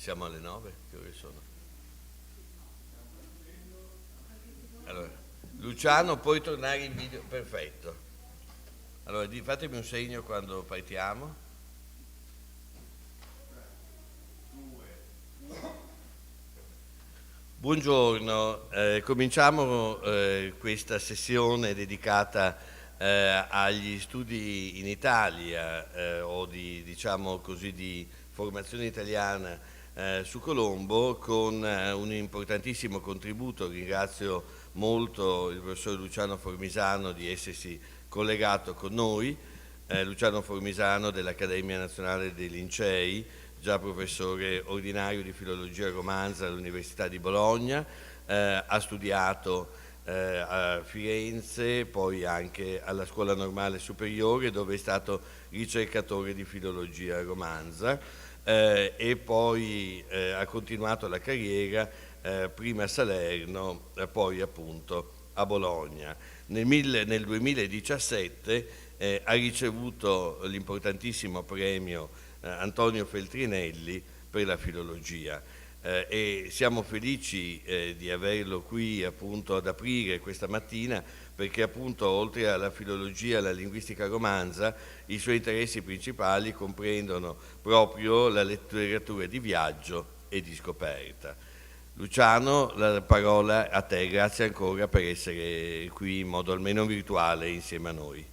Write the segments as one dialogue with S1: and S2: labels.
S1: Siamo alle 9? Che ore sono? Allora, Luciano, puoi tornare in video? Perfetto. Allora, fatemi un segno quando partiamo. Buongiorno, cominciamo questa sessione dedicata agli studi in Italia o diciamo così, di formazione italiana su Colombo con un importantissimo contributo. Ringrazio molto il professor Luciano Formisano di essersi collegato con noi, Luciano Formisano dell'Accademia Nazionale dei Lincei, già professore ordinario di filologia romanza all'Università di Bologna, ha studiato a Firenze, poi anche alla Scuola Normale Superiore, dove è stato ricercatore di filologia romanza, e poi ha continuato la carriera prima a Salerno, poi appunto a Bologna. Nel 2017 ha ricevuto l'importantissimo premio Antonio Feltrinelli per la filologia e siamo felici di averlo qui appunto ad aprire questa mattina, perché appunto oltre alla filologia e alla linguistica romanza i suoi interessi principali comprendono proprio la letteratura di viaggio e di scoperta. Luciano, la parola a te, grazie ancora per essere qui in modo almeno virtuale insieme a noi.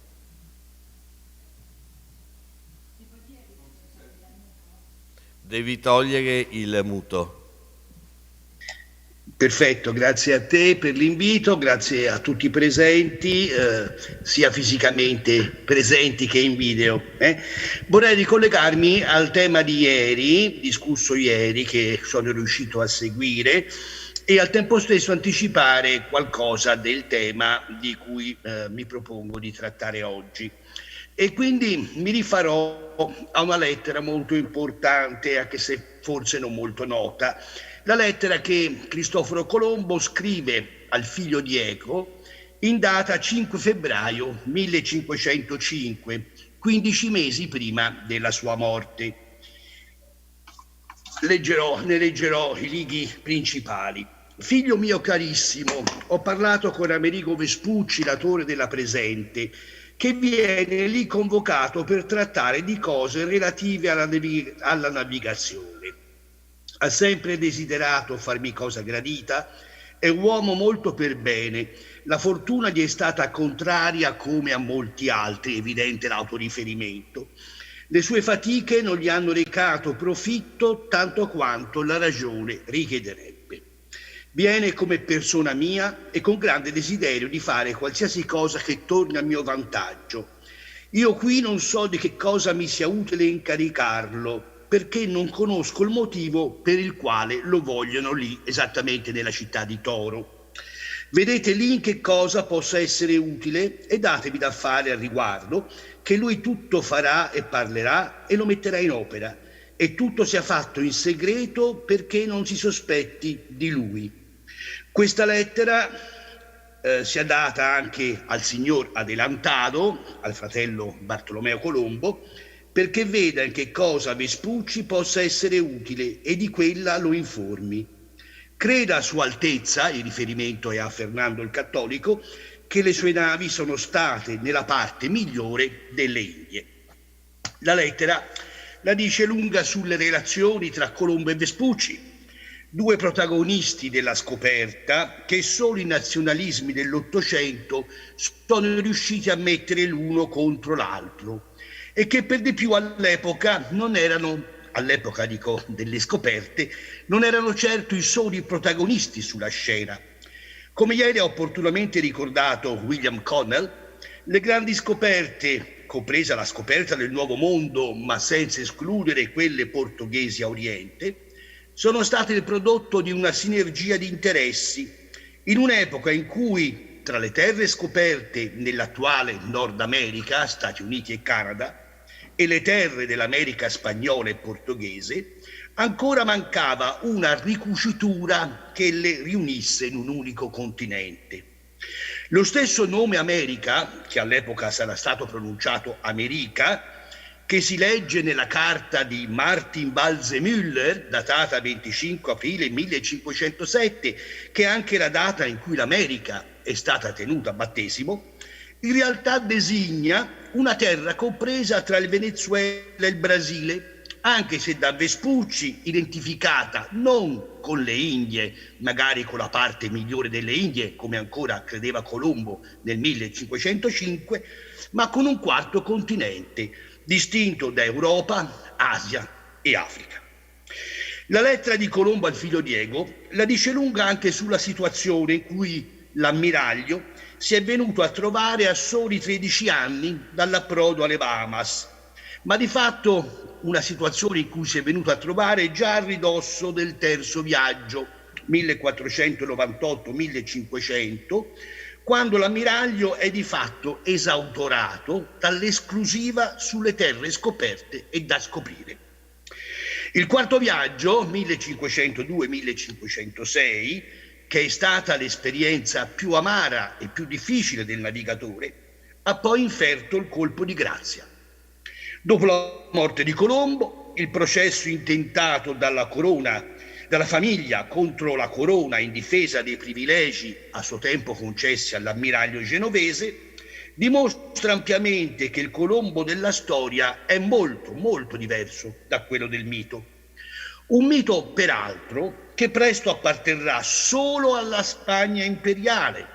S1: Devi togliere il muto.
S2: Perfetto, grazie a te per l'invito, grazie a tutti i presenti, sia fisicamente presenti che in video. Vorrei ricollegarmi al tema di ieri, discusso ieri, che sono riuscito a seguire, e al tempo stesso anticipare qualcosa del tema di cui mi propongo di trattare oggi. E quindi mi rifarò a una lettera molto importante, anche se forse non molto nota, la lettera che Cristoforo Colombo scrive al figlio Diego in data 5 febbraio 1505, 15 mesi prima della sua morte. Ne leggerò i righi principali. Figlio mio carissimo, ho parlato con Amerigo Vespucci, l'autore della presente, che viene lì convocato per trattare di cose relative alla navigazione. Ha sempre desiderato farmi cosa gradita, è un uomo molto per bene, la fortuna gli è stata contraria come a molti altri, evidente l'autoriferimento. Le sue fatiche non gli hanno recato profitto tanto quanto la ragione richiederebbe. Viene come persona mia e con grande desiderio di fare qualsiasi cosa che torni a mio vantaggio. Io qui non so di che cosa mi sia utile incaricarlo, perché non conosco il motivo per il quale lo vogliono lì, esattamente nella città di Toro. Vedete lì in che cosa possa essere utile e datevi da fare al riguardo, che lui tutto farà e parlerà e lo metterà in opera, e tutto sia fatto in perché non si sospetti di lui. Questa lettera sia data anche al signor Adelantado, al fratello Bartolomeo Colombo, perché veda in che cosa Vespucci possa essere utile e di quella lo informi. Creda a Sua Altezza, il riferimento è a Fernando il Cattolico, che le sue navi sono state nella parte migliore delle Indie. La lettera la dice lunga sulle relazioni tra Colombo e Vespucci, due protagonisti della scoperta che solo i nazionalismi dell'Ottocento sono riusciti a mettere l'uno contro l'altro e che per di più all'epoca dico delle scoperte, non erano certo i soli protagonisti sulla scena. Come ieri ha opportunamente ricordato William Connell, le grandi scoperte, compresa la scoperta del Nuovo Mondo, ma senza escludere quelle portoghesi a Oriente, sono state il prodotto di una sinergia di interessi, in un'epoca in cui tra le terre scoperte nell'attuale Nord America, Stati Uniti e Canada, e le terre dell'America spagnola e portoghese, ancora mancava una ricucitura che le riunisse in un unico continente. Lo stesso nome America, che all'epoca sarà stato pronunciato America, che si legge nella carta di Martin Valdez Mueller, datata 25 aprile 1507, che è anche la data in cui l'America è stata tenuta a battesimo, in realtà designa una terra compresa tra il Venezuela e il Brasile, anche se da Vespucci identificata non con le Indie, magari con la parte migliore delle Indie, come ancora credeva Colombo nel 1505, ma con un quarto continente, distinto da Europa, Asia e Africa. La lettera di Colombo al figlio Diego la dice lunga anche sulla situazione in cui l'ammiraglio si è venuto a trovare a soli 13 anni dall'approdo alle Bahamas, ma di fatto una situazione in cui si è venuto a trovare già a ridosso del terzo viaggio, 1498-1500, quando l'ammiraglio è di fatto esautorato dall'esclusiva sulle terre scoperte e da scoprire. Il quarto viaggio, 1502-1506, che è stata l'esperienza più amara e più difficile del navigatore, ha poi inferto il colpo di grazia. Dopo la morte di Colombo, il processo intentato dalla famiglia contro la corona in difesa dei privilegi a suo tempo concessi all'ammiraglio genovese dimostra ampiamente che il Colombo della storia è molto, molto diverso da quello del mito. Un mito, peraltro, che presto apparterrà solo alla Spagna imperiale,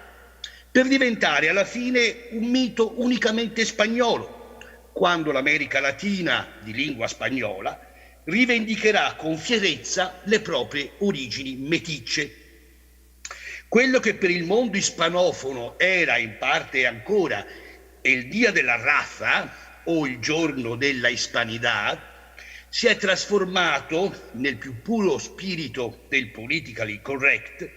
S2: per diventare alla fine un mito unicamente spagnolo, quando l'America Latina di lingua spagnola rivendicherà con fierezza le proprie origini meticce. Quello che per il mondo ispanofono era in parte ancora il Dia della Raza o il giorno della Hispanidad, si è trasformato nel più puro spirito del politically correct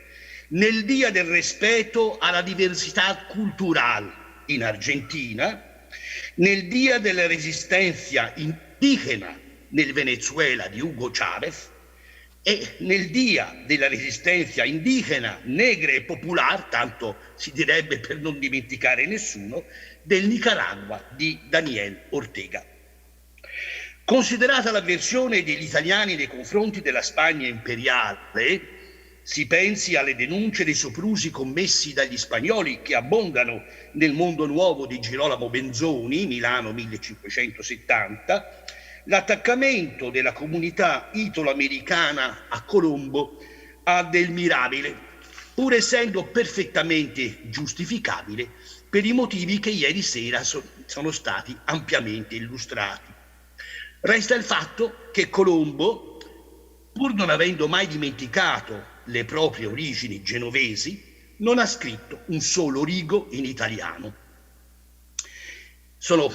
S2: nel Dia del rispetto alla diversità culturale in Argentina, nel Dia della Resistencia indigena nel Venezuela di Hugo Chávez e nel Dia della Resistencia indigena, negra e popolare, tanto si direbbe per non dimenticare nessuno, del Nicaragua di Daniel Ortega. Considerata l'avversione degli italiani nei confronti della Spagna imperiale, si pensi alle denunce dei soprusi commessi dagli spagnoli che abbondano nel Mondo Nuovo di Girolamo Benzoni, Milano 1570, l'attaccamento della comunità italo-americana a Colombo ha del mirabile, pur essendo perfettamente giustificabile per i motivi che ieri sera sono stati ampiamente illustrati. Resta il fatto che Colombo, pur non avendo mai dimenticato le proprie origini genovesi, non ha scritto un solo rigo in italiano. Sono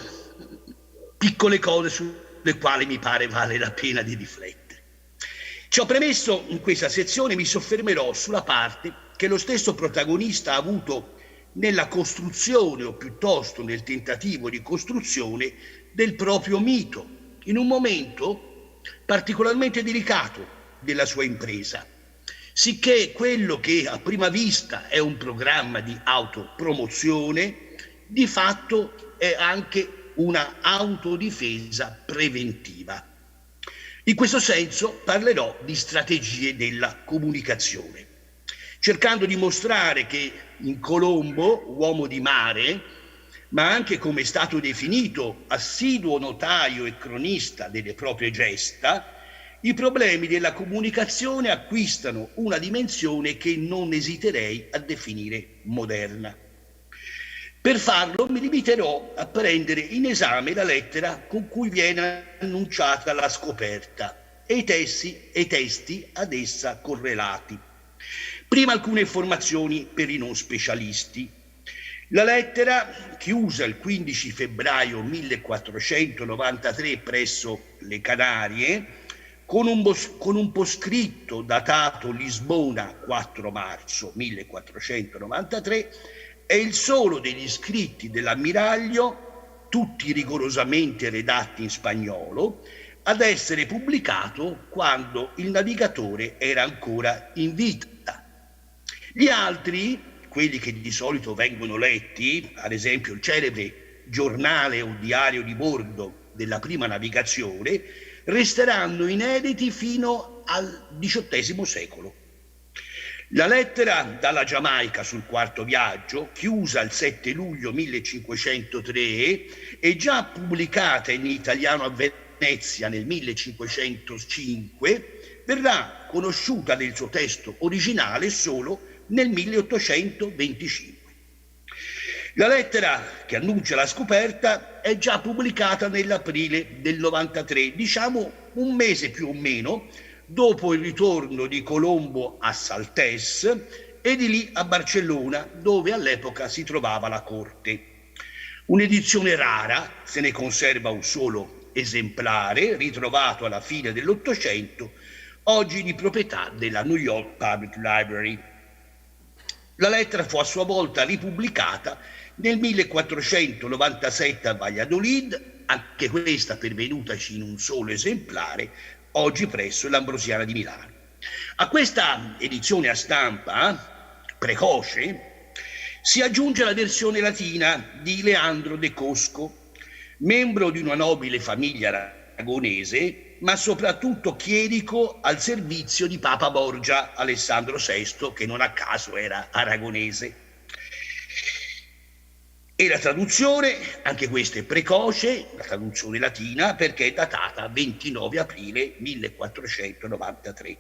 S2: piccole cose sulle quali mi pare vale la pena di riflettere. Ciò premesso, in questa sezione mi soffermerò sulla parte che lo stesso protagonista ha avuto nella costruzione, o piuttosto nel tentativo di costruzione, del proprio mito, in un momento particolarmente delicato della sua impresa, sicché quello che a prima vista è un programma di autopromozione, di fatto è anche una autodifesa preventiva. In questo senso parlerò di strategie della comunicazione, cercando di mostrare che in Colombo, uomo di mare, ma anche come è stato definito assiduo notaio e cronista delle proprie gesta, i problemi della comunicazione acquistano una dimensione che non esiterei a definire moderna. Per farlo mi limiterò a prendere in esame la lettera con cui viene annunciata la scoperta e i testi ad essa correlati. Prima alcune informazioni per i non specialisti. La lettera, chiusa il 15 febbraio 1493 presso le Canarie, con un poscritto datato Lisbona 4 marzo 1493, è il solo degli scritti dell'ammiraglio, tutti rigorosamente redatti in spagnolo, ad essere pubblicato quando il navigatore era ancora in vita. Gli altri, quelli che di solito vengono letti, ad esempio il celebre giornale o diario di bordo della prima navigazione resteranno inediti fino al XVIII secolo. La lettera dalla Giamaica sul quarto viaggio, chiusa il 7 luglio 1503 e già pubblicata in italiano a Venezia nel 1505, verrà conosciuta nel suo testo originale solo nel 1825. La lettera che annuncia la scoperta è già pubblicata nell'aprile del 93, diciamo un mese più o meno dopo il ritorno di Colombo a Saltés e di lì a Barcellona, dove all'epoca si trovava la corte. Un'edizione rara, se ne conserva un solo esemplare, ritrovato alla fine dell'Ottocento, oggi di proprietà della New York Public Library. La lettera fu a sua volta ripubblicata nel 1497 a Valladolid, anche questa pervenutaci in un solo esemplare, oggi presso l'Ambrosiana di Milano. A questa edizione a stampa precoce si aggiunge la versione latina di Leandro de Cosco, membro di una nobile famiglia aragonese, ma soprattutto chierico al servizio di Papa Borgia Alessandro VI, che non a caso era aragonese. E la traduzione, anche questa è precoce, la traduzione latina, perché è datata 29 aprile 1493.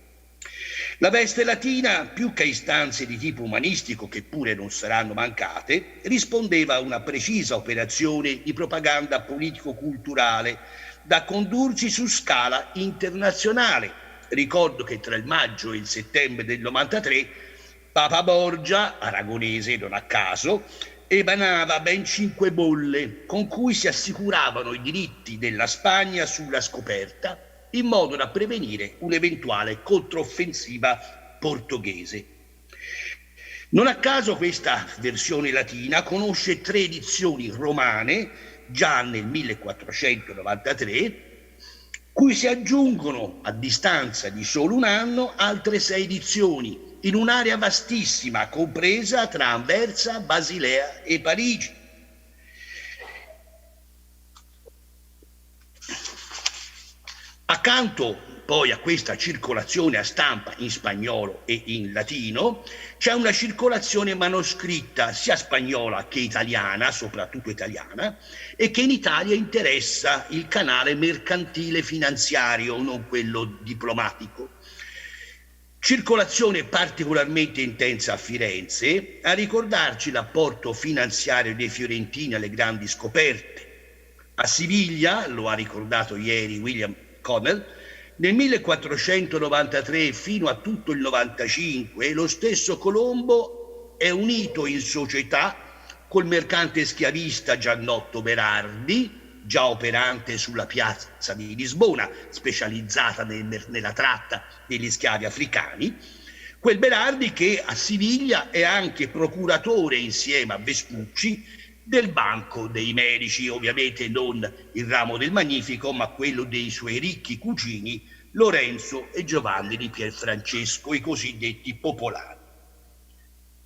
S2: La veste latina, più che a istanze di tipo umanistico, che pure non saranno mancate, rispondeva a una precisa operazione di propaganda politico-culturale da condursi su scala internazionale. Ricordo che tra il maggio e il settembre del 93 Papa Borgia, aragonese non a caso, emanava ben 5 bolle con cui si assicuravano i diritti della Spagna sulla scoperta in modo da prevenire un'eventuale controffensiva portoghese. Non a caso questa versione latina conosce 3 edizioni romane già nel 1493, cui si aggiungono a distanza di solo un anno altre 6 edizioni in un'area vastissima compresa tra Anversa, Basilea e Parigi. Accanto poi a questa circolazione a stampa in spagnolo e in latino c'è una circolazione manoscritta sia spagnola che italiana, soprattutto italiana, e che in Italia interessa il canale mercantile finanziario, non quello diplomatico. Circolazione particolarmente intensa a Firenze, a ricordarci l'apporto finanziario dei fiorentini alle grandi scoperte. A Siviglia, lo ha ricordato ieri William Connell, nel 1493 fino a tutto il 95 lo stesso Colombo è unito in società col mercante schiavista Giannotto Berardi, già operante sulla piazza di Lisbona, specializzata nella tratta degli schiavi africani, quel Berardi che a Siviglia è anche procuratore insieme a Vespucci del Banco dei Medici, ovviamente non il ramo del Magnifico, ma quello dei suoi ricchi cugini Lorenzo e Giovanni di Pierfrancesco, i cosiddetti popolari.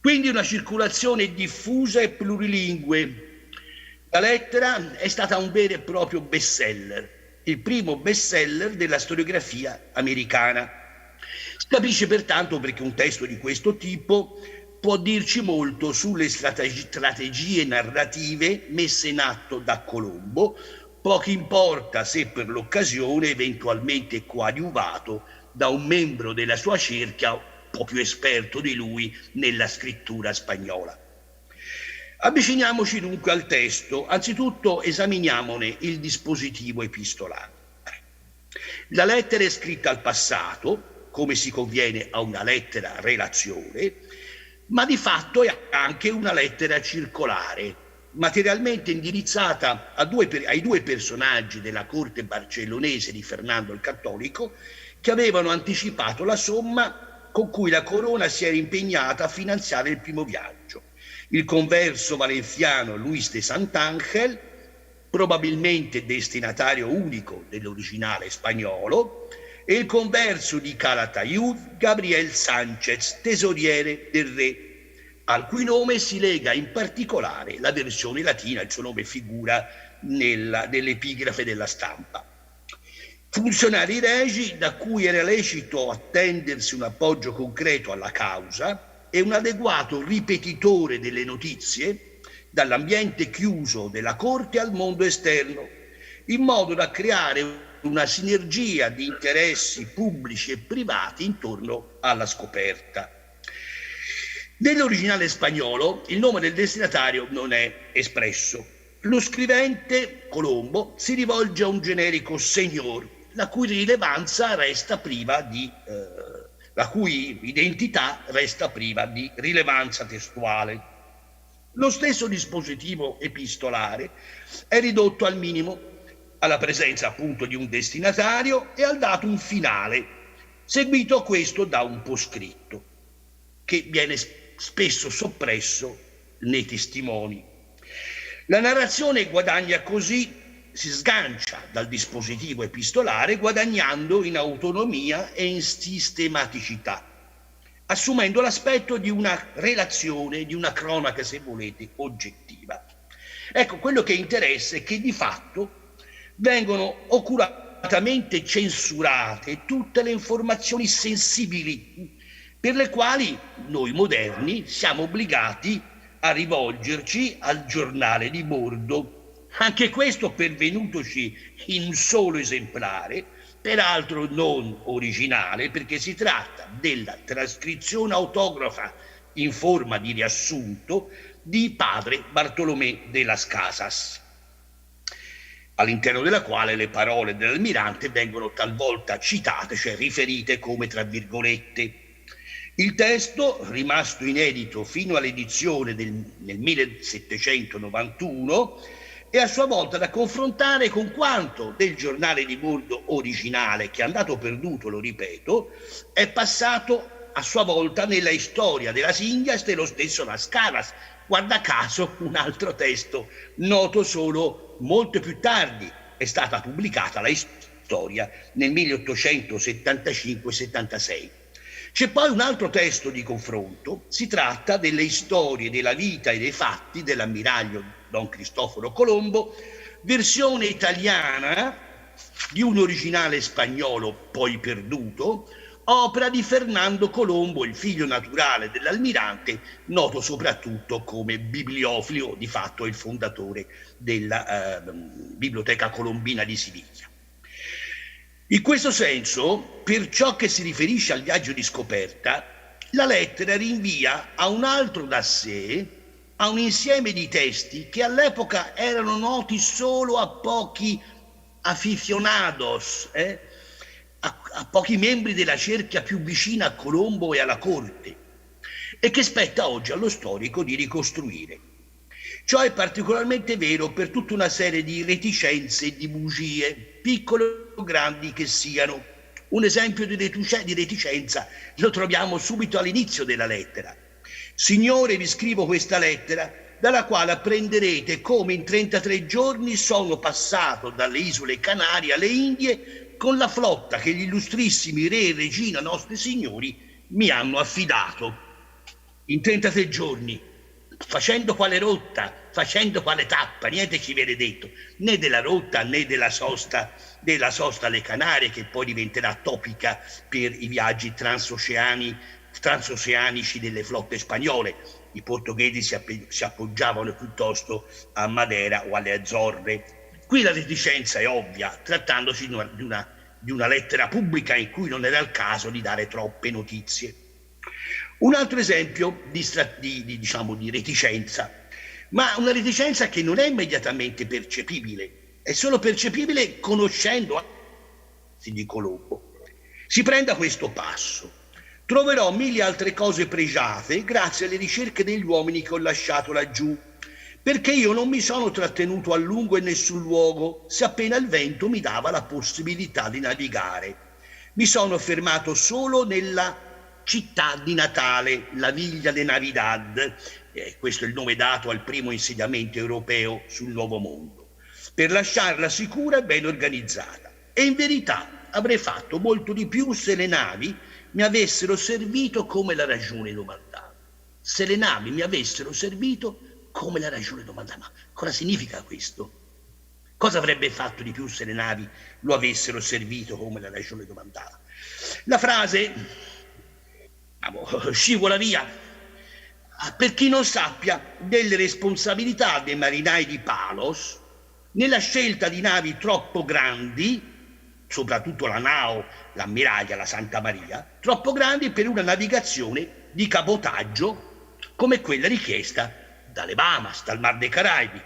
S2: Quindi una circolazione diffusa e plurilingue. La lettera è stata un vero e proprio bestseller, il primo bestseller della storiografia americana. Si capisce pertanto perché un testo di questo tipo può dirci molto sulle strategie narrative messe in atto da Colombo, poco importa se per l'occasione eventualmente coadiuvato da un membro della sua cerchia un po' più esperto di lui nella scrittura spagnola. Avviciniamoci dunque al testo, anzitutto esaminiamone il dispositivo epistolare. La lettera è scritta al passato, come si conviene a una lettera relazione, ma di fatto è anche una lettera circolare, materialmente indirizzata ai 2 personaggi della corte barcellonese di Fernando il Cattolico, che avevano anticipato la somma con cui la corona si era impegnata a finanziare il primo viaggio. Il converso valenziano Luis de Sant'Angel, probabilmente destinatario unico dell'originale spagnolo, e il converso di Calatayud Gabriel Sánchez, tesoriere del re, al cui nome si lega in particolare la versione latina, il suo nome figura nell'epigrafe della stampa. Funzionari regi da cui era lecito attendersi un appoggio concreto alla causa e un adeguato ripetitore delle notizie dall'ambiente chiuso della corte al mondo esterno, in modo da creare una sinergia di interessi pubblici e privati intorno alla scoperta. Nell'originale spagnolo il nome del destinatario non è espresso. Lo scrivente, Colombo, si rivolge a un generico signor, la cui identità resta priva di rilevanza testuale. Lo stesso dispositivo epistolare è ridotto al minimo, alla presenza appunto di un destinatario e al datum finale, seguito questo da un poscritto, che viene spesso soppresso nei testimoni. La narrazione guadagna così, si sgancia dal dispositivo epistolare guadagnando in autonomia e in sistematicità, assumendo l'aspetto di una relazione, di una cronaca, se volete, oggettiva. Ecco, quello che interessa è che di fatto vengono oculatamente censurate tutte le informazioni sensibili per le quali noi moderni siamo obbligati a rivolgerci al giornale di bordo. Anche questo pervenutoci in un solo esemplare, peraltro non originale, perché si tratta della trascrizione autografa in forma di riassunto di padre Bartolomé de las Casas, all'interno della quale le parole dell'almirante vengono talvolta citate, cioè riferite come tra virgolette. Il testo, rimasto inedito fino all'edizione nel 1791, è a sua volta da confrontare con quanto del giornale di bordo originale, che è andato perduto, lo ripeto, è passato a sua volta nella storia della Indias dello stesso Las Casas. Guarda caso, un altro testo noto solo molto più tardi, è stata pubblicata la storia nel 1875-76. C'è poi un altro testo di confronto, si tratta delle storie della vita e dei fatti dell'ammiraglio Don Cristoforo Colombo, versione italiana di un originale spagnolo poi perduto, opera di Fernando Colombo, il figlio naturale dell'almirante, noto soprattutto come bibliofilo, di fatto il fondatore della Biblioteca Colombina di Siviglia. In questo senso, per ciò che si riferisce al viaggio di scoperta, la lettera rinvia a un altro da sé, a un insieme di testi che all'epoca erano noti solo a pochi aficionados, a pochi membri della cerchia più vicina a Colombo e alla corte, e che spetta oggi allo storico di ricostruire. Ciò è particolarmente vero per tutta una serie di reticenze e di bugie, piccole o grandi che siano. Un esempio di reticenza lo troviamo subito all'inizio della lettera. Signore, vi scrivo questa lettera, dalla quale apprenderete come in 33 giorni sono passato dalle isole Canarie alle Indie con la flotta che gli illustrissimi re e regina nostri signori mi hanno affidato. In 33 giorni, facendo quale rotta, facendo quale tappa, niente ci viene detto, né della rotta né della sosta alle Canarie, che poi diventerà topica per i viaggi transoceanici delle flotte spagnole. I portoghesi si appoggiavano piuttosto a Madeira o alle Azzorre. Qui la reticenza è ovvia, trattandosi di una lettera pubblica in cui non era il caso di dare troppe notizie. Un altro esempio di reticenza, ma una reticenza che non è immediatamente percepibile, è solo percepibile conoscendo di Colombo. Si prenda questo passo. Troverò mille altre cose pregiate grazie alle ricerche degli uomini che ho lasciato laggiù, perché io non mi sono trattenuto a lungo in nessun luogo, se appena il vento mi dava la possibilità di navigare. Mi sono fermato solo nella città di Natale, la Villa de Navidad, questo è il nome dato al primo insediamento europeo sul Nuovo Mondo, per lasciarla sicura e ben organizzata. E in verità avrei fatto molto di più se le navi mi avessero servito come la ragione domandava. Se le navi mi avessero servito come la ragione domandava. Ma cosa significa questo? Cosa avrebbe fatto di più se le navi lo avessero servito come la ragione domandava? La frase scivola via. Per chi non sappia delle responsabilità dei marinai di Palos nella scelta di navi troppo grandi, soprattutto la Nao, l'ammiraglia, la Santa Maria, troppo grandi per una navigazione di cabotaggio come quella richiesta dalle Bahamas, dal Mar dei Caraibi.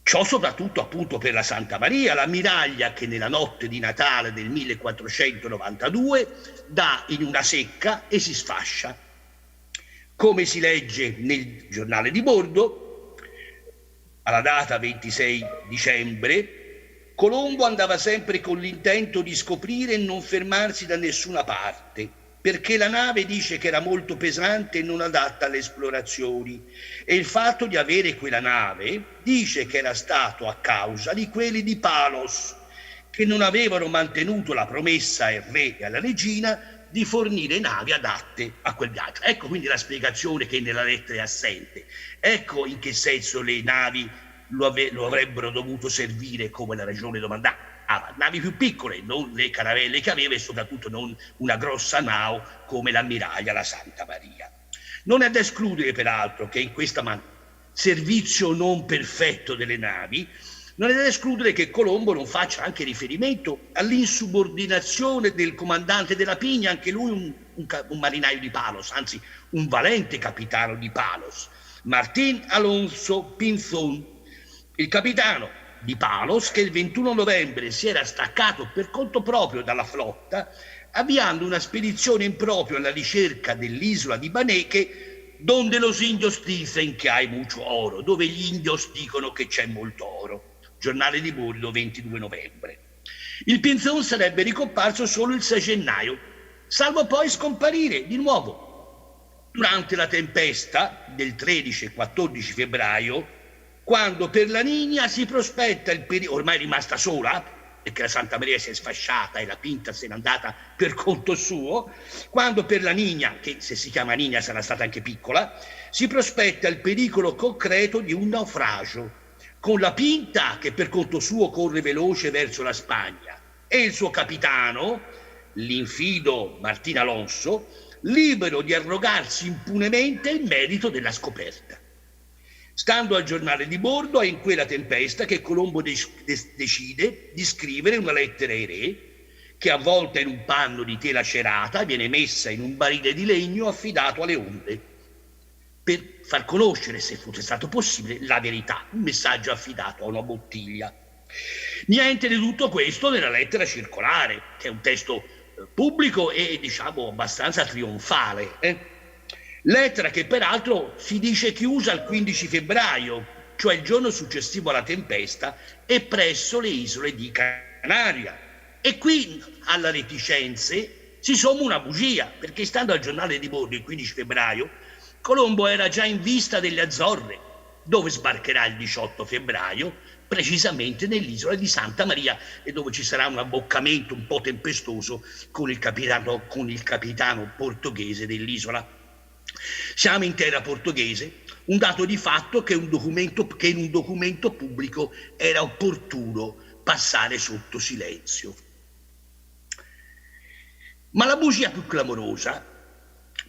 S2: Ciò soprattutto appunto per la Santa Maria, l'ammiraglia che nella notte di Natale del 1492 dà in una secca e si sfascia. Come si legge nel giornale di bordo, alla data 26 dicembre, Colombo andava sempre con l'intento di scoprire e non fermarsi da nessuna parte, perché la nave dice che era molto pesante e non adatta alle esplorazioni, e il fatto di avere quella nave dice che era stato a causa di quelli di Palos, che non avevano mantenuto la promessa al re e alla regina di fornire navi adatte a quel viaggio. Ecco quindi la spiegazione che nella lettera è assente. Ecco in che senso le navi lo avrebbero dovuto servire come la ragione domandava. Navi più piccole, non le caravelle che aveva e soprattutto non una grossa nao come l'ammiraglia, la Santa Maria. Non è da escludere peraltro che in questo servizio non perfetto delle navi, non è da escludere che Colombo non faccia anche riferimento all'insubordinazione del comandante della Pigna, anche lui un marinaio di Palos, anzi un valente capitano di Palos, Martín Alonso Pinzón, il capitano di Palos che il 21 novembre si era staccato per conto proprio dalla flotta, avviando una spedizione in proprio alla ricerca dell'isola di Baneque, donde los indios dicen que hay mucho oro, dove gli indios dicono che c'è molto oro. Giornale di bordo, 22 novembre. Il Pinzón sarebbe ricomparso solo il 6 gennaio, salvo poi scomparire di nuovo durante la tempesta del 13 e 14 febbraio, quando per la Niña si prospetta il pericolo, ormai rimasta sola, perché la Santa Maria si è sfasciata e la Pinta se n'è andata per conto suo, quando per la Niña, che se si chiama Niña sarà stata anche piccola, si prospetta il pericolo concreto di un naufragio, con la Pinta che per conto suo corre veloce verso la Spagna e il suo capitano, l'infido Martín Alonso, libero di arrogarsi impunemente il merito della scoperta. Stando al giornale di bordo, è in quella tempesta che Colombo decide di scrivere una lettera ai re, che avvolta in un panno di tela cerata viene messa in un barile di legno affidato alle onde, per far conoscere, se fosse stato possibile, la verità, un messaggio affidato a una bottiglia. Niente di tutto questo nella lettera circolare, che è un testo pubblico e diciamo abbastanza trionfale. Lettera che peraltro si dice chiusa il 15 febbraio, cioè il giorno successivo alla tempesta, e presso le isole di Canaria. E qui alla reticenze si somma una bugia, perché stando al giornale di bordo il 15 febbraio, Colombo era già in vista delle Azzorre, dove sbarcherà il 18 febbraio, precisamente nell'isola di Santa Maria, e dove ci sarà un abboccamento un po' tempestoso con il capitano portoghese dell'isola. Siamo in terra portoghese, un dato di fatto che in un documento pubblico era opportuno passare sotto silenzio. Ma la bugia più clamorosa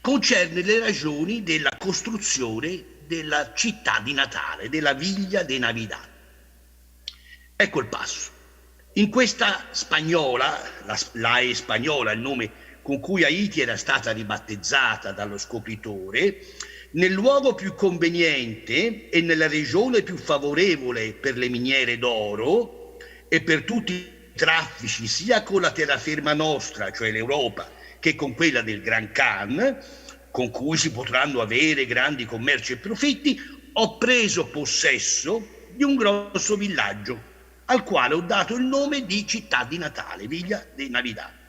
S2: concerne le ragioni della costruzione della città di Natale, della Villa de Navidad. Ecco il passo. In questa spagnola, la Spagnola, il nome con cui Haiti era stata ribattezzata dallo scopritore, nel luogo più conveniente e nella regione più favorevole per le miniere d'oro e per tutti i traffici sia con la terraferma nostra, cioè l'Europa, che con quella del Gran Khan, con cui si potranno avere grandi commerci e profitti, ho preso possesso di un grosso villaggio, al quale ho dato il nome di città di Natale, Villa de Navidad.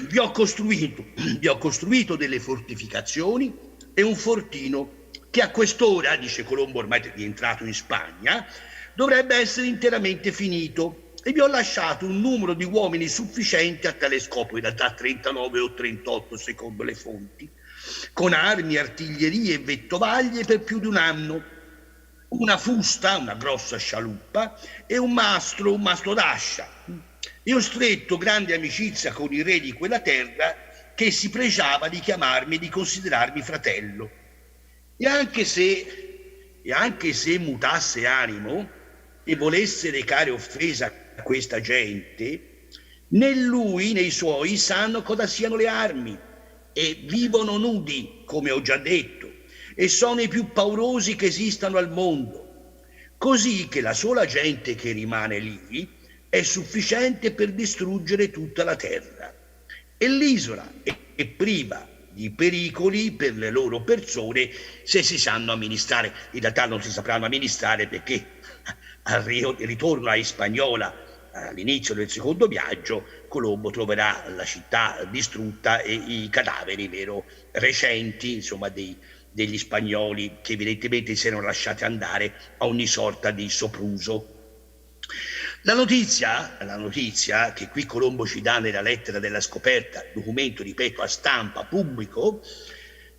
S2: Vi ho costruito delle fortificazioni e un fortino che a quest'ora, dice Colombo ormai rientrato in Spagna, dovrebbe essere interamente finito, e vi ho lasciato un numero di uomini sufficiente a tale scopo, in realtà 39 o 38 secondo le fonti, con armi, artiglierie e vettovaglie per più di un anno. una fusta, una grossa scialuppa, e un mastro d'ascia. Io ho stretto grande amicizia con il re di quella terra, che si pregiava di chiamarmi e di considerarmi fratello. E anche se mutasse animo e volesse recare offesa a questa gente, né lui né i suoi sanno cosa siano le armi, e vivono nudi, come ho già detto, e sono i più paurosi che esistano al mondo, così che la sola gente che rimane lì è sufficiente per distruggere tutta la terra, e l'isola è priva di pericoli per le loro persone se si sanno amministrare. In realtà non si sapranno amministrare, perché al ritorno a Hispaniola, all'inizio del secondo viaggio, Colombo troverà la città distrutta e i cadaveri recenti, insomma, degli spagnoli che evidentemente si erano lasciati andare a ogni sorta di sopruso. La notizia che qui Colombo ci dà nella lettera della scoperta, documento, ripeto, a stampa pubblico,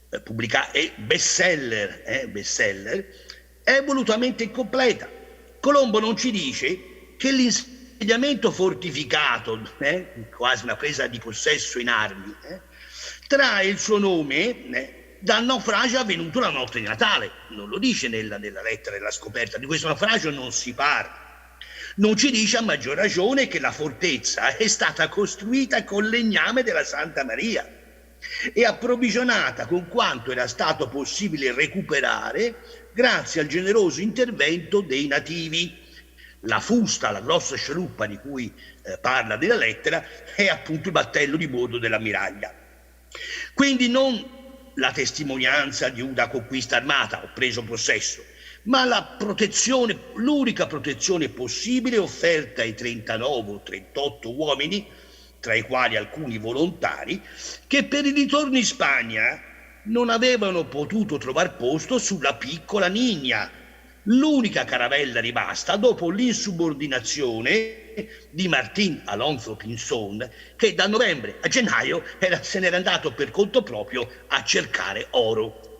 S2: è bestseller, è volutamente incompleta. Colombo non ci dice che l'insediamento fortificato, quasi una presa di possesso in armi, trae il suo nome dal naufragio avvenuto la notte di Natale. Non lo dice nella lettera della scoperta, di questo naufragio non si parla. Non ci dice a maggior ragione che la fortezza è stata costruita con legname della Santa Maria e approvvigionata con quanto era stato possibile recuperare grazie al generoso intervento dei nativi. La fusta, la grossa scialuppa di cui parla nella lettera, è appunto il battello di bordo dell'ammiraglia. Quindi non la testimonianza di una conquista armata, ho preso possesso, ma l'unica protezione possibile offerta ai 39 o 38 uomini, tra i quali alcuni volontari, che per il ritorno in Spagna non avevano potuto trovare posto sulla piccola Niña, l'unica caravella rimasta dopo l'insubordinazione di Martín Alonso Pinzón, che da novembre a gennaio se n'era andato per conto proprio a cercare oro.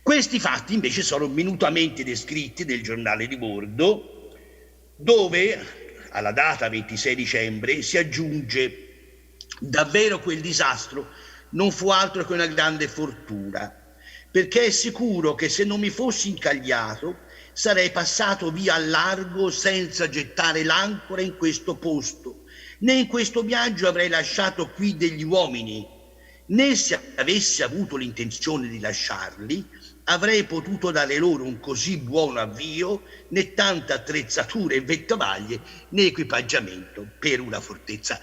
S2: Questi fatti invece sono minutamente descritti nel giornale di bordo, dove alla data 26 dicembre si aggiunge: davvero quel disastro non fu altro che una grande fortuna, perché è sicuro che se non mi fossi incagliato sarei passato via al largo senza gettare l'ancora in questo posto, né in questo viaggio avrei lasciato qui degli uomini, né se avessi avuto l'intenzione di lasciarli avrei potuto dare loro un così buon avvio, né tanta attrezzatura e vettovaglie, né equipaggiamento per una fortezza.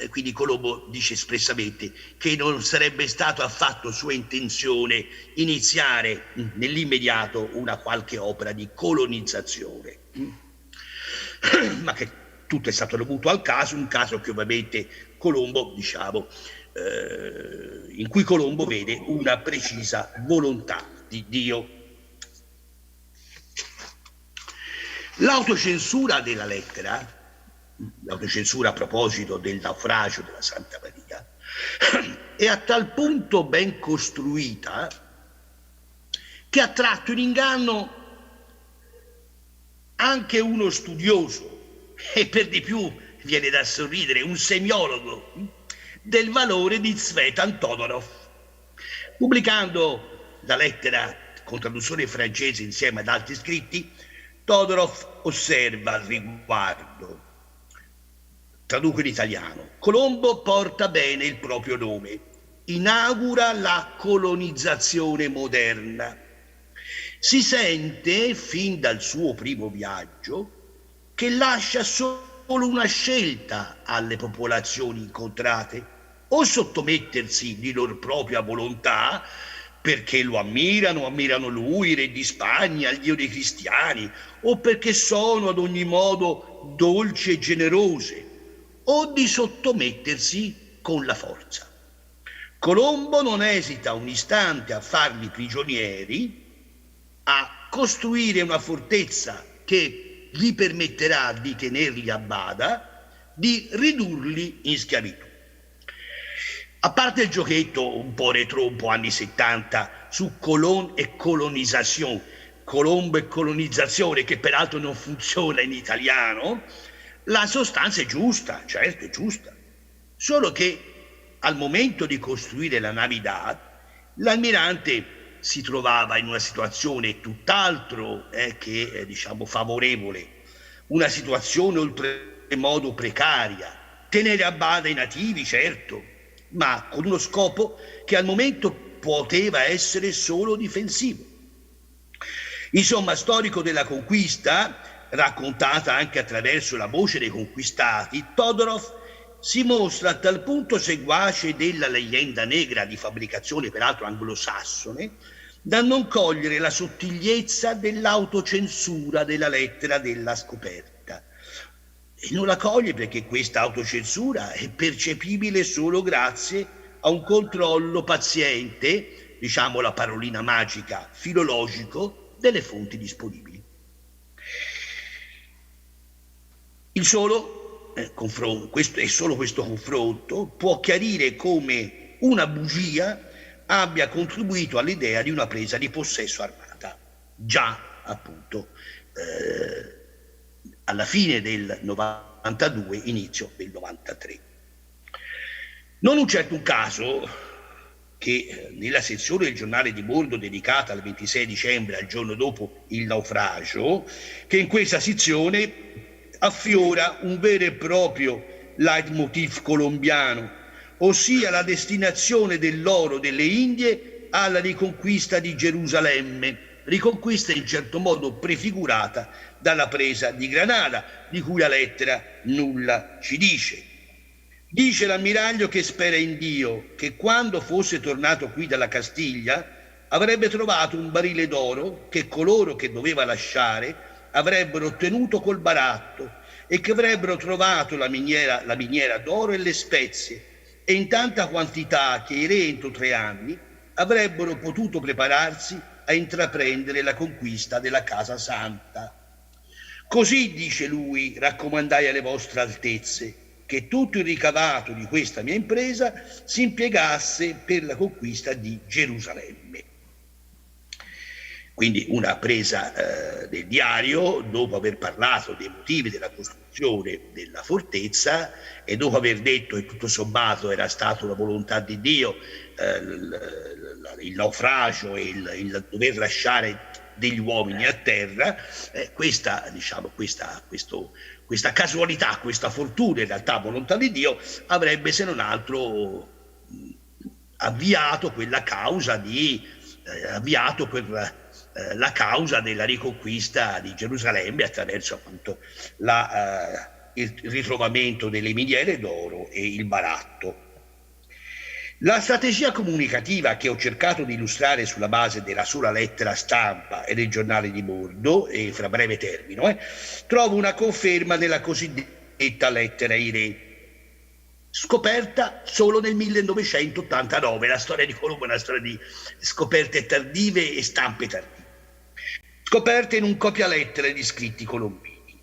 S2: Quindi Colombo dice espressamente che non sarebbe stato affatto sua intenzione iniziare nell'immediato una qualche opera di colonizzazione, ma che tutto è stato dovuto al caso, un caso che ovviamente Colombo, in cui Colombo vede una precisa volontà di Dio. L'autocensura della lettera, l'autocensura a proposito del naufragio della Santa Maria, è a tal punto ben costruita che ha tratto in inganno anche uno studioso, e per di più viene da sorridere, un semiologo del valore di Cvetan Todorov. Pubblicando la lettera con traduzione francese insieme ad altri scritti, Todorov osserva al riguardo, traduco in italiano: Colombo porta bene il proprio nome, inaugura la colonizzazione moderna. Si sente, fin dal suo primo viaggio, che lascia solo una scelta alle popolazioni incontrate: o sottomettersi di loro propria volontà, perché lo ammirano lui, re di Spagna, il Dio dei cristiani, o perché sono ad ogni modo dolci e generose, o di sottomettersi con la forza. Colombo non esita un istante a farli prigionieri, a costruire una fortezza che gli permetterà di tenerli a bada, di ridurli in schiavitù. A parte il giochetto un po' retro, un po' anni 70, su colon e colonisation, Colombo e colonizzazione, che peraltro non funziona in italiano, la sostanza è giusta, certo è giusta. Solo che al momento di costruire la Navidad, l'almirante si trovava in una situazione tutt'altro che diciamo favorevole, una situazione oltremodo precaria, tenere a bada i nativi, certo, ma con uno scopo che al momento poteva essere solo difensivo. Insomma, storico della conquista, raccontata anche attraverso la voce dei conquistati, Todorov si mostra a tal punto seguace della leggenda negra di fabbricazione peraltro anglosassone, da non cogliere la sottigliezza dell'autocensura della lettera della scoperta. E non la coglie perché questa autocensura è percepibile solo grazie a un controllo paziente, diciamo la parolina magica, filologico, delle fonti disponibili. Solo questo confronto può chiarire come una bugia abbia contribuito all'idea di una presa di possesso armata, già appunto alla fine del 92, inizio del 93. Non un certo un caso che nella sezione del giornale di bordo dedicata al 26 dicembre, al giorno dopo il naufragio, che in questa sezione affiora un vero e proprio leitmotiv colombiano, ossia la destinazione dell'oro delle Indie alla riconquista di Gerusalemme, riconquista in certo modo prefigurata dalla presa di Granada, di cui la lettera nulla ci dice. Dice l'ammiraglio che spera in Dio che quando fosse tornato qui dalla Castiglia avrebbe trovato un barile d'oro che coloro che doveva lasciare avrebbero ottenuto col baratto e che avrebbero trovato la miniera d'oro e le spezie e in tanta quantità che i re entro 3 anni avrebbero potuto prepararsi a intraprendere la conquista della Casa Santa. Così, dice lui, raccomandai alle vostre altezze che tutto il ricavato di questa mia impresa si impiegasse per la conquista di Gerusalemme. Quindi una presa del diario, dopo aver parlato dei motivi della costruzione della fortezza e dopo aver detto che tutto sommato era stata la volontà di Dio, il naufragio e il dover lasciare degli uomini a terra, questa casualità, questa fortuna, in realtà volontà di Dio, avrebbe se non altro avviato quella causa la causa della riconquista di Gerusalemme attraverso appunto il ritrovamento delle miniere d'oro e il baratto. La strategia comunicativa che ho cercato di illustrare sulla base della sola lettera stampa e del giornale di bordo, e fra breve termino, trovo una conferma della cosiddetta lettera ai re, scoperta solo nel 1989. La storia di Colombo è una storia di scoperte tardive e stampe tardive. Scoperte in un copialettere di scritti colombini.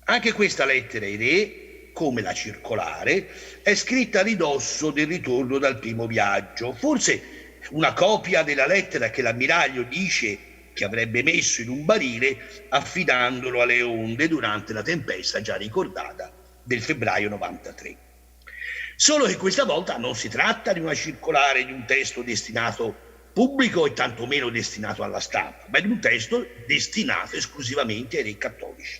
S2: Anche questa lettera ai re, come la circolare, è scritta a ridosso del ritorno dal primo viaggio. Forse una copia della lettera che l'ammiraglio dice che avrebbe messo in un barile affidandolo alle onde durante la tempesta già ricordata del febbraio 93. Solo che questa volta non si tratta di una circolare, di un testo destinato pubblico e tantomeno destinato alla stampa, ma di un testo destinato esclusivamente ai re cattolici.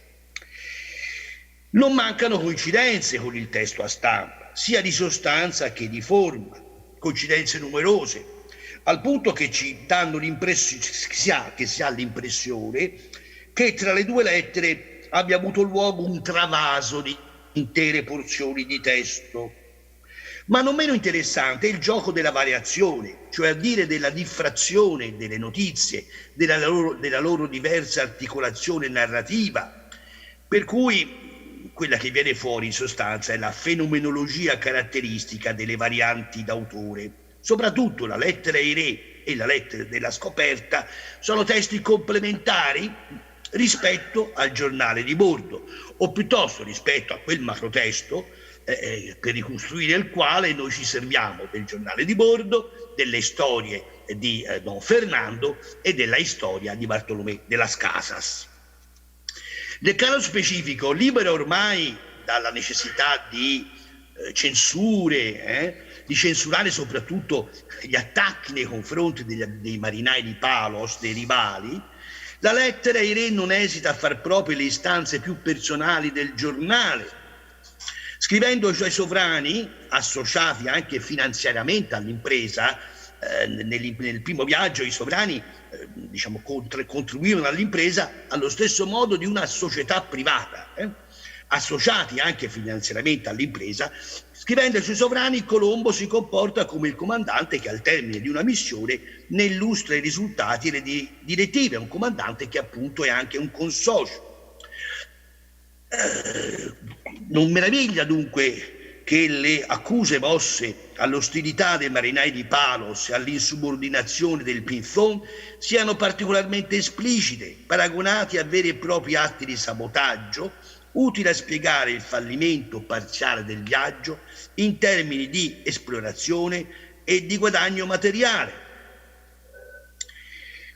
S2: Non mancano coincidenze con il testo a stampa, sia di sostanza che di forma, coincidenze numerose, al punto che ci danno l'impressione, che si ha l'impressione che tra le due lettere abbia avuto luogo un travaso di intere porzioni di testo. Ma non meno interessante è il gioco della variazione, cioè a dire della diffrazione delle notizie, della loro diversa articolazione narrativa, per cui quella che viene fuori in sostanza è la fenomenologia caratteristica delle varianti d'autore. Soprattutto la lettera ai re e la lettera della scoperta sono testi complementari rispetto al giornale di bordo, o piuttosto rispetto a quel macrotesto per ricostruire il quale noi ci serviamo del giornale di bordo, delle storie di Don Fernando e della storia di Bartolomé de las Casas. Nel caso specifico, libero ormai dalla necessità di censure, di censurare soprattutto gli attacchi nei confronti dei marinai di Palos, dei rivali, la lettera ai re non esita a far proprie le istanze più personali del giornale, scrivendo ai suoi sovrani, associati anche finanziariamente all'impresa. Nel primo viaggio i sovrani contribuivano all'impresa allo stesso modo di una società privata, associati anche finanziariamente all'impresa. Scrivendo ai suoi sovrani, Colombo si comporta come il comandante che al termine di una missione ne illustra i risultati e le direttive, un comandante che appunto è anche un consocio. Non meraviglia dunque che le accuse mosse all'ostilità dei marinai di Palos e all'insubordinazione del Pinzón siano particolarmente esplicite, paragonati a veri e propri atti di sabotaggio, utili a spiegare il fallimento parziale del viaggio in termini di esplorazione e di guadagno materiale.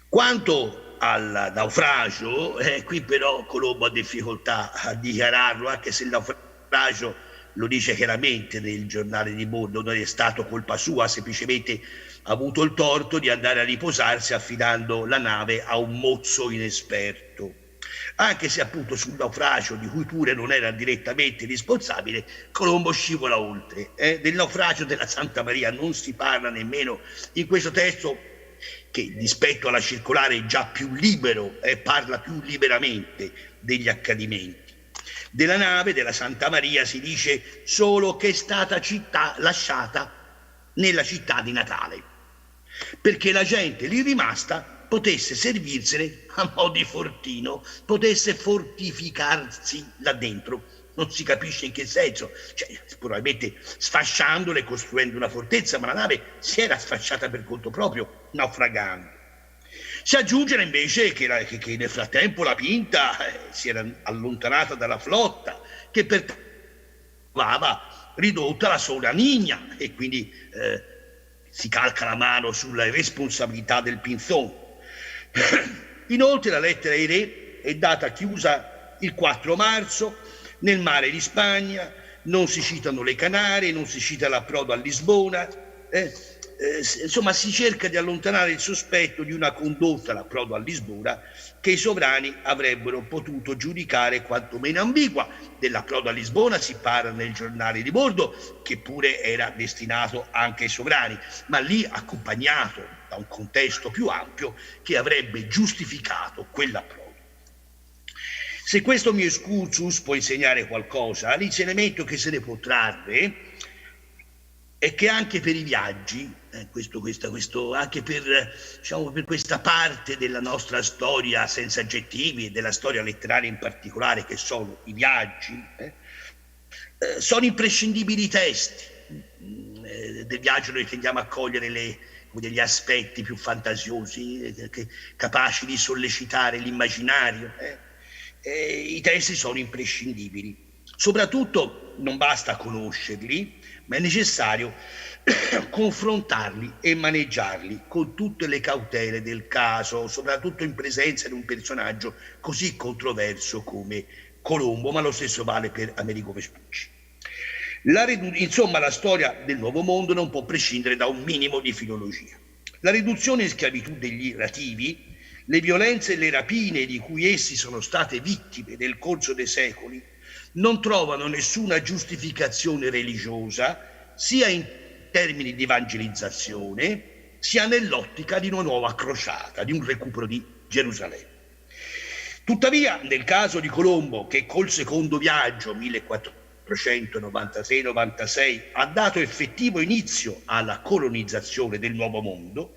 S2: Quanto al naufragio, qui però Colombo ha difficoltà a dichiararlo, anche se il naufragio lo dice chiaramente nel giornale di bordo, non è stato colpa sua, semplicemente ha avuto il torto di andare a riposarsi affidando la nave a un mozzo inesperto. Anche se appunto sul naufragio, di cui pure non era direttamente responsabile, Colombo scivola oltre. Del naufragio della Santa Maria non si parla nemmeno in questo testo, che rispetto alla circolare è già più libero, parla più liberamente degli accadimenti. Della nave della Santa Maria si dice solo che è stata lasciata nella città di Natale, perché la gente lì rimasta potesse servirsene a mo' di fortino, potesse fortificarsi là dentro. Non si capisce in che senso, probabilmente sfasciandole e costruendo una fortezza, ma la nave si era sfasciata per conto proprio, naufragando. Si aggiunge invece che nel frattempo la Pinta si era allontanata dalla flotta, che aveva ridotta la sola Nigna, e quindi si calca la mano sulla responsabilità del Pinzón. Inoltre la lettera ai re è data chiusa il 4 marzo nel mare di Spagna, non si citano le Canarie, non si cita l'approdo a Lisbona, insomma si cerca di allontanare il sospetto di una condotta all'approdo a Lisbona che i sovrani avrebbero potuto giudicare quantomeno ambigua. Dell'approdo a Lisbona si parla nel giornale di bordo, che pure era destinato anche ai sovrani, ma lì accompagnato da un contesto più ampio che avrebbe giustificato quell'approdo. Se questo mio excursus può insegnare qualcosa, l'insegnamento che se ne può trarre è che anche per i viaggi, anche per questa parte della nostra storia senza aggettivi e della storia letteraria in particolare, che sono i viaggi, sono imprescindibili i testi. Del viaggio noi tendiamo a cogliere degli aspetti più fantasiosi, capaci di sollecitare l'immaginario. I testi sono imprescindibili. Soprattutto non basta conoscerli, ma è necessario confrontarli e maneggiarli con tutte le cautele del caso, soprattutto in presenza di un personaggio così controverso come Colombo, ma lo stesso vale per Amerigo Vespucci. Insomma, la storia del Nuovo Mondo non può prescindere da un minimo di filologia. La riduzione in schiavitù degli rativi, le violenze e le rapine di cui essi sono state vittime nel corso dei secoli, non trovano nessuna giustificazione religiosa, sia in termini di evangelizzazione, sia nell'ottica di una nuova crociata, di un recupero di Gerusalemme. Tuttavia, nel caso di Colombo, che col secondo viaggio, 1493-96, ha dato effettivo inizio alla colonizzazione del Nuovo Mondo,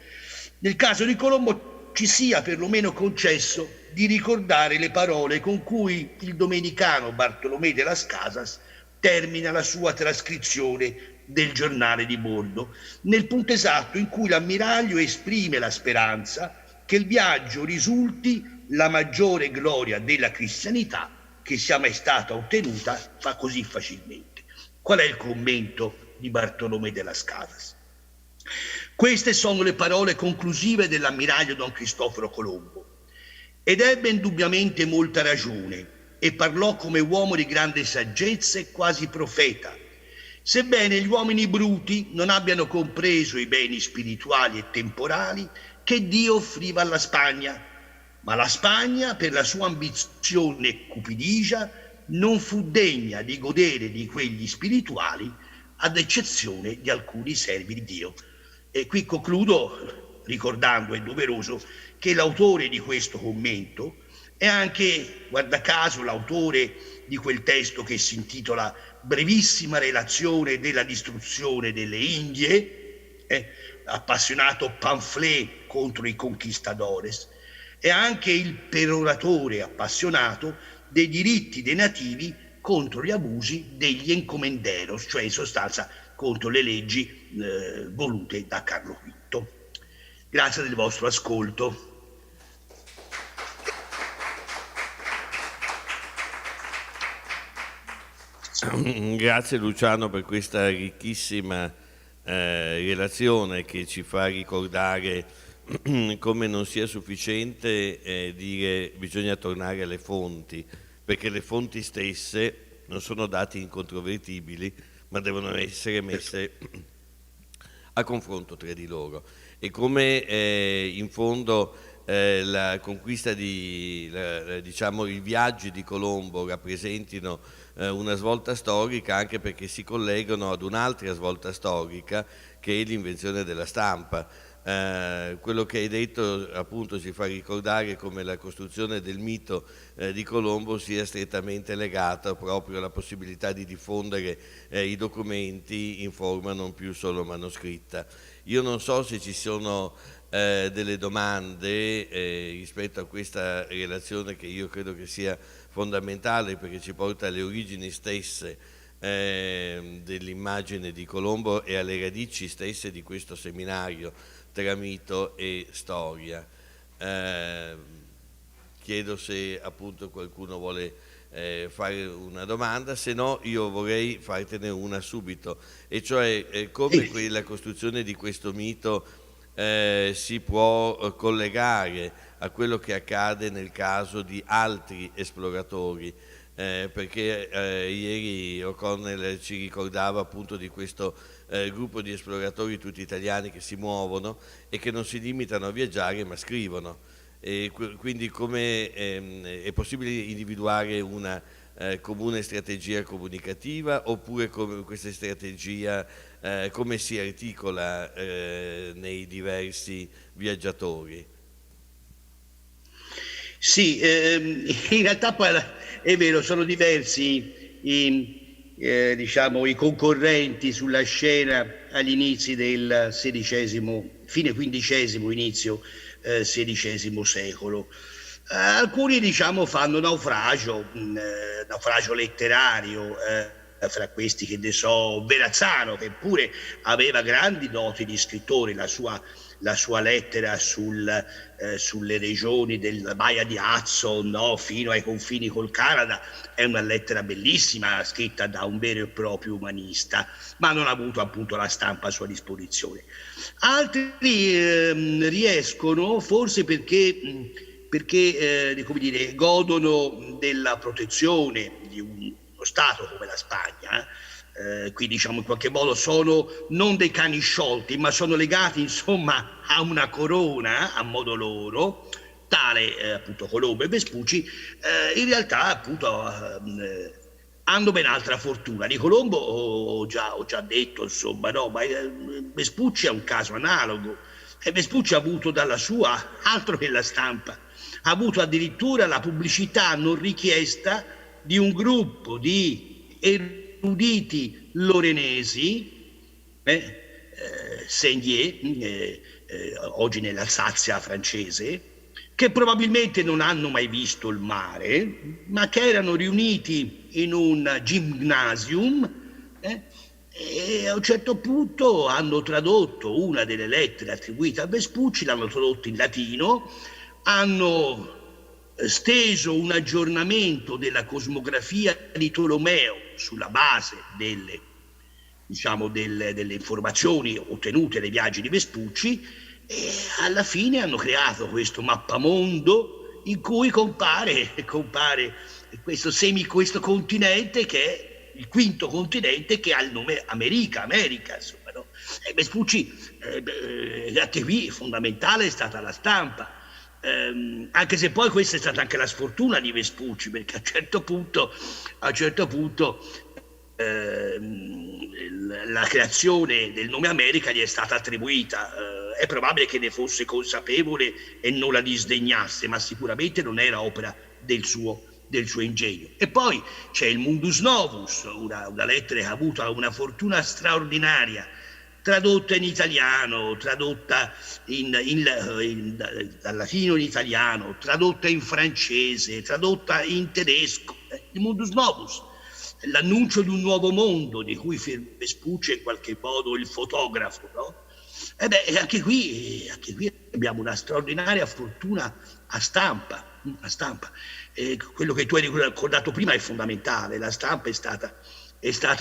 S2: nel caso di Colombo ci sia perlomeno concesso di ricordare le parole con cui il domenicano Bartolomé de las Casas termina la sua trascrizione del giornale di bordo, nel punto esatto in cui l'ammiraglio esprime la speranza che il viaggio risulti la maggiore gloria della cristianità che sia mai stata ottenuta così facilmente. Qual è il commento di Bartolomé de las Casas? Queste sono le parole conclusive dell'ammiraglio Don Cristoforo Colombo. Ed ebbe indubbiamente molta ragione e parlò come uomo di grande saggezza e quasi profeta, sebbene gli uomini bruti non abbiano compreso i beni spirituali e temporali che Dio offriva alla Spagna, ma la Spagna, per la sua ambizione e cupidigia, non fu degna di godere di quegli spirituali, ad eccezione di alcuni servi di Dio. E qui concludo ricordando, è doveroso, che l'autore di questo commento è anche, guarda caso, l'autore di quel testo che si intitola Brevissima relazione della distruzione delle Indie, appassionato pamphlet contro i conquistadores, è anche il peroratore appassionato dei diritti dei nativi contro gli abusi degli encomenderos, cioè in sostanza contro le leggi volute da Carlo V. Grazie del vostro ascolto.
S1: Grazie Luciano per questa ricchissima relazione che ci fa ricordare come non sia sufficiente dire bisogna tornare alle fonti, perché le fonti stesse non sono dati incontrovertibili, ma devono essere messe a confronto tra di loro. E come in fondo la conquista diciamo i viaggi di Colombo rappresentino una svolta storica, anche perché si collegano ad un'altra svolta storica che è l'invenzione della stampa. Quello che hai detto appunto ci fa ricordare come la costruzione del mito di Colombo sia strettamente legata proprio alla possibilità di diffondere i documenti in forma non più solo manoscritta. Io non so se ci sono delle domande rispetto a questa relazione, che io credo che sia fondamentale perché ci porta alle origini stesse dell'immagine di Colombo e alle radici stesse di questo seminario tra mito e storia. Chiedo se appunto qualcuno vuole fare una domanda, se no io vorrei fartene una subito, e cioè come la costruzione di questo mito si può collegare a quello che accade nel caso di altri esploratori, perché ieri O'Connell ci ricordava appunto di questo gruppo di esploratori tutti italiani che si muovono e che non si limitano a viaggiare ma scrivono, e quindi come è possibile individuare una comune strategia comunicativa, oppure come questa strategia come si articola nei diversi viaggiatori?
S2: Sì, in realtà poi è vero, sono diversi diciamo, i concorrenti sulla scena agli inizi del XVI, fine XV, inizio XVI secolo. Alcuni diciamo fanno naufragio letterario, fra questi che ne so Verazzano, che pure aveva grandi doti di scrittore, la sua lettera sulle regioni della Baia di Hudson, no, fino ai confini col Canada, è una lettera bellissima scritta da un vero e proprio umanista, ma non ha avuto appunto la stampa a sua disposizione. Altri riescono, forse perché come dire, godono della protezione di uno Stato come la Spagna, qui diciamo in qualche modo sono non dei cani sciolti, ma sono legati insomma a una corona a modo loro, tale appunto Colombo e Vespucci, in realtà appunto hanno ben altra fortuna. Di Colombo ho già detto, insomma, no, ma Vespucci è un caso analogo, e Vespucci ha avuto dalla sua, altro che la stampa, ha avuto addirittura la pubblicità non richiesta di un gruppo di eruditi lorenesi, Seigneur, oggi nell'Alsazia francese, che probabilmente non hanno mai visto il mare, ma che erano riuniti in un gymnasium e a un certo punto hanno tradotto una delle lettere attribuite a Vespucci, l'hanno tradotto in latino, hanno steso un aggiornamento della cosmografia di Tolomeo sulla base delle diciamo, delle informazioni ottenute dai viaggi di Vespucci, e alla fine hanno creato questo mappamondo in cui compare questo continente che è il quinto continente, che ha il nome America, insomma, no? E Vespucci, anche qui fondamentale è stata la stampa. Anche se poi questa è stata anche la sfortuna di Vespucci, perché a un certo punto la creazione del nome America gli è stata attribuita. È probabile che ne fosse consapevole e non la disdegnasse, ma sicuramente non era opera del suo ingegno. E poi c'è il Mundus Novus, una lettera che ha avuto una fortuna straordinaria, tradotta in italiano, tradotta dal latino in italiano, tradotta in francese, tradotta in tedesco. Il Mundus Novus, l'annuncio di un nuovo mondo, di cui Vespucci è in qualche modo il fotografo, no? E beh, anche qui abbiamo una straordinaria fortuna a stampa. Quello che tu hai ricordato prima è fondamentale, la stampa è stata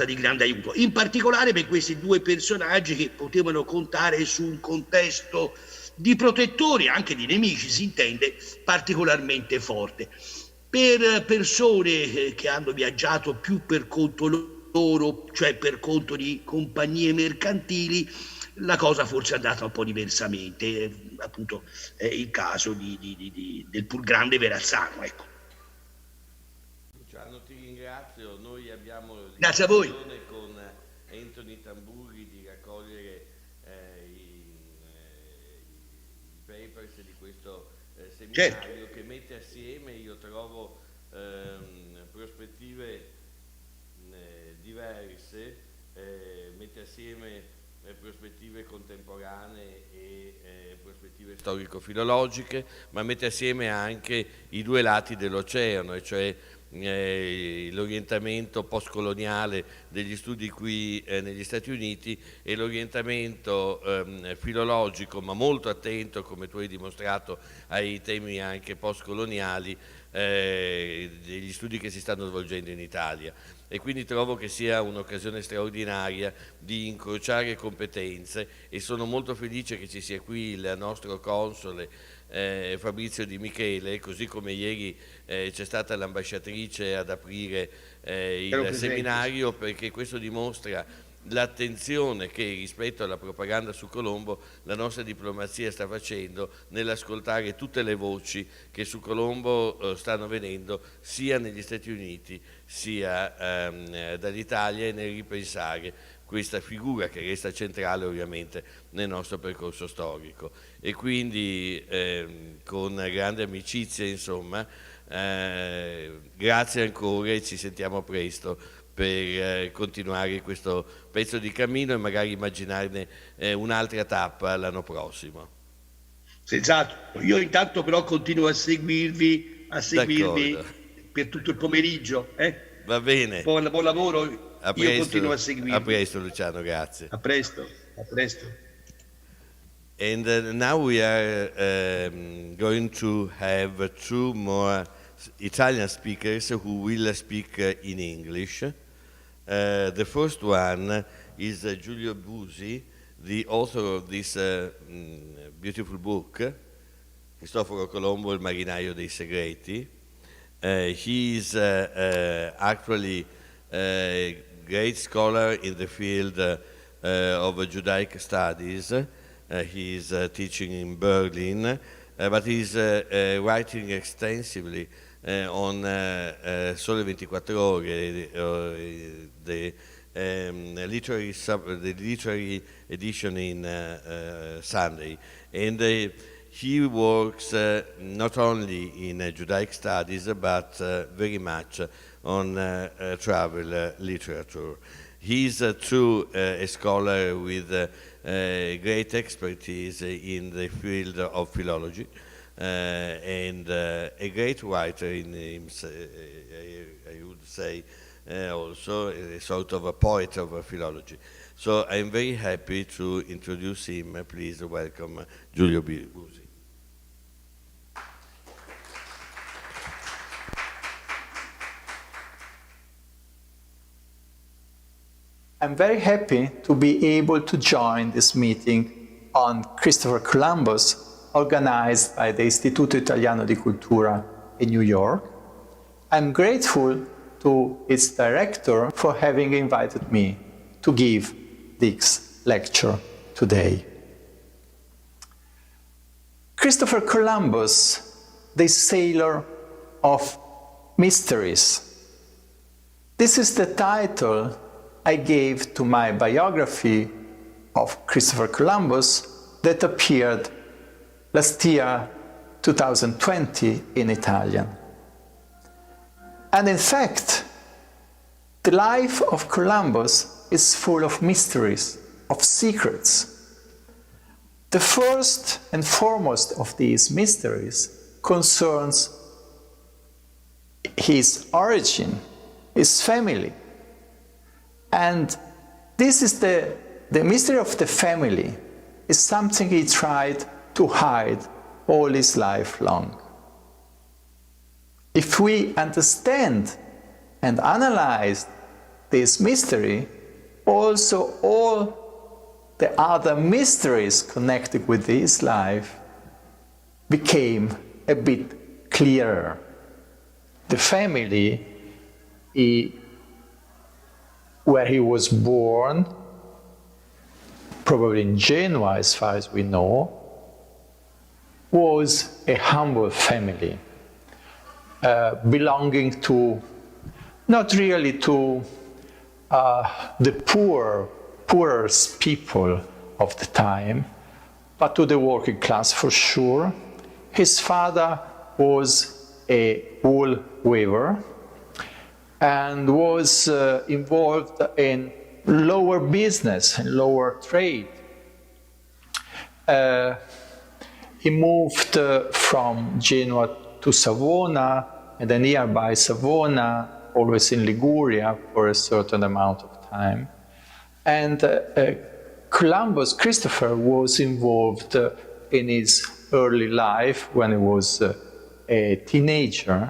S2: di grande aiuto, in particolare per questi due personaggi che potevano contare su un contesto di protettori, anche di nemici, si intende, particolarmente forte. Per persone che hanno viaggiato più per conto loro, cioè per conto di compagnie mercantili, la cosa forse è andata un po' diversamente. Appunto è il caso del pur grande Verazzano, ecco.
S1: Luciano, ti ringrazio. Noi abbiamo
S2: Grazie a voi.
S1: l'intenzione con Anthony Tamburri di raccogliere i papers di questo seminario,
S2: Certo.
S1: che mette assieme, io trovo, prospettive diverse, mette assieme prospettive contemporanee e prospettive storico-filologiche, ma mette assieme anche i due lati dell'oceano, e cioè l'orientamento postcoloniale degli studi qui negli Stati Uniti e l'orientamento filologico, ma molto attento, come tu hai dimostrato, ai temi anche postcoloniali degli studi che si stanno svolgendo in Italia. E quindi trovo che sia un'occasione straordinaria di incrociare competenze, e sono molto felice che ci sia qui il nostro console Fabrizio Di Michele, così come ieri c'è stata l'ambasciatrice ad aprire il seminario, perché questo dimostra l'attenzione che rispetto alla propaganda su Colombo la nostra diplomazia sta facendo nell'ascoltare tutte le voci che su Colombo stanno venendo sia negli Stati Uniti sia dall'Italia, e nel ripensare questa figura che resta centrale ovviamente nel nostro percorso storico. E quindi con grande amicizia, insomma, grazie ancora e ci sentiamo presto per continuare questo pezzo di cammino e magari immaginarne un'altra tappa l'anno prossimo.
S2: Senz'altro. Io intanto però continuo a seguirvi
S1: D'accordo,
S2: per tutto il pomeriggio.
S1: va bene.
S2: Buon lavoro, io continuo a
S1: A
S2: seguirvi.
S1: presto Luciano, grazie.
S2: A presto, a presto.
S1: And now we are going to have two more Italian speakers who will speak in English. The first one is Giulio Busi, the author of this beautiful book, Cristoforo Colombo, il marinaio dei segreti. He is actually a great scholar in the field of Judaic studies. He is teaching in Berlin, but he is writing extensively on Sole 24 Ore, the literary edition in Sunday. And he works not only in Judaic studies, but very much on travel literature. He is too a scholar with great expertise in the field of philology, and a great writer in I would say, also a sort of a poet of philology. So I'm very happy to introduce him. Please welcome Giulio Busi.
S3: I'm very happy to be able to join this meeting on Christopher Columbus, organized by the Istituto Italiano di Cultura in New York. I'm grateful to its director for having invited me to give this lecture today. Christopher Columbus, the sailor of mysteries. This is the title I gave to my biography of Christopher Columbus that appeared last year, 2020, in Italian. And in fact, the life of Columbus is full of mysteries, of secrets. The first and foremost of these mysteries concerns his origin, his family. And this is the mystery of the family is something he tried to hide all his life long. If we understand and analyze this mystery, also all the other mysteries connected with his life became a bit clearer. The family where he was born, probably in Genoa as far as we know, was a humble family, belonging to, not really to the poorest people of the time, but to the working class for sure. His father was a wool weaver and was involved in lower business and lower trade. He moved from Genoa to Savona, and then nearby Savona, always in Liguria, for a certain amount of time. And Columbus, Christopher, was involved in his early life, when he was a teenager,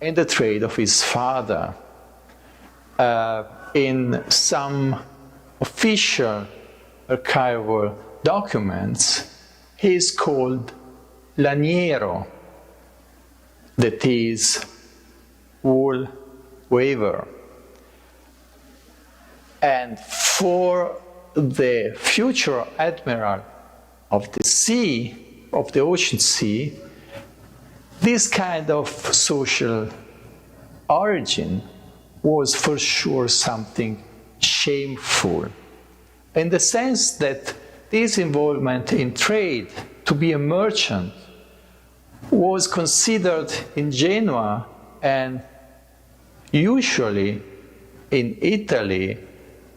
S3: in the trade of his father. In some official archival documents, he is called laniero, that is, wool weaver. And for the future admiral of the sea, of the ocean sea, this kind of social origin was for sure something shameful, in the sense that this involvement in trade, to be a merchant, was considered in Genoa and usually in Italy,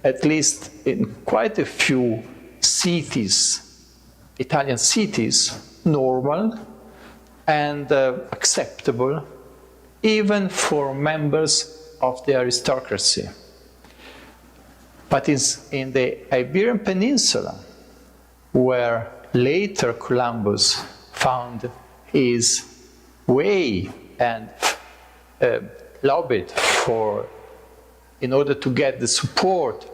S3: at least in quite a few cities, Italian cities, normal and acceptable, even for members of the aristocracy. But in the Iberian Peninsula, where later Columbus found his way and lobbied in order to get the support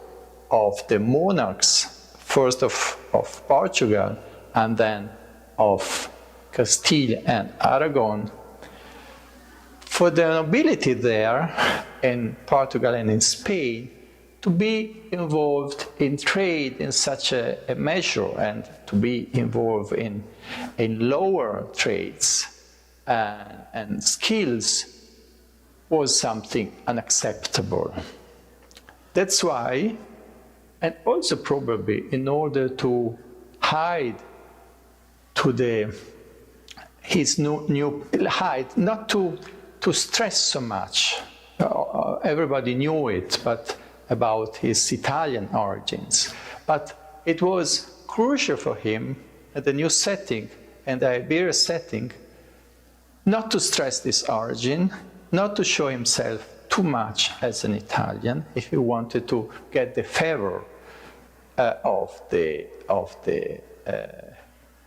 S3: of the monarchs, first of Portugal and then of Castile and Aragon, for the nobility there in Portugal and in Spain to be involved in trade in such a measure and to be involved in lower trades and skills was something unacceptable. That's why, and also probably in order to hide not to stress so much. Everybody knew it, but about his Italian origins. But it was crucial for him at the new setting and the Iberian setting not to stress this origin, not to show himself too much as an Italian if he wanted to get the favor of the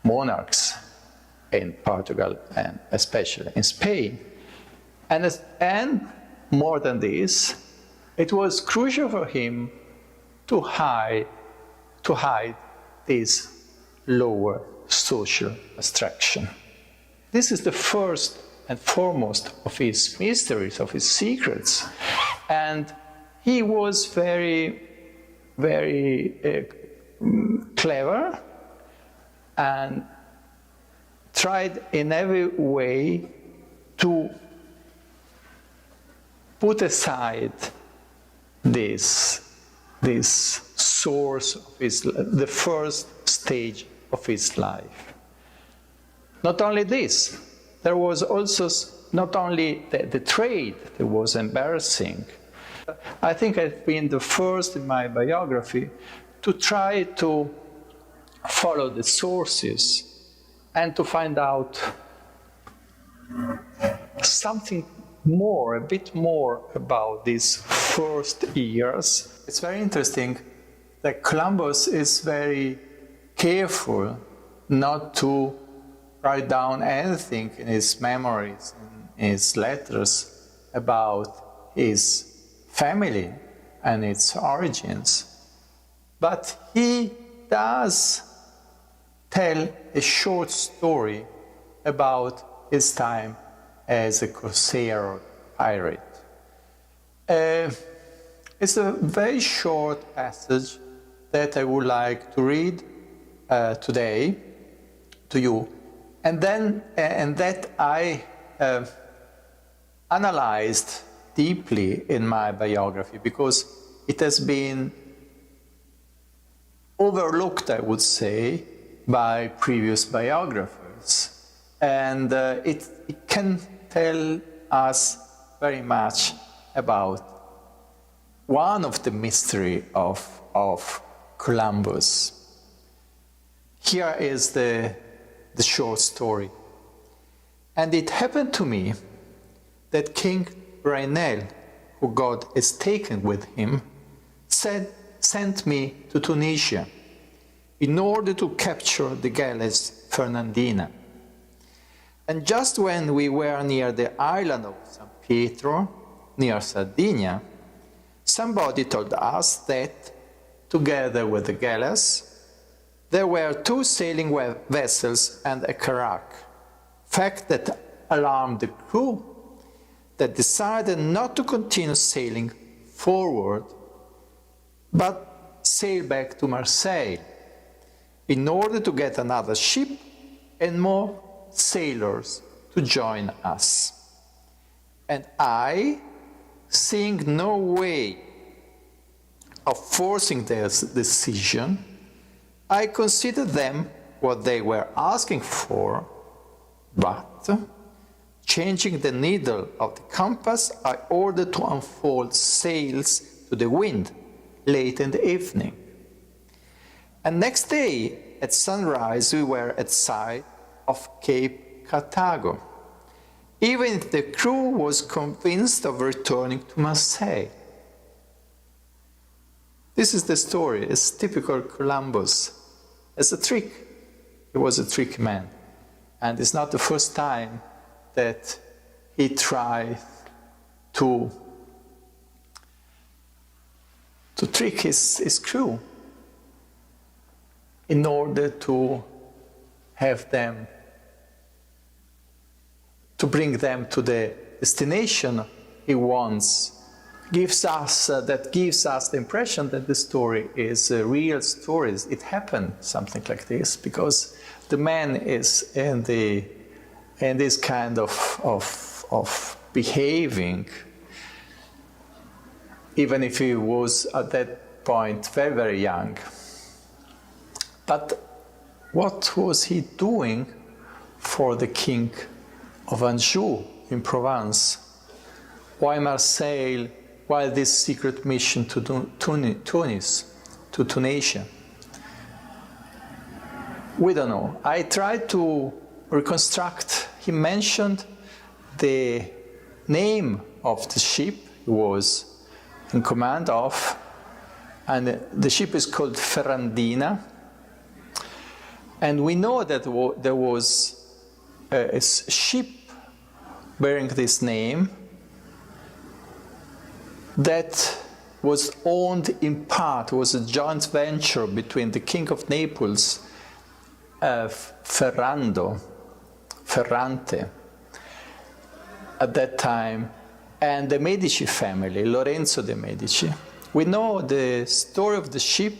S3: monarchs in Portugal and especially in Spain. And more than this, it was crucial for him to hide this lower social abstraction. This is the first and foremost of his mysteries, of his secrets. And he was very, very clever and tried in every way to put aside this source of the first stage of his life. Not only this, there was also not only the trade that was embarrassing. I think I've been the first in my biography to try to follow the sources and to find out something more, a bit more about these first years. It's very interesting that Columbus is very careful not to write down anything in his memories, in his letters about his family and its origins. But he does tell a short story about his time as a corsair or pirate. It's a very short passage that I would like to read today to you, and that I analyzed deeply in my biography, because it has been overlooked, I would say, by previous biographers, and it can tell us very much about one of the mystery of Columbus. Here is the short story. And it happened to me that King Rainel, who God has taken with him, sent me to Tunisia in order to capture the galleys Fernandina. And just when we were near the island of San Pietro, near Sardinia, somebody told us that, together with the galleys, there were 2 sailing vessels and a carack, fact that alarmed the crew, that decided not to continue sailing forward, but sail back to Marseille in order to get another ship and more sailors to join us. And I, seeing no way of forcing their decision, I considered them what they were asking for, but, changing the needle of the compass, I ordered to unfold sails to the wind late in the evening. And next day, at sunrise, we were at sight of Cape Carthago, even if the crew was convinced of returning to Marseille. This is the story. It's typical Columbus. It's a trick. He was a trick man. And it's not the first time that he tried to trick his crew in order to have them, to bring them to the destination he wants. Gives us the impression that the story is a real story. It happened, something like this, because the man is in this kind of behaving, even if he was at that point very, very young. But what was he doing for the king of Anjou in Provence? Why Marseille? Why this secret mission to Tunisia? We don't know. I tried to reconstruct. He mentioned the name of the ship he was in command of, and the ship is called Ferrandina. And we know that there was a ship bearing this name that was owned in part, was a joint venture between the King of Naples, Ferrante, at that time, and the Medici family, Lorenzo de' Medici. We know the story of the ship,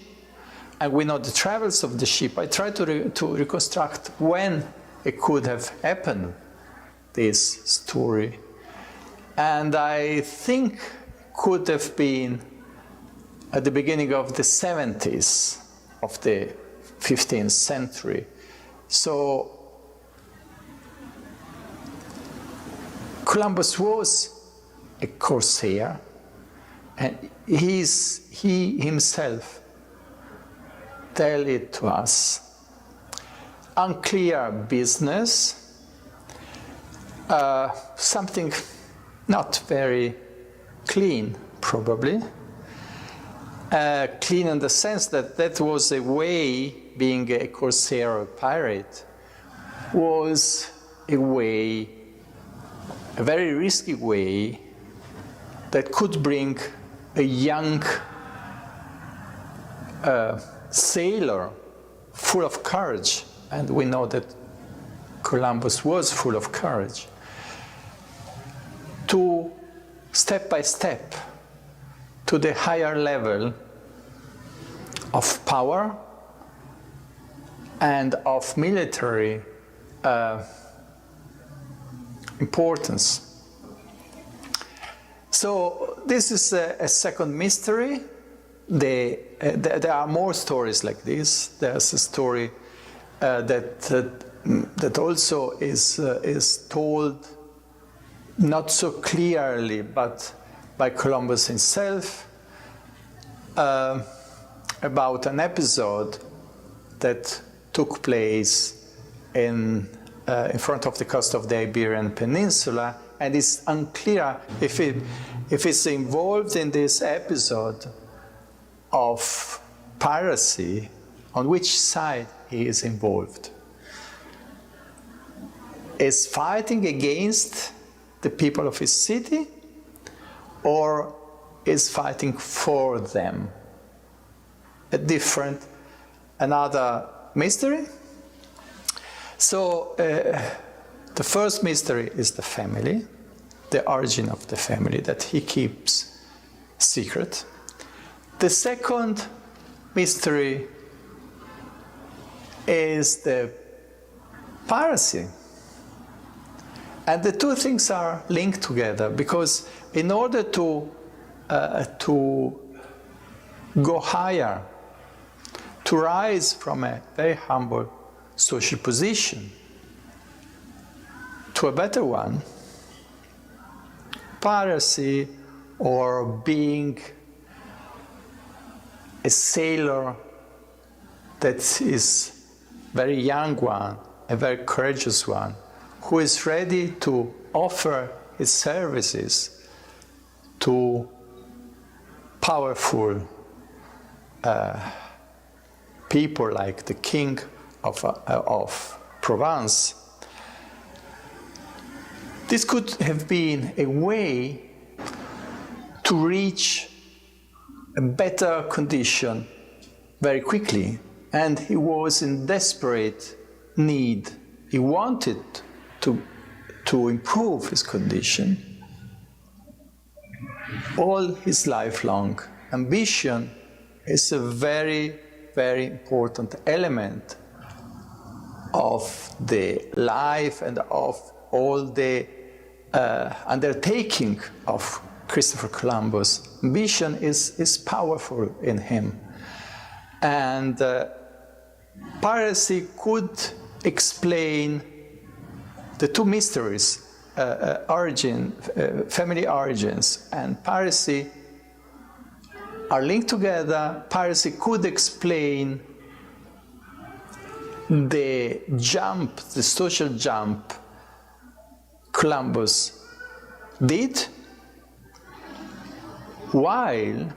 S3: and we know the travels of the ship. I tried to reconstruct when it could have happened, this story. And I think could have been at the beginning of the 70s of the 15th century. So Columbus was a corsair, and he himself tell it to us. Unclear business, something not very clean, probably. Clean in the sense that that was a way, being a corsair or a pirate, was a way, a very risky way, that could bring a young sailor full of courage, and we know that Columbus was full of courage, to step by step to the higher level of power and of military importance. So this is a second mystery. There are more stories like this. There's a story that also is told not so clearly, but by Columbus himself, about an episode that took place in front of the coast of the Iberian Peninsula, and it's unclear if it's involved in this episode of piracy, on which side he is involved. Is fighting against the people of his city, or is fighting for them? Another mystery. So the first mystery is the family, the origin of the family that he keeps secret. The second mystery is the piracy. And the two things are linked together, because in order to go higher, to rise from a very humble social position to a better one, piracy, or being a sailor that is very young one, a very courageous one, who is ready to offer his services to powerful people like the king of Provence. This could have been a way to reach a better condition very quickly, and he was in desperate need. He wanted to improve his condition. All his lifelong ambition is a very, very important element of the life and of all the undertaking of Christopher Columbus. Ambition is powerful in him. And piracy could explain the two mysteries, family origins and piracy are linked together. Piracy could explain the jump, the social jump Columbus did, while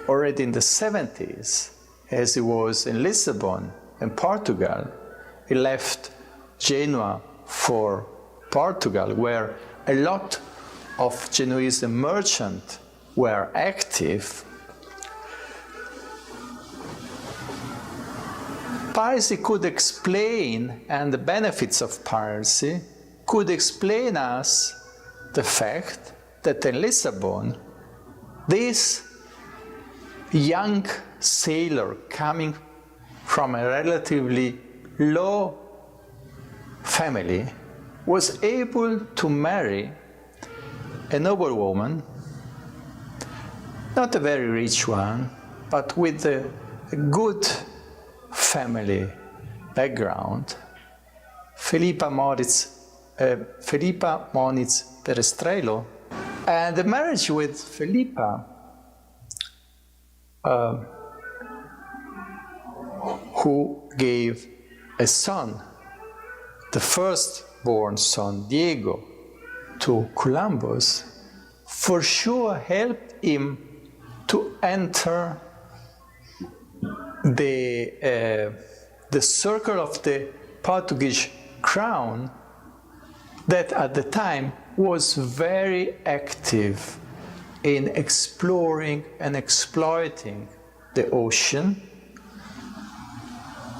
S3: already in the 70s, as he was in Lisbon, in Portugal, he left Genoa for Portugal, where a lot of Genoese merchants were active, piracy could explain, and the benefits of piracy could explain us the fact that in Lisbon, this young sailor coming from a relatively low family was able to marry a noble woman, not a very rich one, but with a good family background, Filippa Moritz Perestrello. And the marriage with Filippa, who gave a son, the firstborn son, Diego, to Columbus, for sure helped him to enter the circle of the Portuguese crown that at the time was very active in exploring and exploiting the ocean,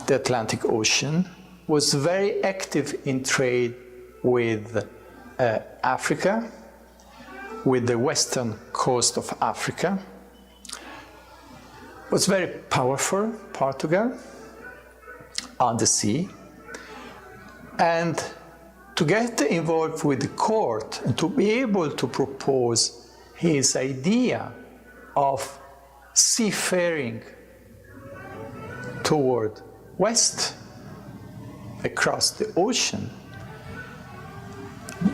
S3: the Atlantic Ocean, was very active in trade with Africa, with the western coast of Africa, was very powerful, Portugal, on the sea, and to get involved with the court and to be able to propose his idea of seafaring toward west across the ocean,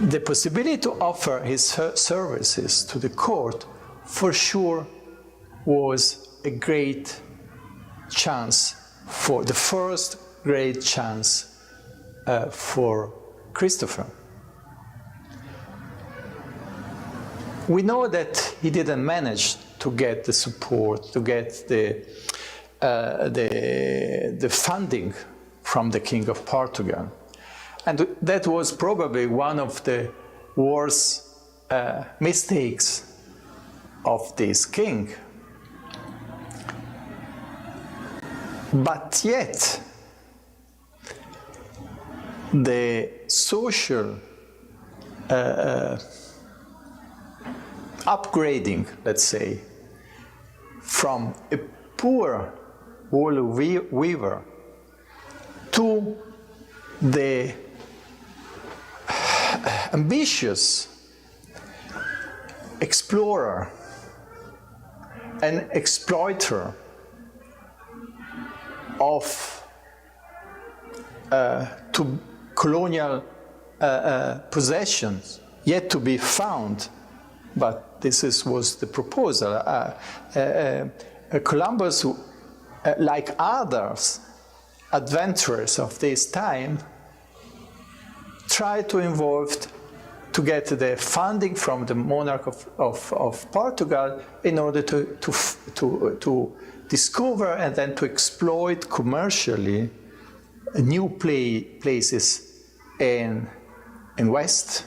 S3: the possibility to offer his services to the court for sure was a great chance, for the first great chance for Christopher. We know that he didn't manage to get the support, to get the funding from the King of Portugal. And that was probably one of the worst mistakes of this king. But yet, the social upgrading, let's say, from a poor wool weaver to the ambitious explorer and exploiter of to colonial possessions yet to be found, but this was the proposal. Columbus, like others adventurers of this time, tried to get the funding from the monarch of Portugal in order to discover and then to exploit commercially new places in West.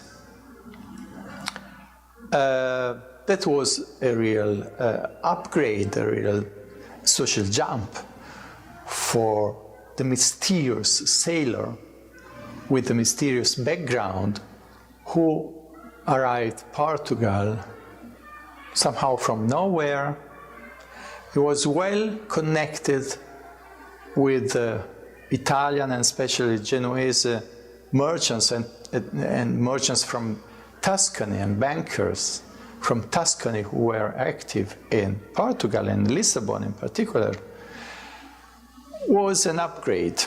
S3: That was a real upgrade, a real social jump for the mysterious sailor with a mysterious background who arrived in Portugal somehow from nowhere. He was well connected with Italian and especially Genoese merchants and merchants from Tuscany and bankers from Tuscany who were active in Portugal and Lisbon in particular. Was an upgrade.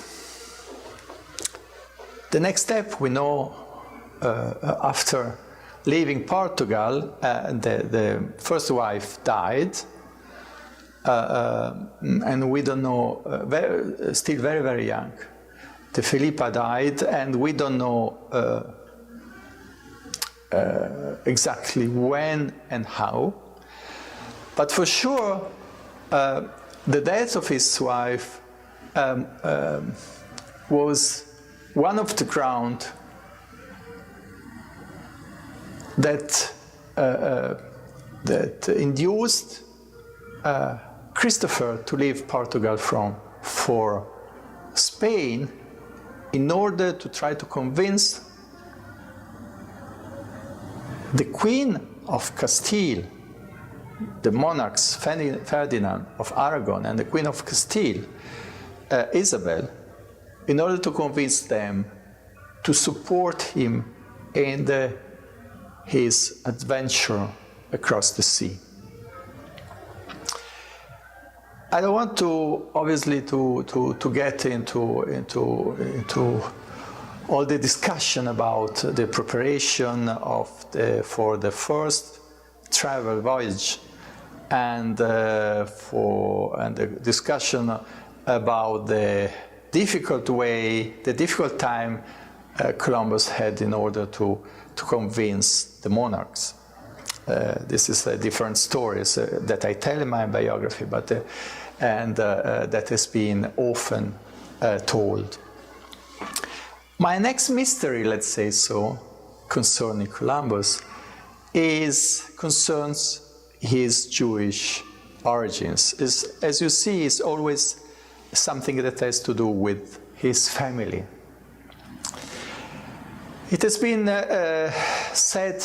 S3: The next step, we know, after leaving Portugal, the first wife died, and we don't know, still very, very young. The Filippa died, and we don't know exactly when and how. But for sure, the death of his wife was one of the ground that that induced Christopher to leave Portugal for Spain in order to try to convince the Queen of Castile, the monarchs Ferdinand of Aragon and the Queen of Castile, Isabel, in order to convince them to support him in his adventure across the sea. I don't want to, obviously, to get into all the discussion about the preparation for the first travel voyage and the discussion about the difficult time Columbus had in order to convince the monarchs. This is a different story that I tell in my biography, but that has been often told. My next mystery, let's say so, concerning Columbus, concerns his Jewish origins. As you see, it's always something that has to do with his family. It has been said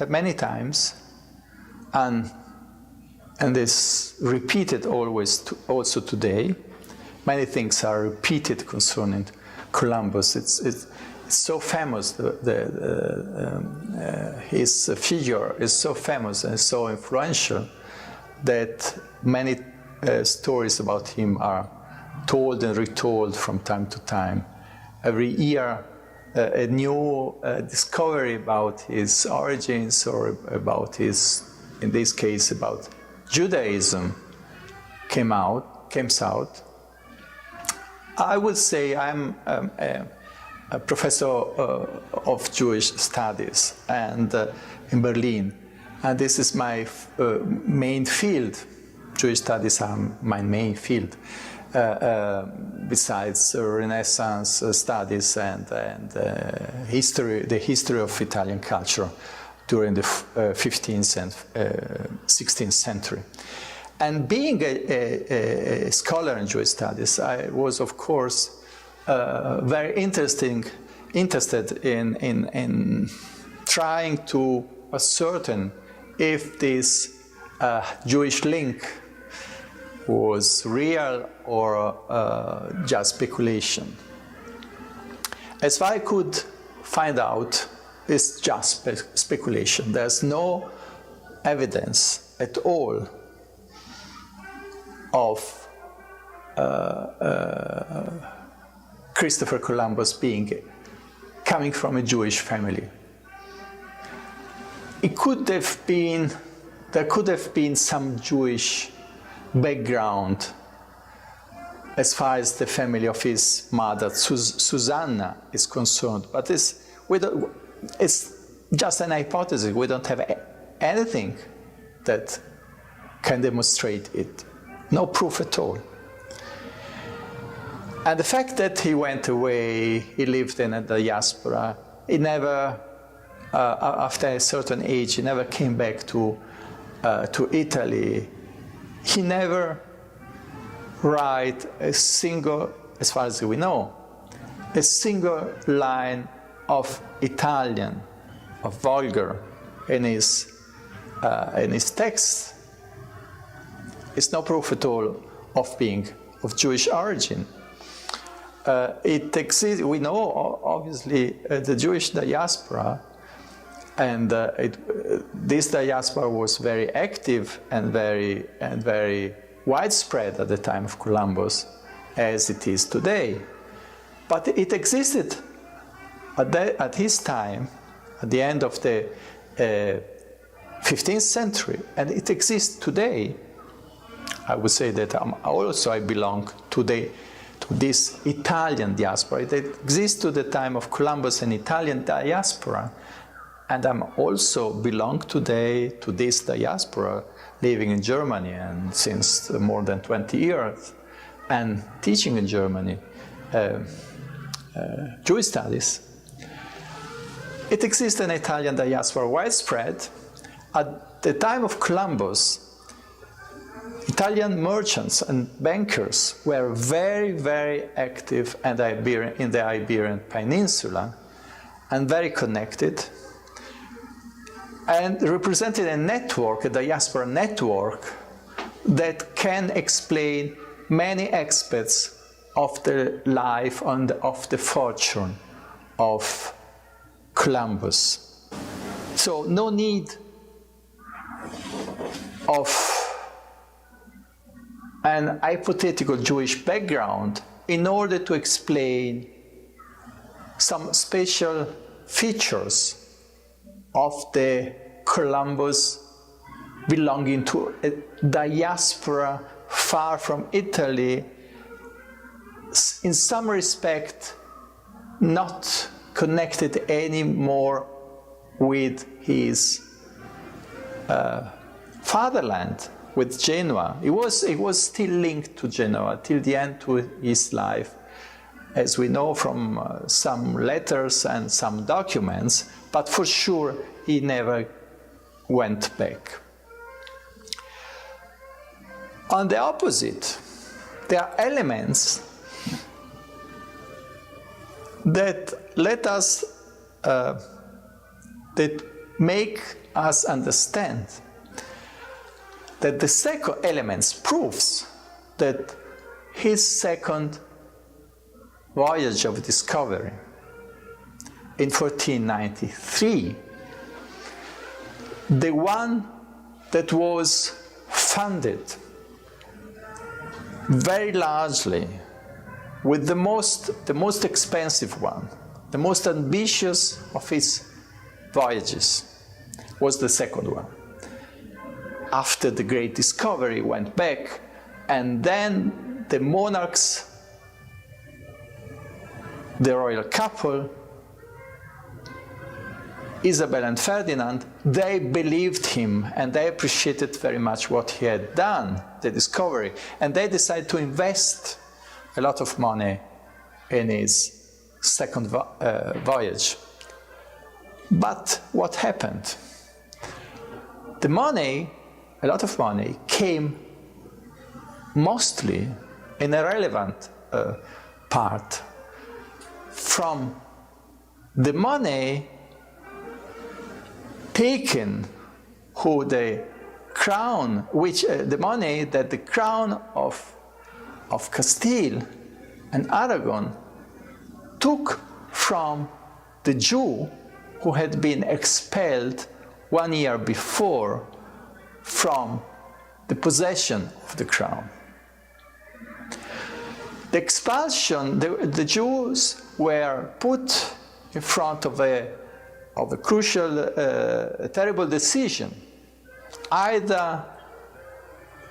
S3: many times, and is repeated always, also today. Many things are repeated concerning Columbus. It's so famous. His figure is so famous and so influential that many stories about him are told and retold from time to time. Every year, a new discovery about his origins, or about his, in this case, about Judaism, comes out. I would say I'm a professor of Jewish studies and in Berlin, and this is my main field. Jewish studies are my main field, besides Renaissance studies and the history of Italian culture during the 15th and 16th century. And being a scholar in Jewish studies, I was, of course, very interested in trying to ascertain if this Jewish link was real or just speculation. As far as I could find out, it's just speculation. There's no evidence at all of Christopher Columbus coming from a Jewish family. There could have been some Jewish background as far as the family of his mother, Susanna, is concerned, but it's just an hypothesis. We don't have anything that can demonstrate it. No proof at all. And the fact that he went away, he lived in a diaspora, he never, after a certain age, he never came back to Italy. He never wrote a single, as far as we know, a single line of Italian, of vulgar, in his text. It's no proof at all of being of Jewish origin. It exists. We know, obviously, the Jewish diaspora, and this diaspora was very active and very widespread at the time of Columbus, as it is today. But it existed at his time, at the end of the 15th century, and it exists today. I would say that I belong to this Italian diaspora. It exists to the time of Columbus, an Italian diaspora, and I'm also belong today to this diaspora, living in Germany and since more than 20 years, and teaching in Germany Jewish studies. It exists an Italian diaspora widespread. the time of Columbus, Italian merchants and bankers were very, very active in the Iberian Peninsula and very connected, and represented a network, a diaspora network, that can explain many aspects of the life and of the fortune of Columbus. So no need of an hypothetical Jewish background in order to explain some special features of the Columbus belonging to a diaspora far from Italy, in some respect not connected anymore with his fatherland, with Genoa. He was still linked to Genoa till the end to his life, as we know from some letters and some documents, but for sure he never went back. On the opposite, there are elements that that make us understand that the second elements proves that his second voyage of discovery in 1493, the one that was funded very largely with the most expensive one, the most ambitious of his voyages, was the second one. After the great discovery, went back, and then the monarchs, the royal couple, Isabel and Ferdinand, they believed him and they appreciated very much what he had done, the discovery, and they decided to invest a lot of money in his second voyage. But what happened? The money, a lot of money, came mostly in a relevant part from the money taken who the crown, the money that the crown of Castile and Aragon took from the Jew who had been expelled 1 year before from the possession of the crown. The expulsion, the Jews were put in front of a crucial, terrible decision, either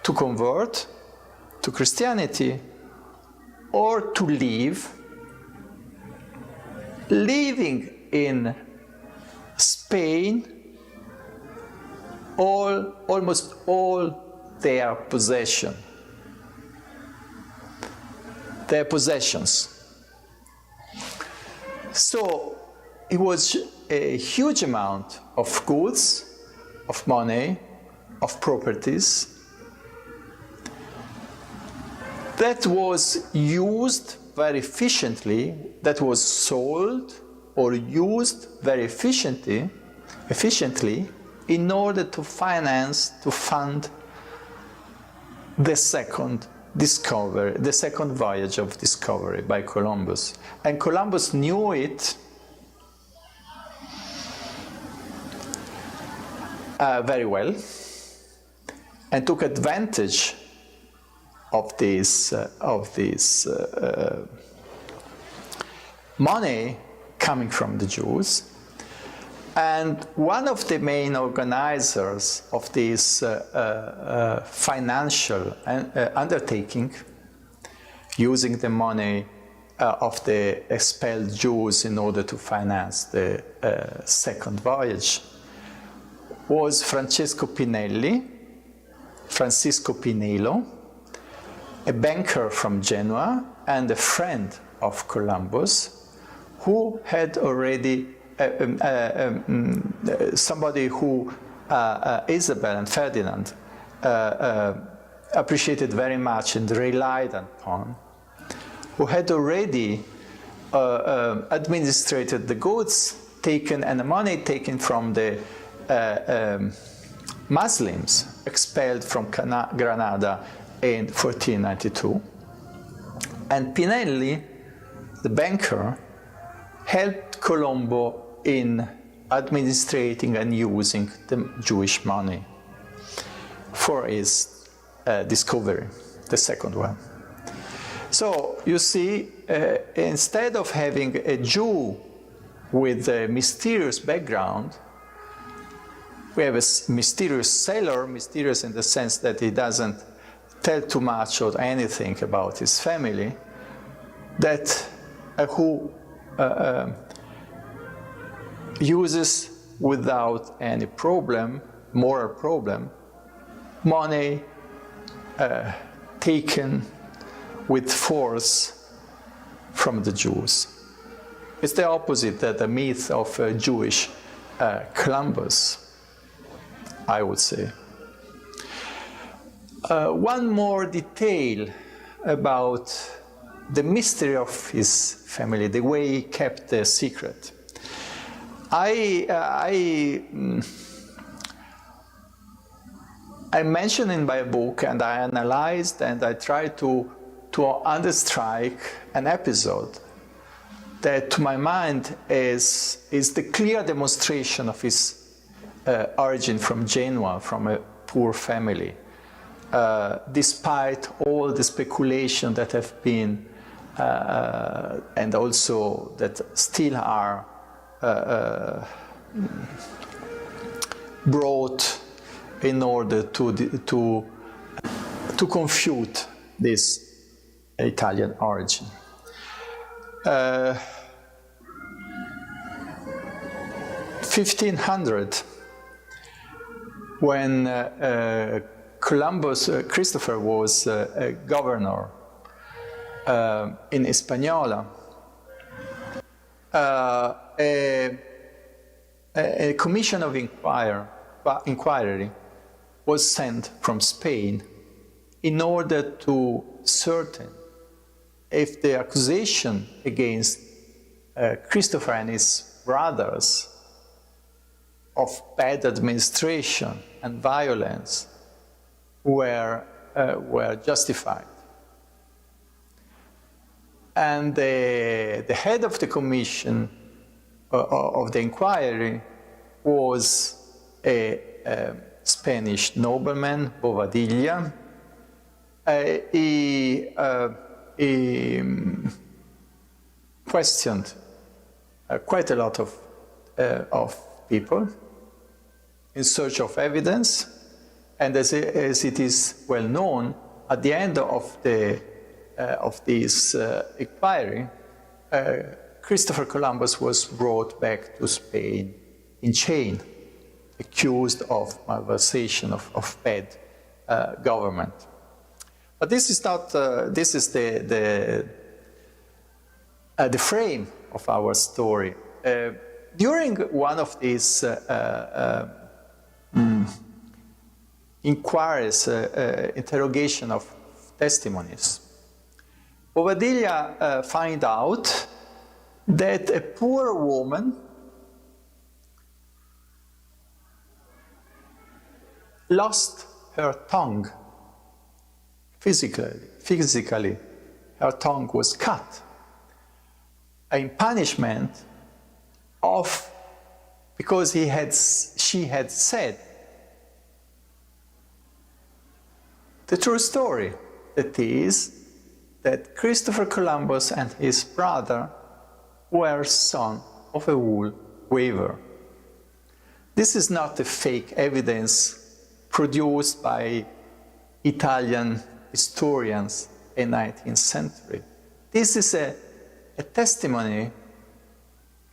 S3: to convert to Christianity or to leave, leaving in Spain almost all their possessions. So it was a huge amount of goods, of money, of properties that was used very efficiently, that was sold or used very efficiently in order to fund the second discovery, the second voyage of discovery by Columbus. And Columbus knew it very well and took advantage of this money coming from the Jews. And one of the main organizers of this financial undertaking, using the money of the expelled Jews in order to finance the second voyage, was Francisco Pinello, a banker from Genoa and a friend of Columbus, who had already somebody who Isabel and Ferdinand appreciated very much and relied upon, who had already administrated the goods taken and the money taken from the Muslims expelled from Granada in 1492. And Pinelli, the banker, helped Colombo in administrating and using the Jewish money for his discovery, the second one. So you see, instead of having a Jew with a mysterious background, we have a mysterious sailor, mysterious in the sense that he doesn't tell too much or anything about his family, that who uses without any problem, moral problem, money taken with force from the Jews. It's the opposite that the myth of Jewish Columbus, I would say. One more detail about the mystery of his family, the way he kept the secret. I mentioned in my book, and I analyzed and I tried to understrike an episode that, to my mind, is the clear demonstration of his origin from Genoa, from a poor family, despite all the speculation that have been and also that still are brought in order to confute this Italian origin. 1500, when Christopher was a governor in Hispaniola, a commission of inquiry was sent from Spain in order to ascertain if the accusation against Christopher and his brothers of bad administration and violence were justified. And the head of the commission of the inquiry was a Spanish nobleman, Bobadilla. He questioned quite a lot of people in search of evidence, and as it is well known, at the end of this inquiry, Christopher Columbus was brought back to Spain in chain, accused of malversation, of bad government. But this is not. This is the frame of our story. During one of these inquiries, interrogation of testimonies, Bobadilla find out that a poor woman lost her tongue. Physically, her tongue was cut in punishment because she had said the true story, that is, that Christopher Columbus and his brother were sons of a wool weaver. This is not a fake evidence produced by Italian historians in the 19th century. This is a testimony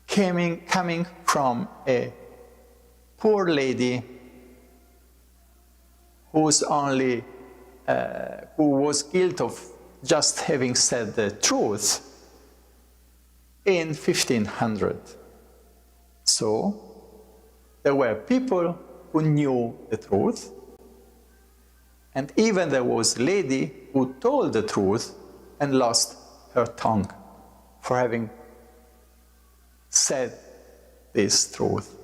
S3: coming from a poor lady who was guilty of just having said the truth in 1500. So there were people who knew the truth, and even there was a lady who told the truth and lost her tongue for having said this truth.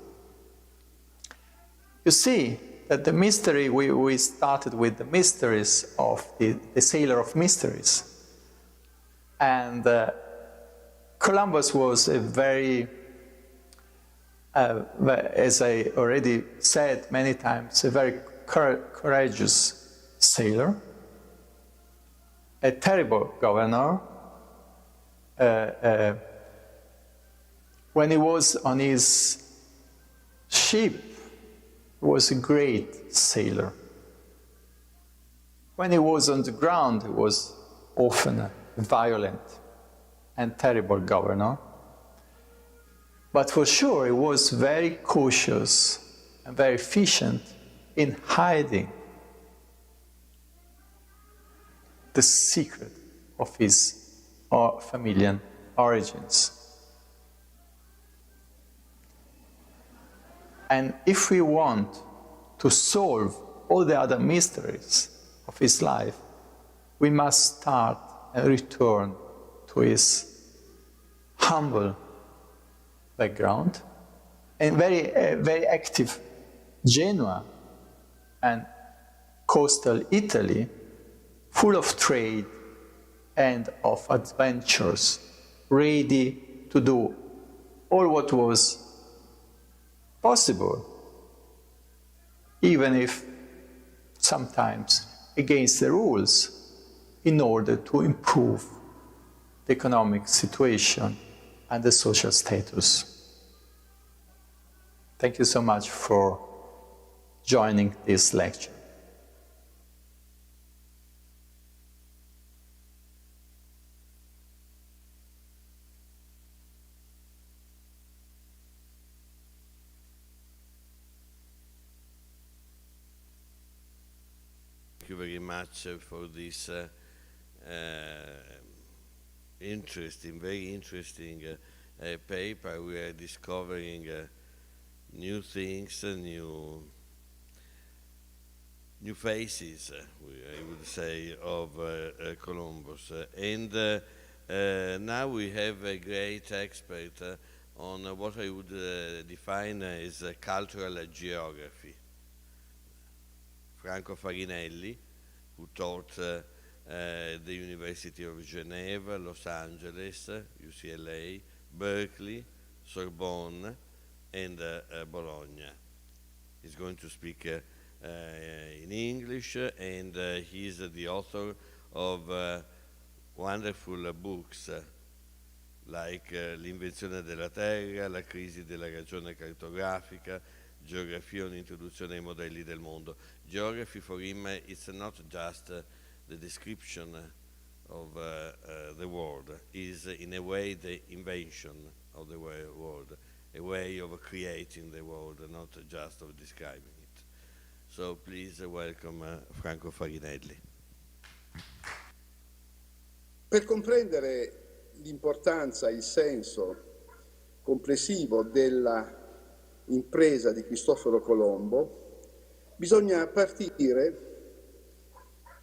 S3: You see that the mystery, we started with the mysteries of the sailor of mysteries. And Columbus was a very, as I already said many times, a very courageous sailor, a terrible governor. When he was on his ship, he was a great sailor. When he was on the ground, he was often a violent and terrible governor. But for sure, he was very cautious and very efficient in hiding the secret of his familial origins. And if we want to solve all the other mysteries of his life, we must start and return to his humble background and very active Genoa and coastal Italy, full of trade and of adventures, ready to do all what was possible, even if sometimes against the rules, in order to improve the economic situation and the social status. Thank you so much for joining this lecture.
S1: Thank you very much for this very interesting paper. We are discovering new things, new faces, I would say, of Columbus. And now we have a great expert on what I would define as cultural geography. Franco Farinelli, who taught the University of Geneva, Los Angeles, UCLA, Berkeley, Sorbonne, and Bologna. He's going to speak in English, and he's the author of wonderful books like L'invenzione della terra, La crisi della ragione cartografica, Geografia, un'introduzione ai modelli del mondo. Geography for him, it's not just the description of the world, is in a way the invention of the world, a way of creating the world, not just of describing it. So please welcome Franco Farinelli.
S4: Per comprendere l'importanza, il senso complessivo della impresa di Cristoforo Colombo, bisogna partire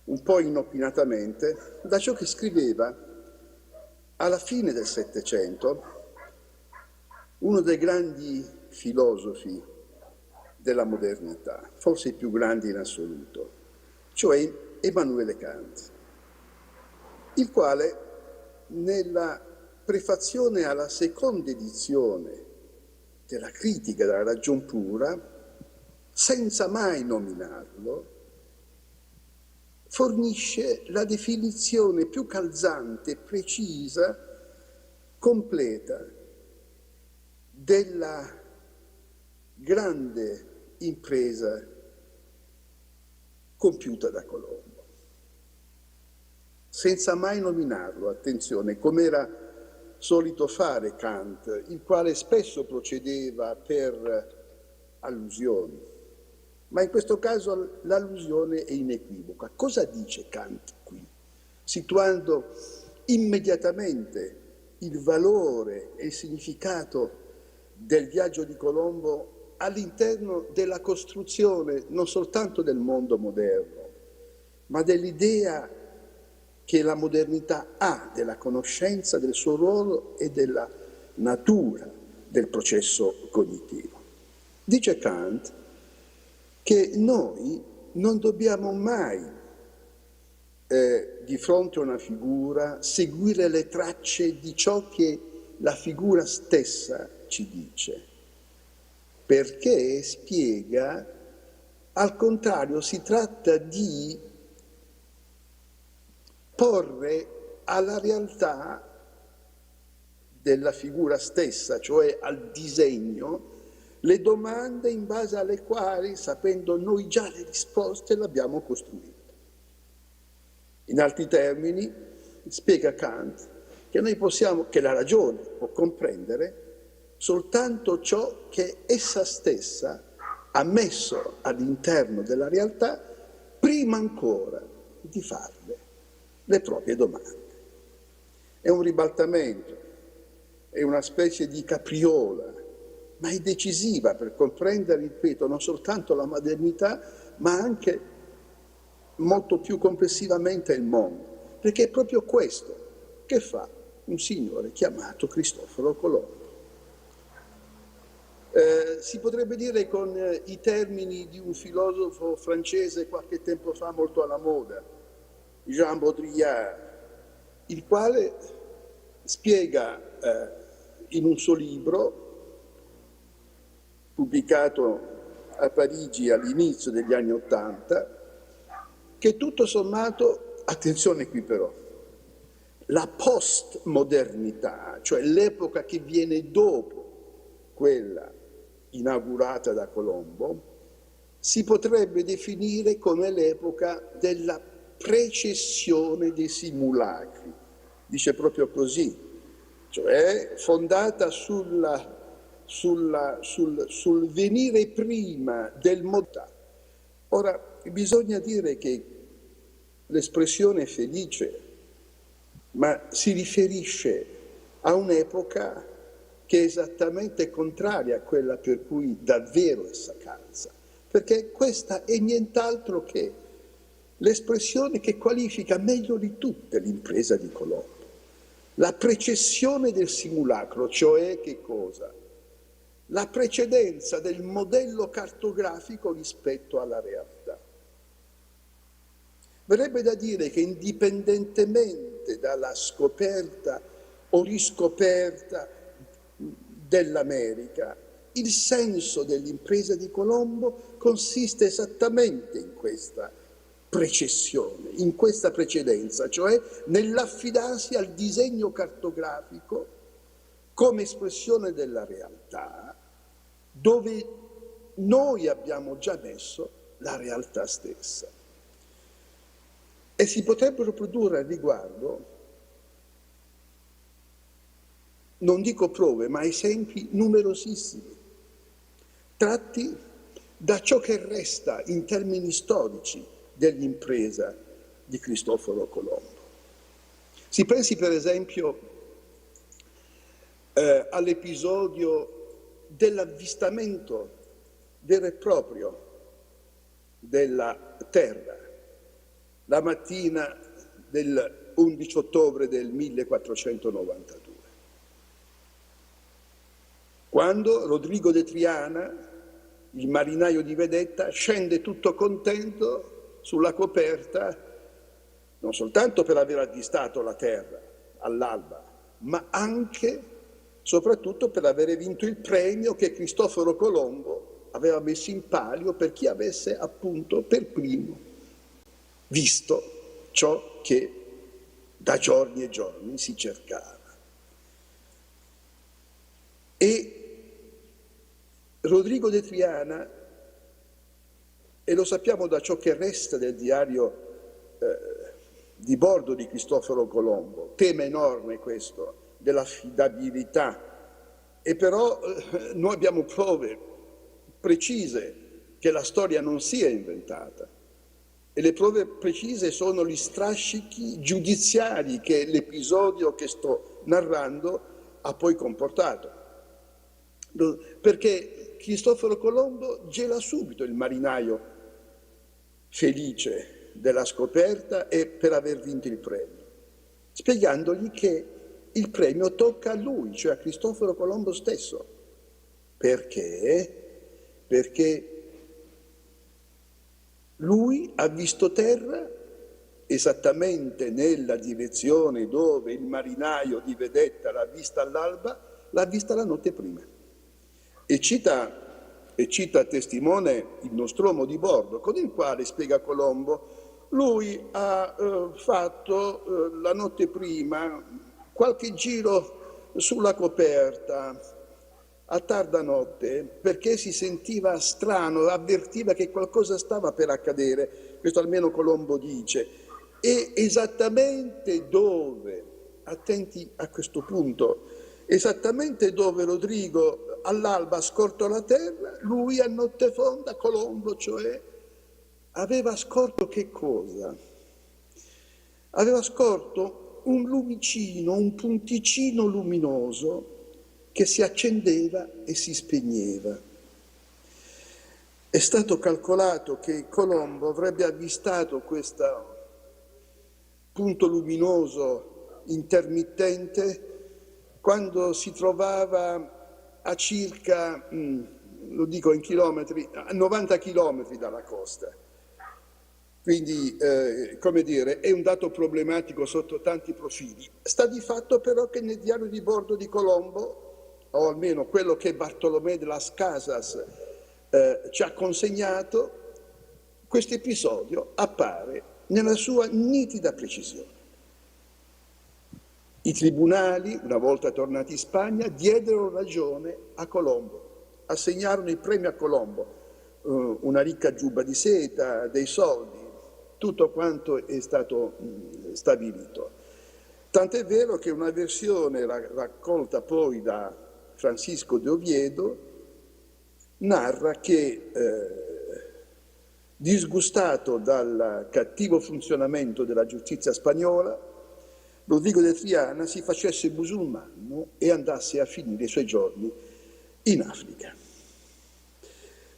S4: un po' inopinatamente da ciò che scriveva alla fine del Settecento uno dei grandi filosofi della modernità, forse i più grandi in assoluto, cioè Emanuele Kant, il quale nella prefazione alla seconda edizione della critica della ragion pura, senza mai nominarlo, fornisce la definizione più calzante, precisa, completa della grande impresa compiuta da Colombo. Senza mai nominarlo, attenzione, come era solito fare Kant, il quale spesso procedeva per allusioni, ma in questo caso l'allusione è inequivoca. Cosa dice Kant qui? Situando immediatamente il valore e il significato del viaggio di Colombo all'interno della costruzione non soltanto del mondo moderno, ma dell'idea che la modernità ha della conoscenza, del suo ruolo e della natura del processo cognitivo. Dice Kant che noi non dobbiamo mai di fronte a una figura seguire le tracce di ciò che la figura stessa ci dice, perché spiega, al contrario, si tratta di porre alla realtà della figura stessa, cioè al disegno, le domande in base alle quali, sapendo noi già le risposte, l'abbiamo costruita. In altri termini, spiega Kant che noi possiamo, che la ragione può comprendere soltanto ciò che essa stessa ha messo all'interno della realtà prima ancora di farle le proprie domande. È un ribaltamento, è una specie di capriola, ma è decisiva per comprendere, ripeto, non soltanto la modernità, ma anche molto più complessivamente il mondo, perché è proprio questo che fa un signore chiamato Cristoforo Colombo. Si potrebbe dire con i termini di un filosofo francese qualche tempo fa molto alla moda, Jean Baudrillard, il quale spiega in un suo libro, pubblicato a Parigi all'inizio degli anni '80, che tutto sommato, attenzione qui però, la postmodernità, cioè l'epoca che viene dopo quella inaugurata da Colombo, si potrebbe definire come l'epoca della precessione dei simulacri. Dice proprio così, cioè fondata sul venire prima del modalità. Ora, bisogna dire che l'espressione felice, ma si riferisce a un'epoca che è esattamente contraria a quella per cui davvero essa calza, perché questa è nient'altro che l'espressione che qualifica meglio di tutte l'impresa di Colombo. La precessione del simulacro, cioè che cosa? La precedenza del modello cartografico rispetto alla realtà. Verrebbe da dire che indipendentemente dalla scoperta o riscoperta dell'America, il senso dell'impresa di Colombo consiste esattamente in questa precessione, in questa precedenza, cioè nell'affidarsi al disegno cartografico come espressione della realtà, dove noi abbiamo già messo la realtà stessa. E si potrebbero produrre al riguardo, non dico prove, ma esempi numerosissimi, tratti da ciò che resta in termini storici dell'impresa di Cristoforo Colombo. Si pensi per esempio all'episodio dell'avvistamento vero e proprio della Terra, la mattina del 11 ottobre del 1492, quando Rodrigo de Triana, il marinaio di vedetta, scende tutto contento sulla coperta, non soltanto per aver avvistato la Terra all'alba, ma anche, soprattutto, per avere vinto il premio che Cristoforo Colombo aveva messo in palio per chi avesse appunto per primo visto ciò che da giorni e giorni si cercava. E Rodrigo de Triana, e lo sappiamo da ciò che resta del diario di bordo di Cristoforo Colombo, tema enorme questo dell'affidabilità, e però noi abbiamo prove precise che la storia non sia inventata, e le prove precise sono gli strascichi giudiziari che l'episodio che sto narrando ha poi comportato. perché Cristoforo Colombo gela subito il marinaio felice della scoperta e per aver vinto il premio, spiegandogli che il premio tocca a lui, cioè a Cristoforo Colombo stesso. Perché? Perché lui ha visto terra esattamente nella direzione dove il marinaio di vedetta l'ha vista all'alba, l'ha vista la notte prima. E cita testimone il nostromo di bordo, con il quale, spiega Colombo, lui ha fatto la notte prima qualche giro sulla coperta a tarda notte, perché si sentiva strano, avvertiva che qualcosa stava per accadere, questo almeno Colombo dice, e esattamente dove, attenti a questo punto, esattamente dove Rodrigo all'alba ha scorto la terra, lui a notte fonda, Colombo cioè, aveva scorto che cosa? Aveva scorto un lumicino, un punticino luminoso che si accendeva e si spegneva. È stato calcolato che Colombo avrebbe avvistato questo punto luminoso intermittente quando si trovava a circa, lo dico in chilometri, a 90 chilometri dalla costa. Quindi, come dire, è un dato problematico sotto tanti profili. Sta di fatto però che nel diario di bordo di Colombo, o almeno quello che Bartolomé de las Casas ci ha consegnato, questo episodio appare nella sua nitida precisione. I tribunali, una volta tornati in Spagna, diedero ragione a Colombo, assegnarono il premio a Colombo, una ricca giubba di seta, dei soldi, tutto quanto è stato stabilito. Tant'è vero che una versione raccolta poi da Francisco de Oviedo narra che, disgustato dal cattivo funzionamento della giustizia spagnola, Rodrigo de Triana si facesse musulmano e andasse a finire i suoi giorni in Africa.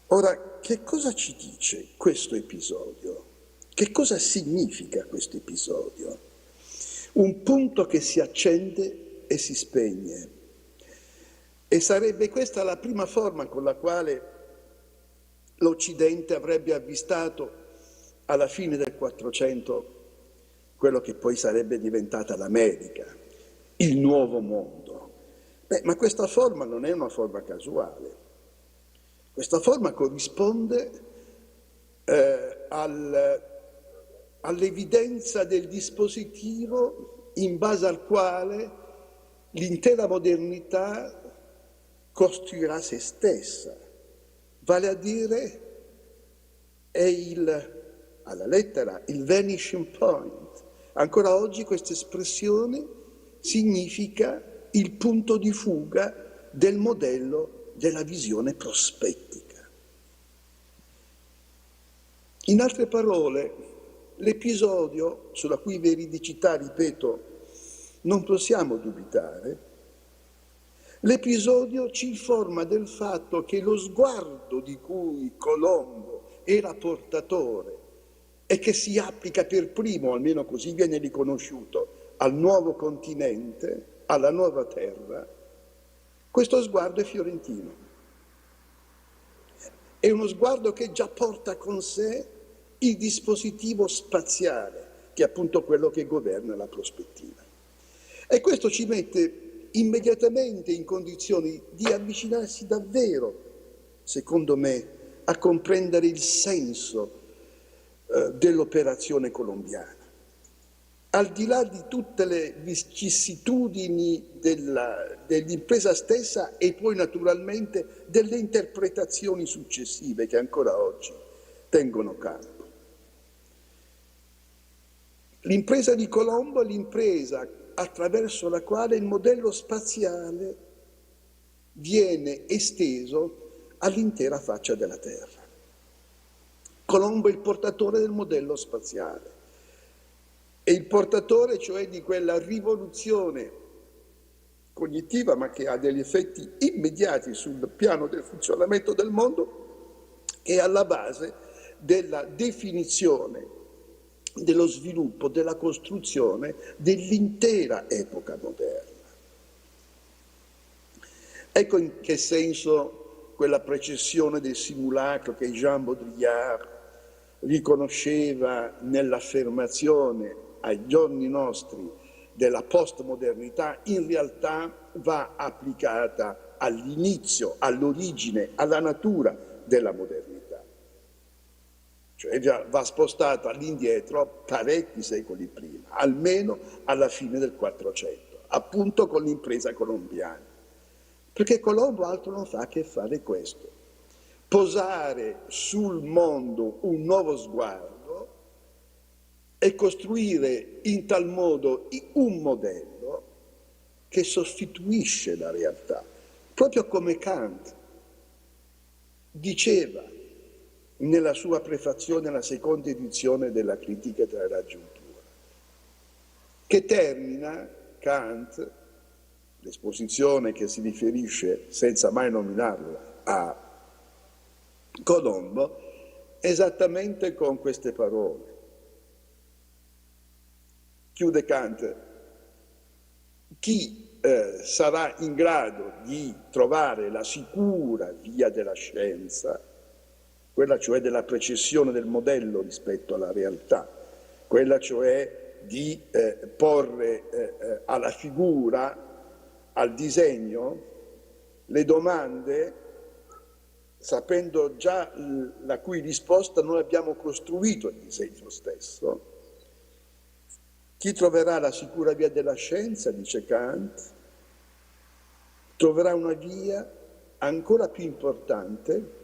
S4: Ora, che cosa ci dice questo episodio? Che cosa significa questo episodio? Un punto che si accende e si spegne. E sarebbe questa la prima forma con la quale l'Occidente avrebbe avvistato alla fine del 400 quello che poi sarebbe diventata l'America, il nuovo mondo. Ma questa forma non è una forma casuale. Questa forma corrisponde all'evidenza del dispositivo in base al quale l'intera modernità costruirà se stessa, vale a dire è alla lettera il vanishing point. Ancora oggi questa espressione significa il punto di fuga del modello della visione prospettica. In altre parole, l'episodio, sulla cui veridicità, ripeto, non possiamo dubitare, l'episodio ci informa del fatto che lo sguardo di cui Colombo era portatore e che si applica per primo, almeno così viene riconosciuto, al nuovo continente, alla nuova terra, questo sguardo è fiorentino. È uno sguardo che già porta con sé il dispositivo spaziale, che è appunto quello che governa la prospettiva. E questo ci mette immediatamente in condizioni di avvicinarsi davvero, secondo me, a comprendere il senso dell'operazione colombiana. Al di là di tutte le vicissitudini dell'impresa stessa e poi naturalmente delle interpretazioni successive che ancora oggi tengono campo. L'impresa di Colombo è l'impresa attraverso la quale il modello spaziale viene esteso all'intera faccia della Terra. Colombo è il portatore del modello spaziale, è il portatore cioè di quella rivoluzione cognitiva, ma che ha degli effetti immediati sul piano del funzionamento del mondo, che è alla base della definizione, dello sviluppo, della costruzione dell'intera epoca moderna. Ecco in che senso quella precessione del simulacro che Jean Baudrillard riconosceva nell'affermazione ai giorni nostri della postmodernità in realtà va applicata all'inizio, all'origine, alla natura della modernità. Cioè va spostata all'indietro parecchi secoli prima, almeno alla fine del 400, appunto con l'impresa colombiana. Perché Colombo altro non fa che fare questo: posare sul mondo un nuovo sguardo e costruire in tal modo un modello che sostituisce la realtà, proprio come Kant diceva nella sua prefazione alla seconda edizione della Critica della Raggiuntura, che termina Kant, l'esposizione che si riferisce, senza mai nominarlo, a Colombo, esattamente con queste parole. Chiude Kant: chi sarà in grado di trovare la sicura via della scienza, quella cioè della precessione del modello rispetto alla realtà, quella cioè di porre alla figura, al disegno, le domande, sapendo già la cui risposta noi abbiamo costruito il disegno stesso. Chi troverà la sicura via della scienza, dice Kant, troverà una via ancora più importante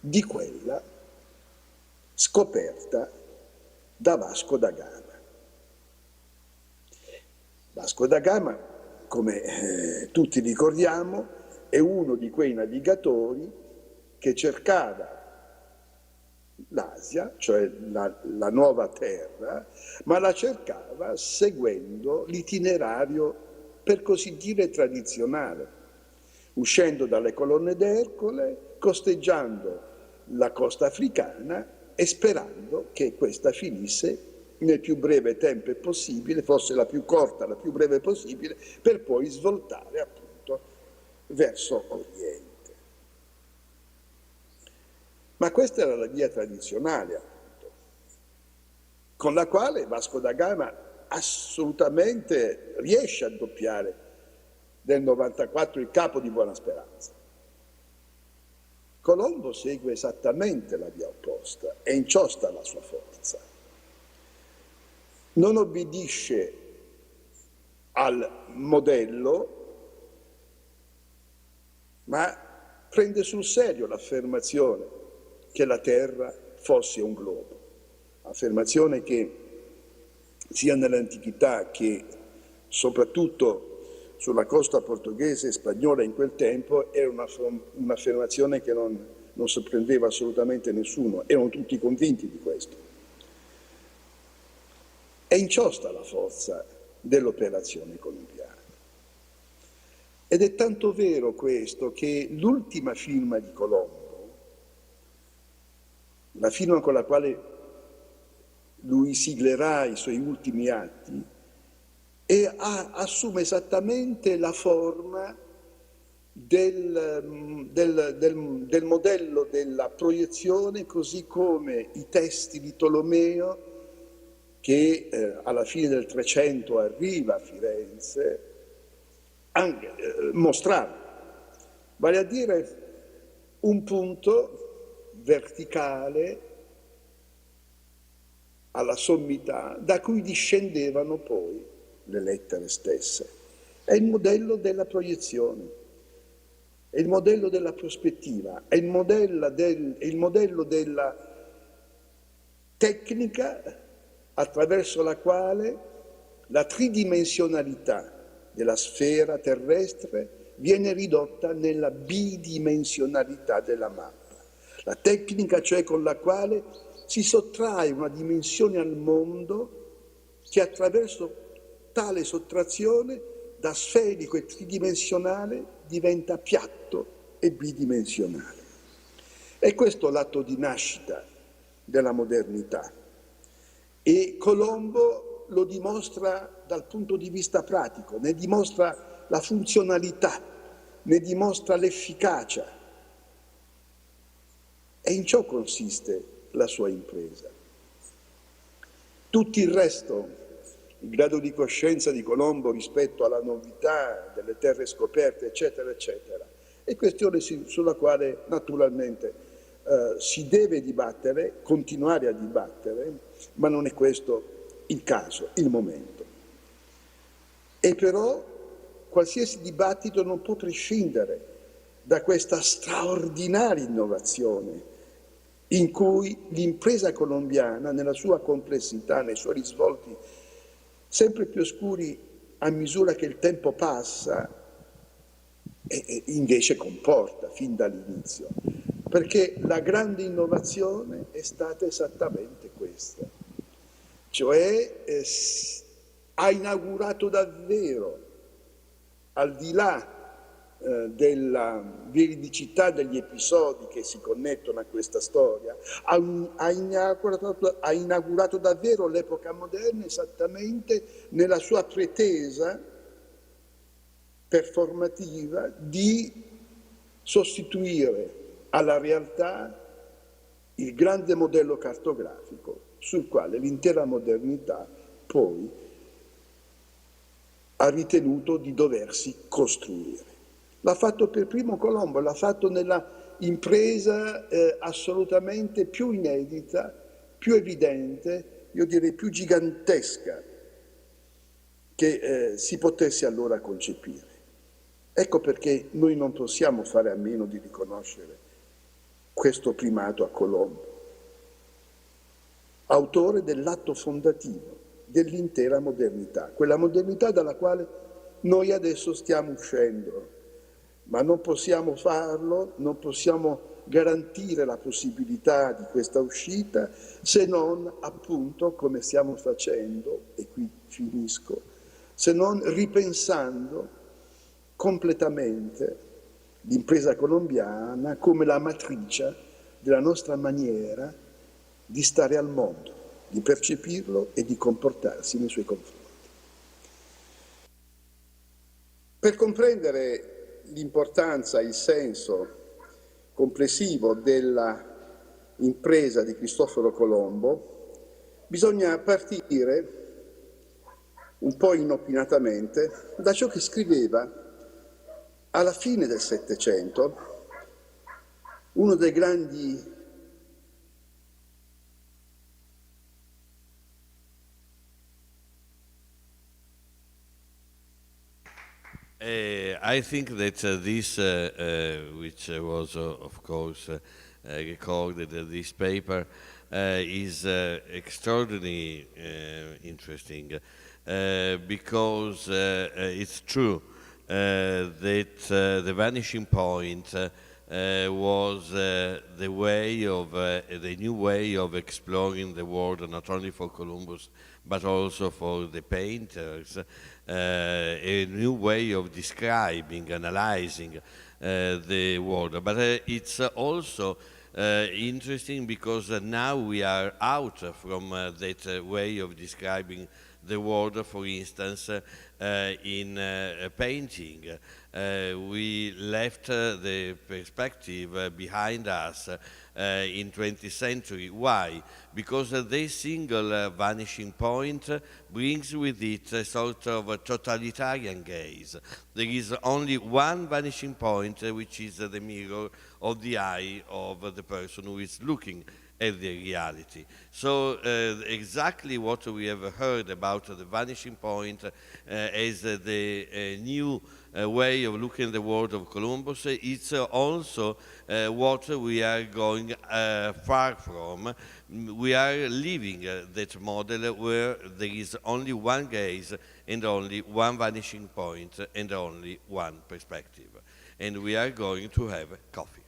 S4: di quella scoperta da Vasco da Gama. Vasco da Gama, come tutti ricordiamo, è uno di quei navigatori che cercava l'Asia, cioè la nuova terra, ma la cercava seguendo l'itinerario, per così dire, tradizionale, uscendo dalle colonne d'Ercole, costeggiando la costa africana e sperando che questa finisse nel più breve tempo possibile, fosse la più corta, la più breve possibile, per poi svoltare appunto verso Oriente. Ma questa era la via tradizionale, appunto, con la quale Vasco da Gama assolutamente riesce a doppiare nel 94 il Capo di Buona Speranza. Colombo segue esattamente la via opposta e in ciò sta la sua forza. Non obbedisce al modello, ma prende sul serio l'affermazione che la Terra fosse un globo, affermazione che sia nell'antichità che soprattutto sulla costa portoghese e spagnola in quel tempo era un'affermazione che non sorprendeva assolutamente nessuno, erano tutti convinti di questo. E in ciò sta la forza dell'operazione colombiana. Ed è tanto vero questo che l'ultima firma di Colombo, la firma con la quale lui siglerà i suoi ultimi atti, assume esattamente la forma del modello della proiezione, così come i testi di Tolomeo, che alla fine del 300 arriva a Firenze, mostrava, vale a dire un punto verticale alla sommità da cui discendevano poi le lettere stesse. È il modello della proiezione, è il modello della prospettiva, è il modello della tecnica attraverso la quale la tridimensionalità della sfera terrestre viene ridotta nella bidimensionalità della mappa. La tecnica, cioè, con la quale si sottrae una dimensione al mondo che attraverso tale sottrazione da sferico e tridimensionale diventa piatto e bidimensionale. E questo è l'atto di nascita della modernità. E Colombo lo dimostra dal punto di vista pratico, ne dimostra la funzionalità, ne dimostra l'efficacia. E in ciò consiste la sua impresa. Tutto il resto, il grado di coscienza di Colombo rispetto alla novità delle terre scoperte, eccetera, eccetera, è questione sulla quale naturalmente si deve dibattere, continuare a dibattere, ma non è questo il caso, il momento. E però qualsiasi dibattito non può prescindere da questa straordinaria innovazione in cui l'impresa colombiana, nella sua complessità, nei suoi risvolti sempre più oscuri a misura che il tempo passa, e invece comporta fin dall'inizio. Perché la grande innovazione è stata esattamente questa, cioè ha inaugurato davvero, al di là della veridicità degli episodi che si connettono a questa storia, ha inaugurato davvero l'epoca moderna esattamente nella sua pretesa performativa di sostituire alla realtà il grande modello cartografico sul quale l'intera modernità poi ha ritenuto di doversi costruire. L'ha fatto per primo Colombo, l'ha fatto nella impresa assolutamente più inedita, più evidente, io direi più gigantesca che si potesse allora concepire. Ecco perché noi non possiamo fare a meno di riconoscere questo primato a Colombo, autore dell'atto fondativo dell'intera modernità, quella modernità dalla quale noi adesso stiamo uscendo, ma non possiamo farlo, non possiamo garantire la possibilità di questa uscita se non, appunto, come stiamo facendo, e qui finisco, se non ripensando completamente l'impresa colombiana come la matrice della nostra maniera di stare al mondo, di percepirlo e di comportarsi nei suoi confronti. Per comprendere l'importanza, il senso complessivo della impresa di Cristoforo Colombo, bisogna partire un po' inopinatamente da ciò che scriveva alla fine del Settecento uno dei grandi
S1: I think that this, which was of course recorded, this paper is extraordinarily interesting because it's true that the vanishing point was the way of the new way of exploring the world, not only for Columbus but also for the painters, a new way of describing, analyzing the world. But it's also interesting because now we are out from that way of describing the world, for instance, in painting. We left the perspective behind us in 20th century. Why? Because this single vanishing point brings with it a sort of a totalitarian gaze. There is only one vanishing point, which is the mirror of the eye of the person who is looking at the reality. So exactly what we have heard about the vanishing point as the new way of looking at the world of Columbus, it's also what we are going far from. We are living that model where there is only one gaze and only one vanishing point and only one perspective. And we are going to have coffee.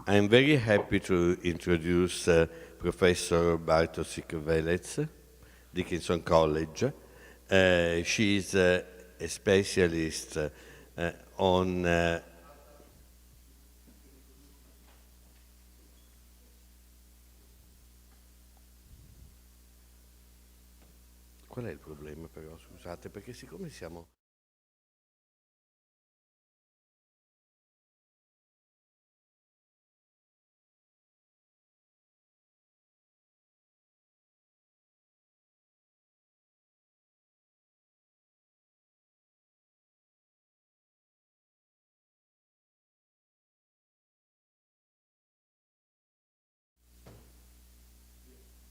S1: I'm very happy to introduce Professor Bartosik Velez, Dickinson College. She's a specialist on Qual è il problema però, scusate, perché siccome siamo...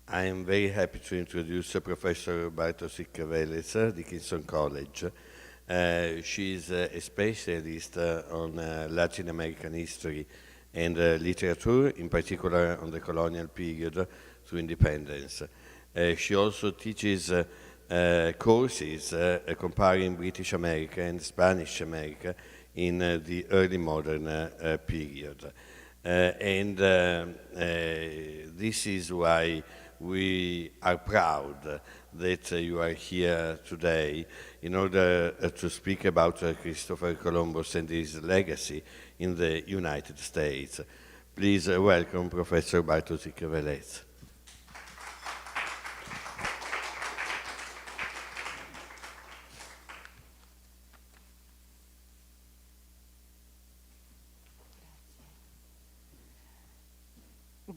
S1: I am very happy to introduce Professor Bartosik Velez, Dickinson College. She's a specialist on Latin American history and literature, in particular on the colonial period through independence. She also teaches courses comparing British America and Spanish America in the early modern period. This is why we are proud that you are here today in order to speak about Christopher Columbus and his legacy in the United States. Please welcome Professor Bartosik Velez.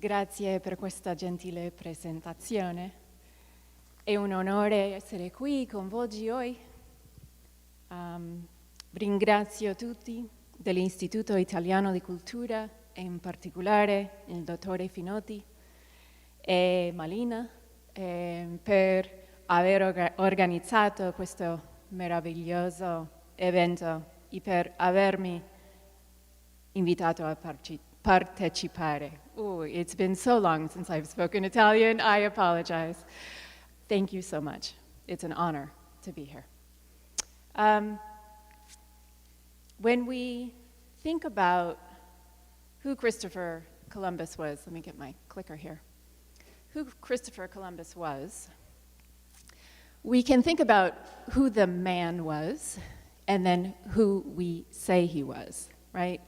S5: Grazie per questa gentile presentazione. È un onore essere qui con voi oggi. Ringrazio tutti dell'Istituto Italiano di Cultura e in particolare il dottore Finotti e Malina per aver organizzato questo meraviglioso evento e per avermi invitato a partecipare. Oh, it's been so long since I've spoken Italian. I apologize. Thank you so much. It's an honor to be here. When we think about who Christopher Columbus was, let me get my clicker here. Who Christopher Columbus was, we can think about who the man was and then who we say he was, right?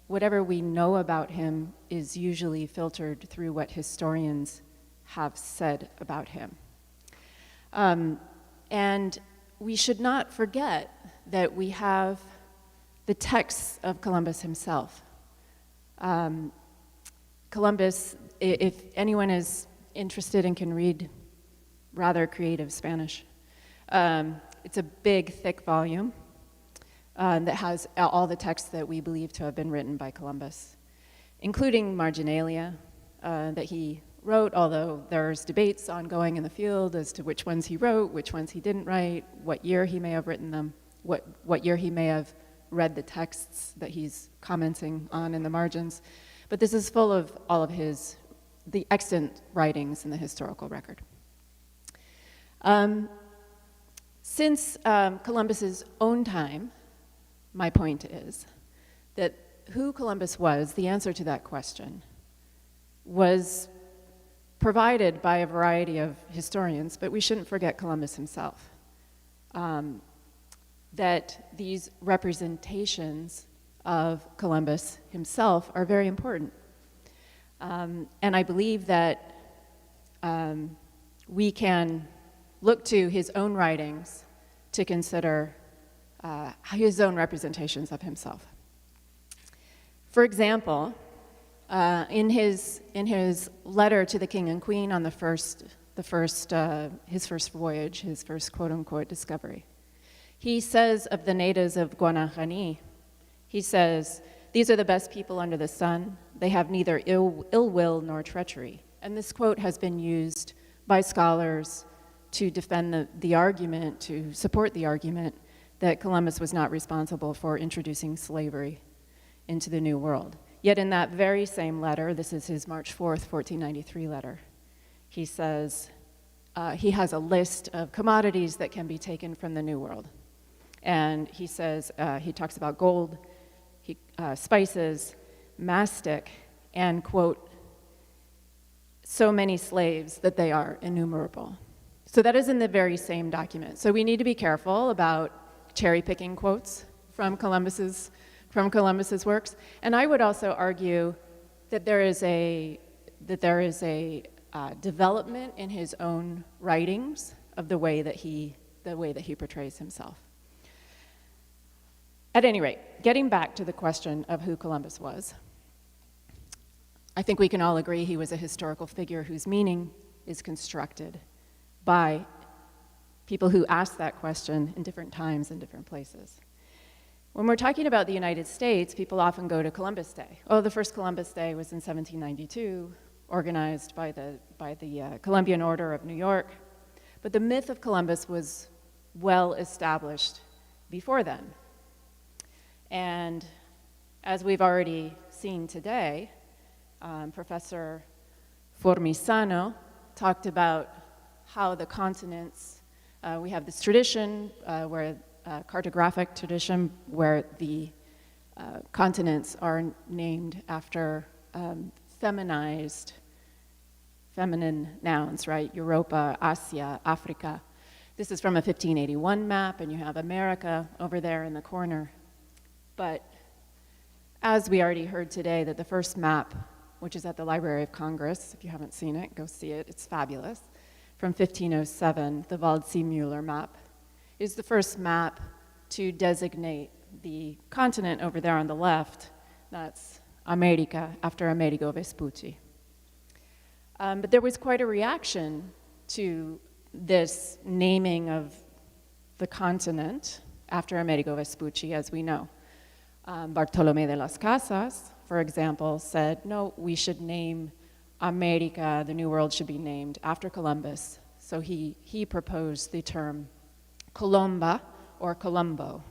S5: Whatever we know about him is usually filtered through what historians have said about him. And we should not forget that we have the texts of Columbus himself. Columbus, if anyone is interested and can read rather creative Spanish, it's a big, thick volume. That has all the texts that we believe to have been written by Columbus, including marginalia that he wrote, although there's debates ongoing in the field as to which ones he wrote, which ones he didn't write, what year he may have written them, what year he may have read the texts that he's commenting on in the margins. But this is full of all of the extant writings in the historical record. Since Columbus's own time, my point is that who Columbus was, the answer to that question, was provided by a variety of historians, but we shouldn't forget Columbus himself. That these representations of Columbus himself are very important. And I believe that we can look to his own writings to consider his own representations of himself. For example, in his letter to the king and queen on his first voyage, his first quote-unquote discovery, he says of the natives of Guanahani, he says, "These are the best people under the sun. They have neither ill will nor treachery." And this quote has been used by scholars to defend the argument, to support the argument that Columbus was not responsible for introducing slavery into the New World. Yet in that very same letter, this is his March 4th, 1493 letter, he says, he has a list of commodities that can be taken from the New World. And he says, he talks about gold, spices, mastic, and, quote, so many slaves that they are innumerable. So that is in the very same document. So we need to be careful about cherry-picking quotes from Columbus's works. And I would also argue that there is a development in his own writings of the way that he portrays himself. At any rate, getting back to the question of who Columbus was, I think we can all agree he was a historical figure whose meaning is constructed by people who ask that question in different times and different places. When we're talking about the United States, people often go to Columbus Day. Oh, the first Columbus Day was in 1792, organized by the Columbian Order of New York. But the myth of Columbus was well established before then. And as we've already seen today, Professor Formisano talked about how the continents, we have this tradition cartographic tradition where the continents are named after feminine nouns, right? Europa, Asia, Africa. This is from a 1581 map, and you have America over there in the corner. But as we already heard today, that the first map, which is at the Library of Congress, if you haven't seen it, go see it, it's fabulous, from 1507, the Valdez Mueller Map, is the first map to designate the continent over there on the left. That's America, after Amerigo Vespucci. But there was quite a reaction to this naming of the continent after Amerigo Vespucci, as we know. Bartolomé de las Casas, for example, said, no, we should name America, the New World should be named after Columbus. So he proposed the term Colomba or Colombo.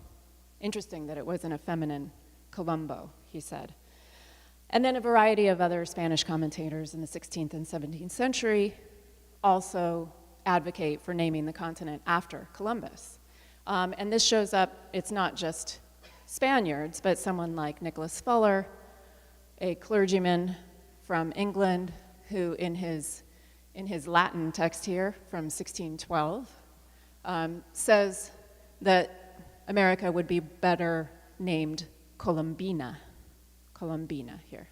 S5: Interesting that it wasn't a feminine Colombo, he said. And then a variety of other Spanish commentators in the 16th and 17th century also advocate for naming the continent after Columbus. And this shows up, it's not just Spaniards, but someone like Nicholas Fuller, a clergyman from England, who in his Latin text here from 1612, says that America would be better named Colombina here.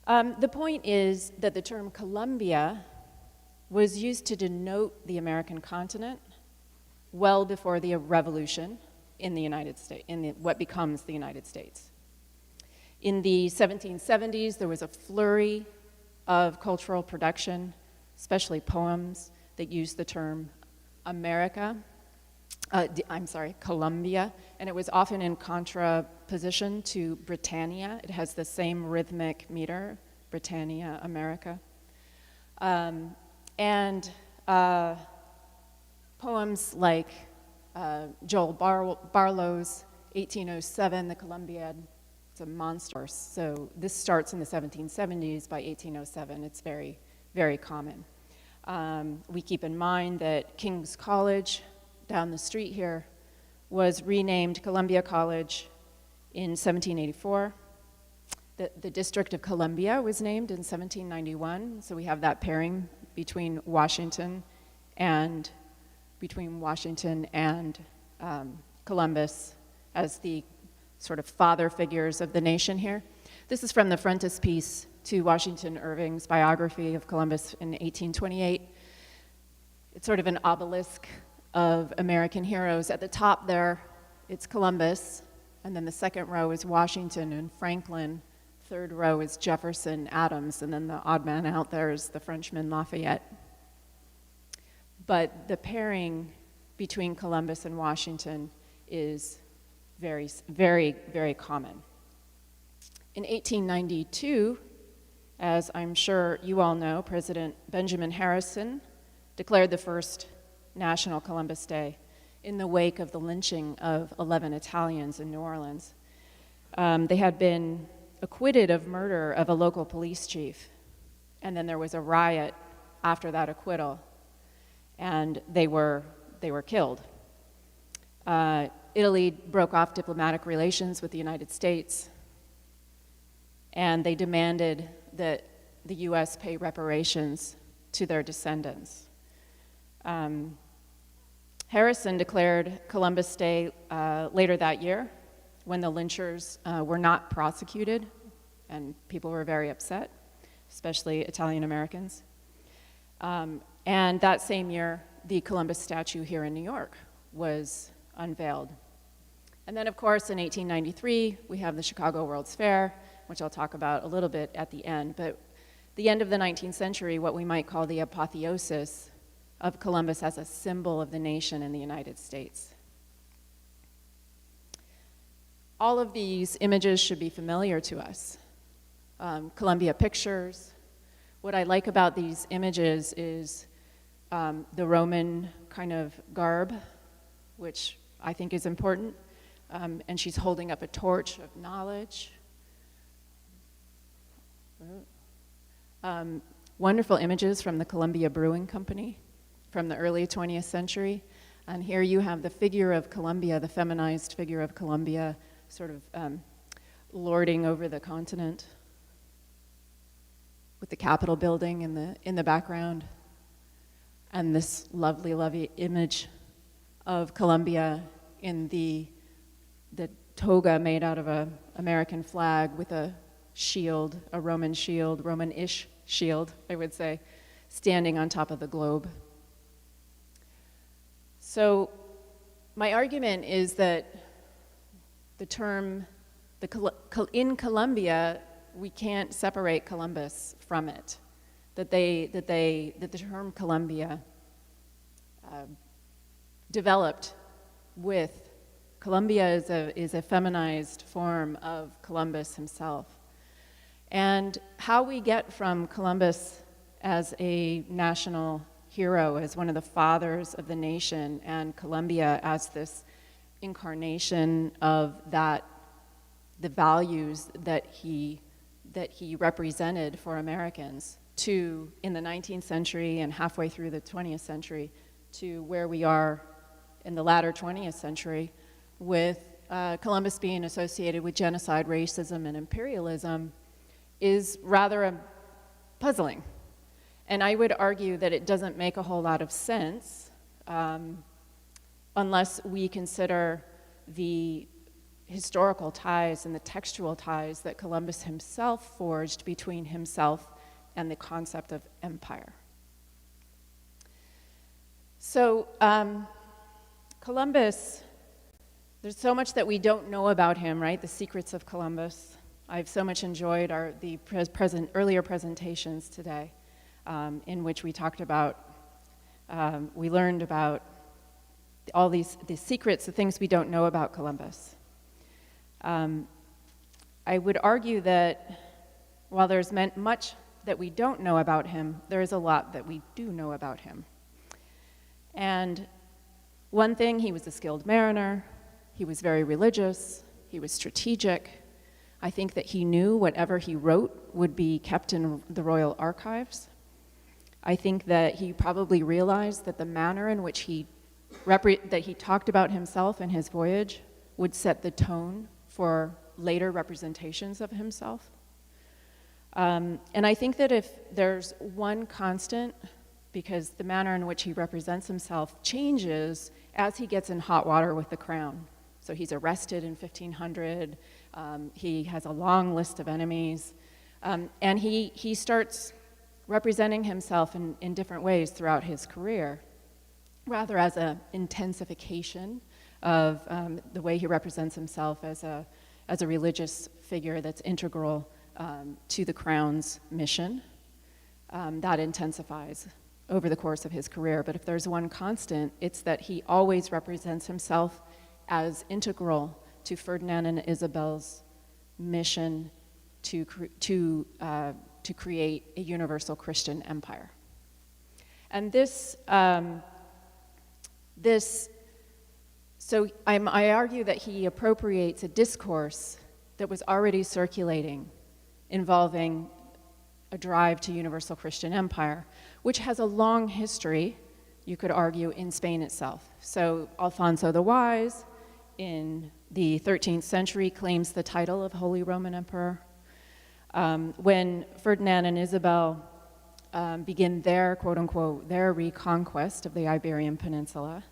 S5: The point is that the term Columbia was used to denote the American continent well before the revolution in the United States, what becomes the United States. In the 1770s, there was a flurry of cultural production, especially poems that used the term Columbia, and it was often in contraposition to Britannia. It has the same rhythmic meter, Britannia, America. Poems like Joel Barlow's 1807, the Columbiad, it's a monster. So this starts in the 1770s. By 1807, it's very, very common. We keep in mind that King's College down the street here was renamed Columbia College in 1784. The District of Columbia was named in 1791, so we have that pairing between Washington and Columbus as the sort of father figures of the nation here. This is from the frontispiece to Washington Irving's biography of Columbus in 1828. It's sort of an obelisk of American heroes. At the top there, it's Columbus, and then the second row is Washington and Franklin. Third row is Jefferson, Adams, and then the odd man out there is the Frenchman Lafayette. But the pairing between Columbus and Washington is very, very, very common. In 1892, as I'm sure you all know, President Benjamin Harrison declared the first National Columbus Day in the wake of the lynching of 11 Italians in New Orleans. They had been acquitted of murder of a local police chief, and then there was a riot after that acquittal, and they were killed. Italy broke off diplomatic relations with the United States. and they demanded that the US pay reparations to their descendants. Harrison declared Columbus Day later that year when the lynchers were not prosecuted, and people were very upset, especially Italian Americans. And that same year, the Columbus statue here in New York was unveiled. And then, of course, in 1893, we have the Chicago World's Fair, which I'll talk about a little bit at the end. But the end of the 19th century, what we might call the apotheosis of Columbus as a symbol of the nation in the United States. All of these images should be familiar to us. Columbia pictures. What I like about these images is the Roman kind of garb, which I think is important. And she's holding up a torch of knowledge. Wonderful images from the Columbia Brewing Company from the early 20th century. And here you have the figure of Columbia, the feminized figure of Columbia, sort of lording over the continent, with the Capitol building in the background, and this lovely, lovely image of Columbia in the toga made out of an American flag with a shield, a Roman shield, Roman-ish shield, I would say, standing on top of the globe. So my argument is that the term, in Columbia, we can't separate Columbus from it. That the term Columbia developed with Columbia is a feminized form of Columbus himself. And how we get from Columbus as a national hero, as one of the fathers of the nation, and Columbia as this incarnation of the values that he represented for Americans, to, in the 19th century and halfway through the 20th century, to where we are in the latter 20th century, with Columbus being associated with genocide, racism, and imperialism, is rather puzzling. And I would argue that it doesn't make a whole lot of sense unless we consider the historical ties and the textual ties that Columbus himself forged between himself and the concept of empire. So Columbus, there's so much that we don't know about him, right? The secrets of Columbus. I've so much enjoyed the earlier presentations today, in which we talked about, we learned about all the secrets, the things we don't know about Columbus. I would argue that while there's much that we don't know about him, there is a lot that we do know about him. And one thing, he was a skilled mariner, he was very religious, he was strategic. I think that he knew whatever he wrote would be kept in the Royal Archives. I think that he probably realized that the manner in which that he talked about himself and his voyage would set the tone for later representations of himself. And I think that if there's one constant, because the manner in which he represents himself changes as he gets in hot water with the crown. So he's arrested in 1500, he has a long list of enemies, and he starts representing himself in different ways throughout his career, rather as an intensification of the way he represents himself as a religious figure that's integral to the crown's mission. That intensifies over the course of his career. But if there's one constant, it's that he always represents himself as integral to Ferdinand and Isabel's mission to create a universal Christian empire. And so I argue that he appropriates a discourse that was already circulating involving a drive to universal Christian empire, which has a long history, you could argue, in Spain itself. So Alfonso the Wise, in the 13th century, claims the title of Holy Roman Emperor. When Ferdinand and Isabel begin their, quote unquote, their reconquest of the Iberian Peninsula,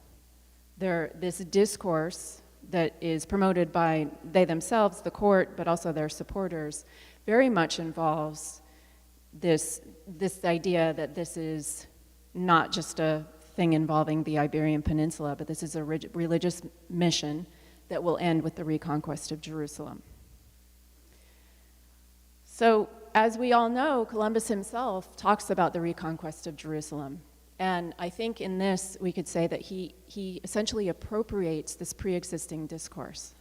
S5: this discourse that is promoted by they themselves, the court, but also their supporters, very much involves this idea that this is not just a thing involving the Iberian Peninsula, but this is a religious mission that will end with the reconquest of Jerusalem. So, as we all know, Columbus himself talks about the reconquest of Jerusalem. And I think in this, we could say that he essentially appropriates this pre-existing discourse.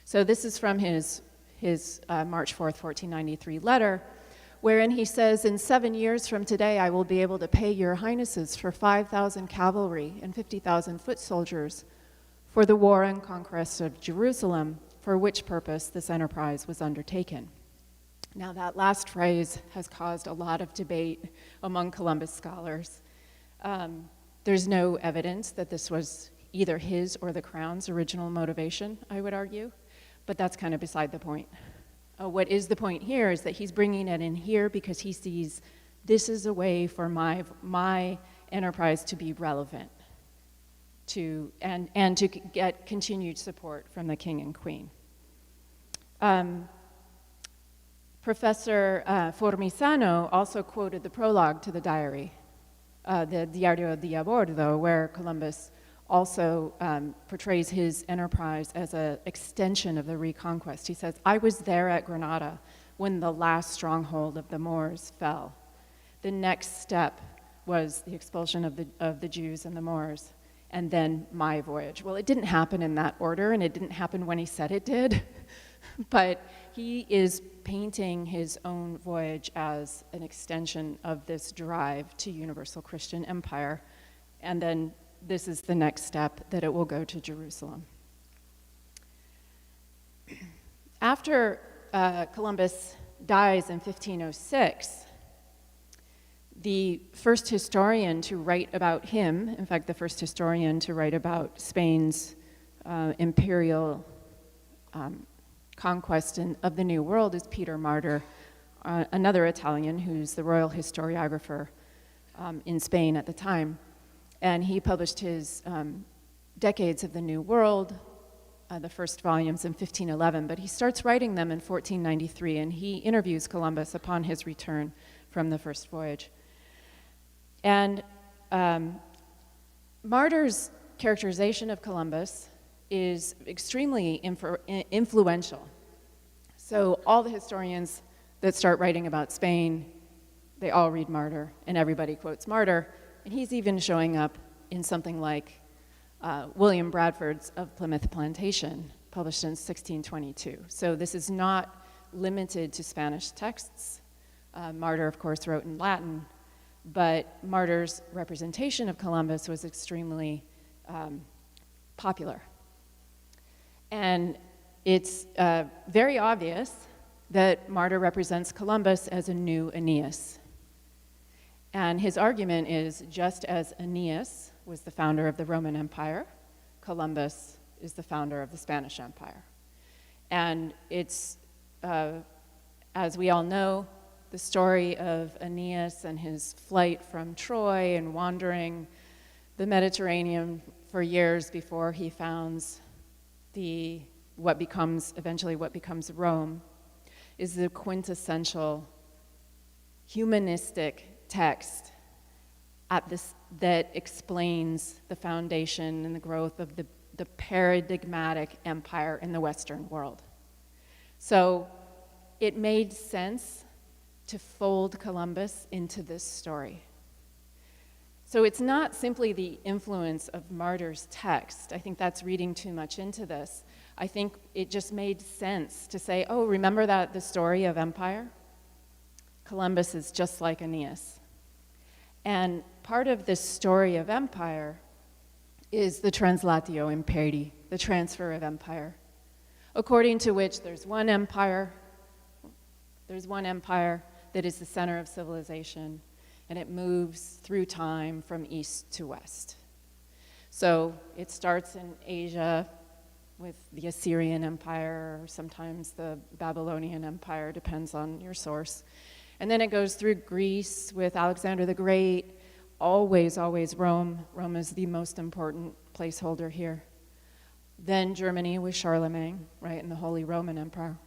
S5: So this is from his March 4th, 1493 letter, wherein he says, "In 7 years from today, I will be able to pay your highnesses for 5,000 cavalry and 50,000 foot soldiers for the war and conquest of Jerusalem, for which purpose this enterprise was undertaken." Now, that last phrase has caused a lot of debate among Columbus scholars. There's no evidence that this was either his or the Crown's original motivation, I would argue, but that's kind of beside the point. What is the point here is that he's bringing it in here because he sees this is a way for my enterprise to be relevant and to get continued support from the king and queen. Professor Formisano also quoted the prologue to the diary, the Diario di Abordo, where Columbus also portrays his enterprise as an extension of the reconquest. He says, "I was there at Granada when the last stronghold of the Moors fell. The next step was the expulsion of the Jews and the Moors, and then my voyage." Well, it didn't happen in that order, and it didn't happen when he said it did, but he is painting his own voyage as an extension of this drive to universal Christian empire, and then this is the next step, that it will go to Jerusalem. After Columbus dies in 1506, the first historian to write about him, in fact, the first historian to write about Spain's imperial conquest of the New World is Peter Martyr, another Italian who's the royal historiographer in Spain at the time. And he published his Decades of the New World, the first volumes in 1511, but he starts writing them in 1493, and he interviews Columbus upon his return from the first voyage. And Martyr's characterization of Columbus is extremely influential. So all the historians that start writing about Spain, they all read Martyr, and everybody quotes Martyr, and he's even showing up in something like William Bradford's Of Plymouth Plantation, published in 1622. So this is not limited to Spanish texts. Martyr, of course, wrote in Latin, but Martyr's representation of Columbus was extremely popular. And it's very obvious that Martyr represents Columbus as a new Aeneas. And his argument is, just as Aeneas was the founder of the Roman Empire, Columbus is the founder of the Spanish Empire. And it's, as we all know, the story of Aeneas and his flight from Troy and wandering the Mediterranean for years before he founds eventually what becomes Rome, is the quintessential humanistic text that explains the foundation and the growth of the paradigmatic empire in the Western world. So it made sense to fold Columbus into this story. So it's not simply the influence of Martyr's text. I think that's reading too much into this. I think it just made sense to say, oh, remember the story of empire? Columbus is just like Aeneas. And part of this story of empire is the translatio imperii, the transfer of empire, according to which there's one empire that is the center of civilization, and it moves through time from east to west. So it starts in Asia, with the Assyrian Empire, or sometimes the Babylonian Empire, depends on your source. And then it goes through Greece with Alexander the Great, always Rome. Rome is the most important placeholder here. Then Germany with Charlemagne, right, and the Holy Roman Empire.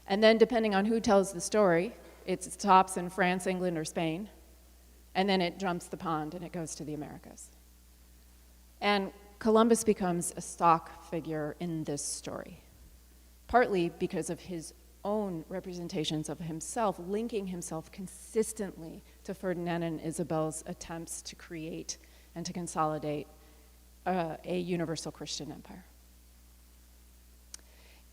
S5: And then depending on who tells the story, it stops in France, England, or Spain, and then it jumps the pond and it goes to the Americas. And Columbus becomes a stock figure in this story, partly because of his own representations of himself, linking himself consistently to Ferdinand and Isabel's attempts to create and to consolidate a universal Christian empire.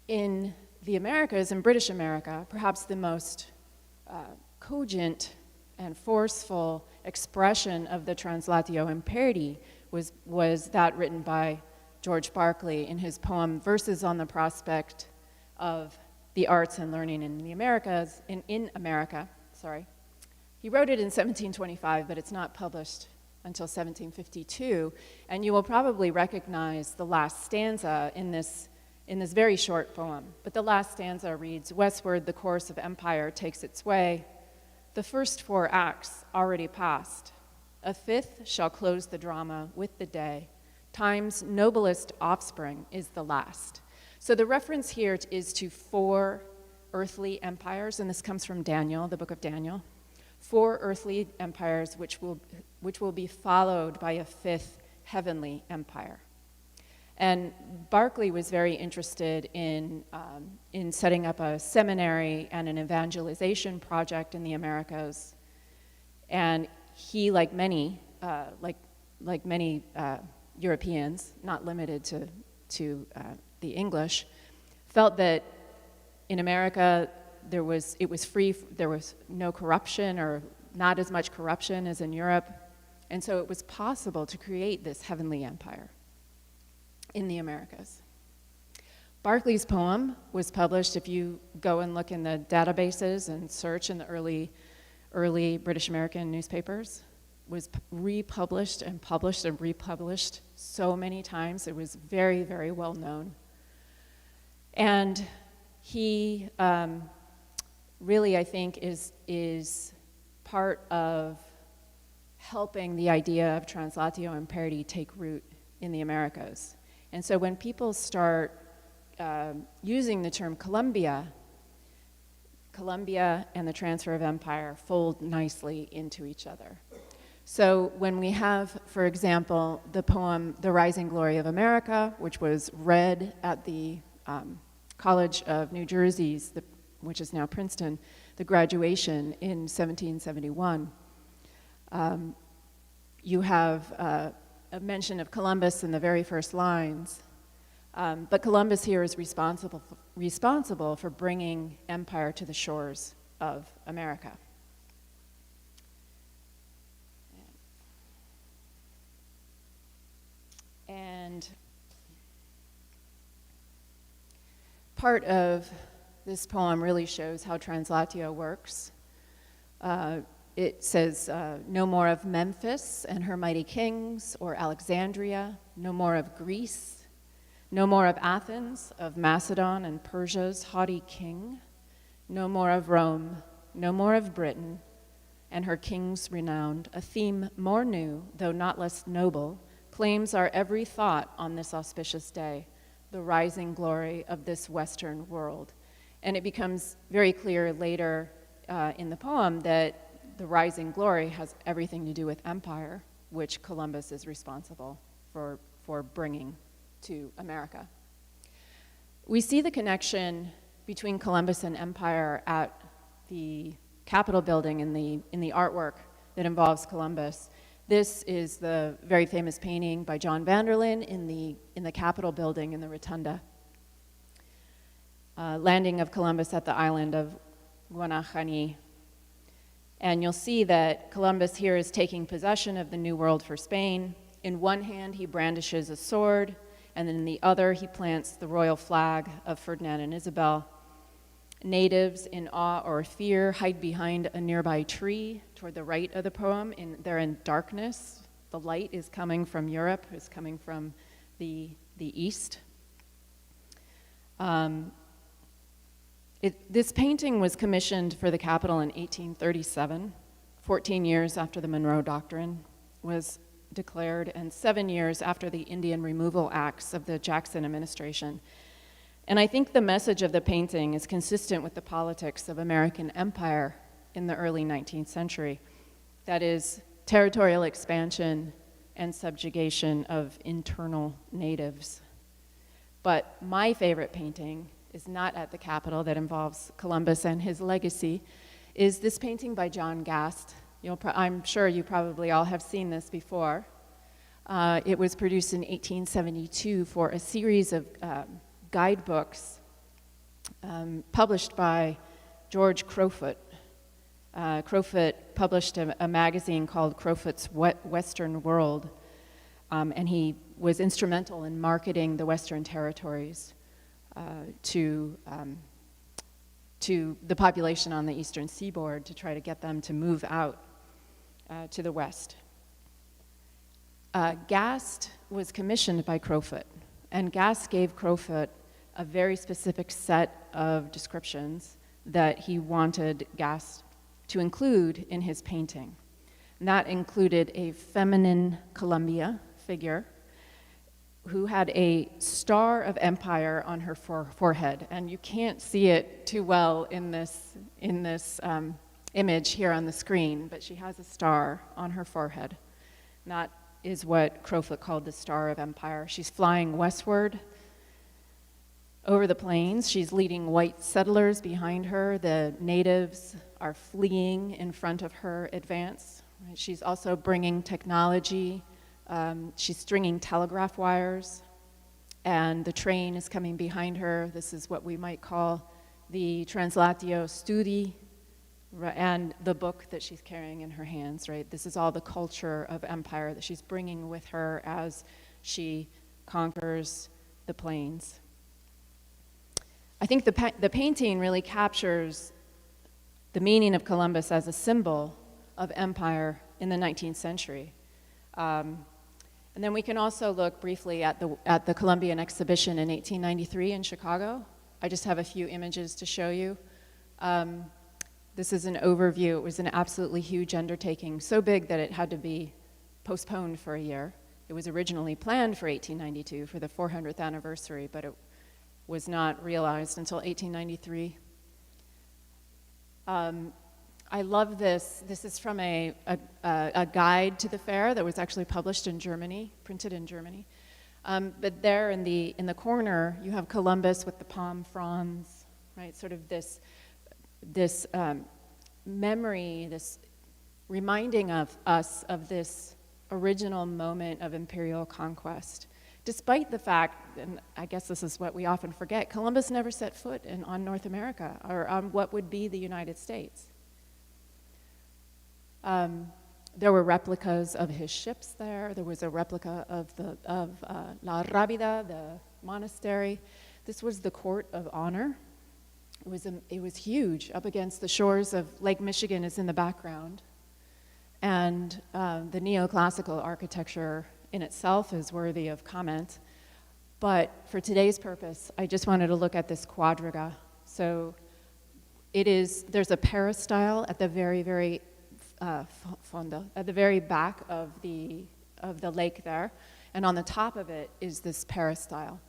S5: In the Americas, in British America, perhaps the most cogent and forceful expression of the translatio imperdi was that written by George Berkeley in his poem Verses on the Prospect of the Arts and Learning in the Americas, in America. He wrote it in 1725, but it's not published until 1752, and you will probably recognize the last stanza in this very short poem. But the last stanza reads, "Westward the course of empire takes its way. The first 4 acts already past. A 5th shall close the drama with the day. Time's noblest offspring is the last." So the reference here is to 4 earthly empires, and this comes from Daniel, the book of Daniel. 4 earthly empires which will be followed by a 5th heavenly empire. And Berkeley was very interested in setting up a seminary and an evangelization project in the Americas. And he, like many Europeans, not limited to the English, felt that in America it was free. There was no corruption, or not as much corruption as in Europe, and so it was possible to create this heavenly empire in the Americas. Berkeley's poem was published, if you go and look in the databases and search in the early British American newspapers, was republished and published and republished so many times. It was very, very well known. And he really, I think, is part of helping the idea of translatio imperdi take root in the Americas. And so when people start using the term Columbia and the transfer of empire fold nicely into each other. So when we have, for example, the poem The Rising Glory of America, which was read at the College of New Jersey's, which is now Princeton, the graduation in 1771, you have a mention of Columbus in the very first lines, but Columbus here is responsible for bringing empire to the shores of America. And part of this poem really shows how translatio works. It says, no more of Memphis and her mighty kings, or Alexandria, no more of Greece, no more of Athens, of Macedon and Persia's haughty king, no more of Rome, no more of Britain, and her kings renowned. A theme more new, though not less noble, claims our every thought on this auspicious day, the rising glory of this Western world. And it becomes very clear later in the poem that the rising glory has everything to do with empire, which Columbus is responsible for bringing to America. We see the connection between Columbus and empire at the Capitol building in the artwork that involves Columbus. This is the very famous painting by John Vanderlyn in the Capitol building in the Rotunda. Landing of Columbus at the island of Guanahani. And you'll see that Columbus here is taking possession of the New World for Spain. In one hand, he brandishes a sword, and in the other, he plants the royal flag of Ferdinand and Isabel. Natives, in awe or fear, hide behind a nearby tree toward the right of the poem. They're in darkness. The light is coming from Europe, is coming from the east. This painting was commissioned for the Capitol in 1837, 14 years after the Monroe Doctrine was declared, and 7 years after the Indian Removal Acts of the Jackson administration. And I think the message of the painting is consistent with the politics of American empire in the early 19th century. That is, territorial expansion and subjugation of internal natives. But my favorite painting is not at the Capitol, that involves Columbus and his legacy, is this painting by John Gast. I'm sure you probably all have seen this before. It was produced in 1872 for a series of guidebooks published by George Crowfoot. Crowfoot published a magazine called Crowfoot's Western World, and he was instrumental in marketing the Western territories to the population on the eastern seaboard to try to get them to move out to the west. Gast was commissioned by Crowfoot, and Gast gave Crowfoot a very specific set of descriptions that he wanted Gast to include in his painting. And that included a feminine Columbia figure who had a star of empire on her forehead. And you can't see it too well in this image here on the screen, but she has a star on her forehead. And that is what Crowfoot called the star of empire. She's flying westward over the plains. She's leading white settlers behind her. The natives are fleeing in front of her advance. Right? She's also bringing technology. She's stringing telegraph wires, and the train is coming behind her. This is what we might call the Translatio Studi, and the book that she's carrying in her hands, right? This is all the culture of empire that she's bringing with her as she conquers the plains. I think the painting really captures the meaning of Columbus as a symbol of empire in the 19th century. And then we can also look briefly at the Columbian exhibition in 1893 in Chicago. I just have a few images to show you. This is an overview. It was an absolutely huge undertaking, so big that it had to be postponed for a year. It was originally planned for 1892 for the 400th anniversary, but it was not realized until 1893. I love this. This is from a guide to the fair that was actually published in Germany, printed in Germany. But there in the corner, you have Columbus with the palm fronds, right? Sort of this memory, this reminding of us of this original moment of imperial conquest. Despite the fact, and I guess this is what we often forget, Columbus never set foot on North America or on what would be the United States. There were replicas of his ships there. There was a replica of La Rábida, the monastery. This was the court of honor. It was huge. Up against the shores of Lake Michigan is in the background. And the neoclassical architecture in itself is worthy of comment. But for today's purpose, I just wanted to look at this quadriga. So there's a peristyle at the very, very fondo, at the very back of the lake there, and on the top of it is this peristyle,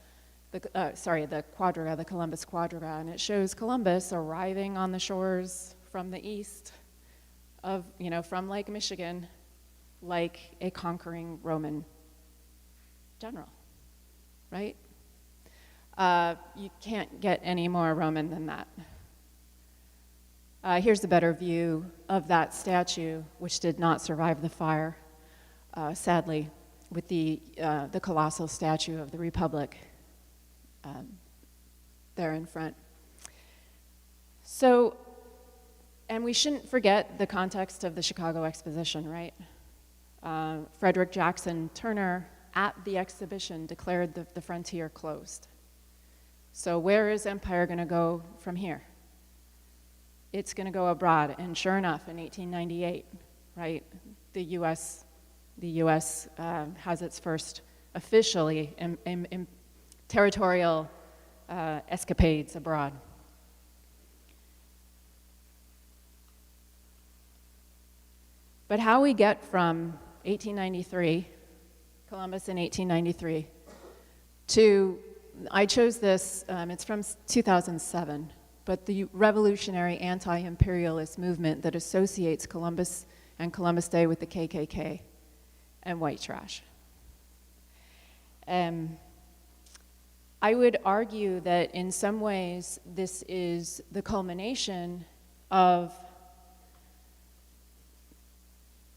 S5: the quadriga, the Columbus quadriga, and it shows Columbus arriving on the shores from the east from Lake Michigan, like a conquering Roman general, right? You can't get any more Roman than that. Here's a better view of that statue, which did not survive the fire, sadly, with the colossal statue of the Republic there in front. So, and we shouldn't forget the context of the Chicago Exposition, right? Frederick Jackson Turner, at the exhibition, declared the frontier closed. So where is empire going to go from here? It's going to go abroad, and sure enough, in 1898, right, the U.S. has its first officially territorial escapades abroad. But how we get from 1893, Columbus in 1893, to, I chose this, it's from 2007, but the revolutionary anti-imperialist movement that associates Columbus and Columbus Day with the KKK and white trash. I would argue that in some ways this is the culmination of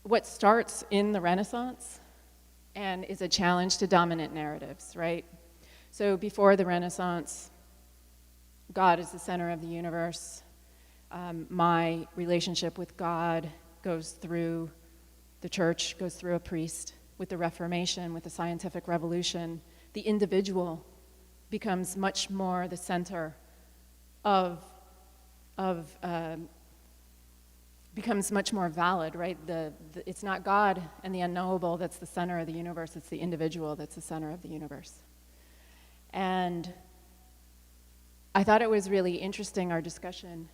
S5: what starts in the Renaissance and is a challenge to dominant narratives, right? So before the Renaissance, God is the center of the universe. My relationship with God goes through the church, goes through a priest. With the Reformation, with the scientific revolution, the individual becomes much more the center becomes much more valid, right? It's not God and the unknowable that's the center of the universe, it's the individual that's the center of the universe. And I thought it was really interesting, our discussion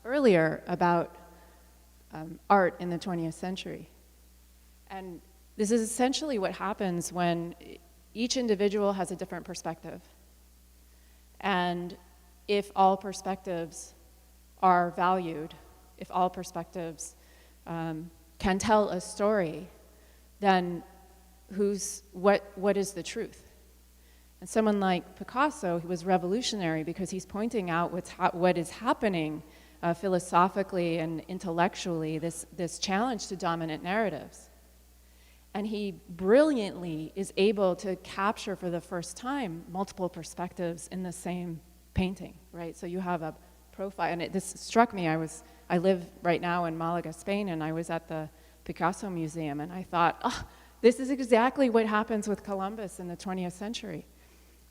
S5: earlier about art in the 20th century. And this is essentially what happens when each individual has a different perspective. And if all perspectives are valued, if all perspectives can tell a story, then what is the truth? And someone like Picasso, who was revolutionary because he's pointing out what is happening philosophically and intellectually, this challenge to dominant narratives. And he brilliantly is able to capture for the first time multiple perspectives in the same painting, right? So you have a profile, and this struck me. I live right now in Malaga, Spain, and I was at the Picasso Museum, and I thought, oh, this is exactly what happens with Columbus in the 20th century,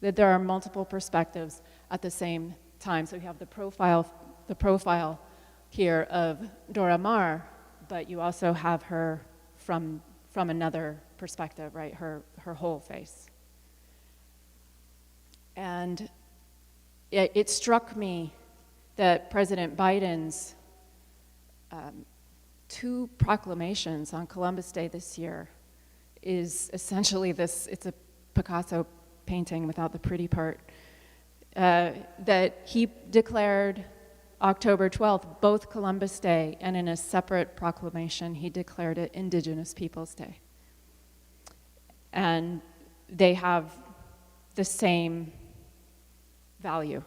S5: that there are multiple perspectives at the same time. So you have the profile here of Dora Maar, but you also have her from another perspective, right? Her whole face. And it struck me that President Biden's 2 proclamations on Columbus Day this year is essentially this, it's a Picasso painting without the pretty part, that he declared October 12th, both Columbus Day, and in a separate proclamation, he declared it Indigenous Peoples Day. And they have the same value.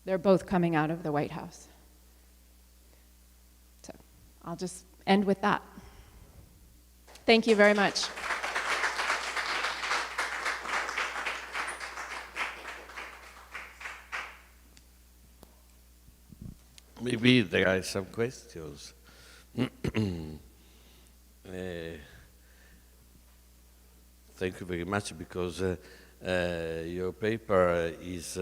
S5: They're both coming out of the White House. So I'll just end with that. Thank you very much.
S1: Maybe there are some questions. Thank you very much, because your paper is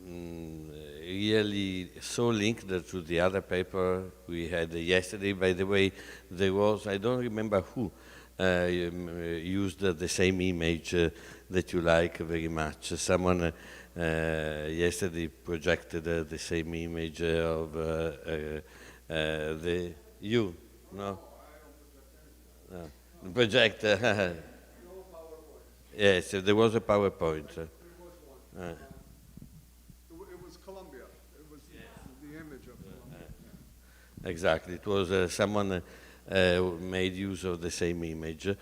S1: really so linked to the other paper we had yesterday. By the way, there was, I don't remember who, used the same image that you like very much. Someone yesterday projected the same image of you, no? No. Project. Yes, there was a PowerPoint.
S6: There was one. It was Columbia. It was the image of Columbia.
S1: Exactly. It was someone made use of the same image.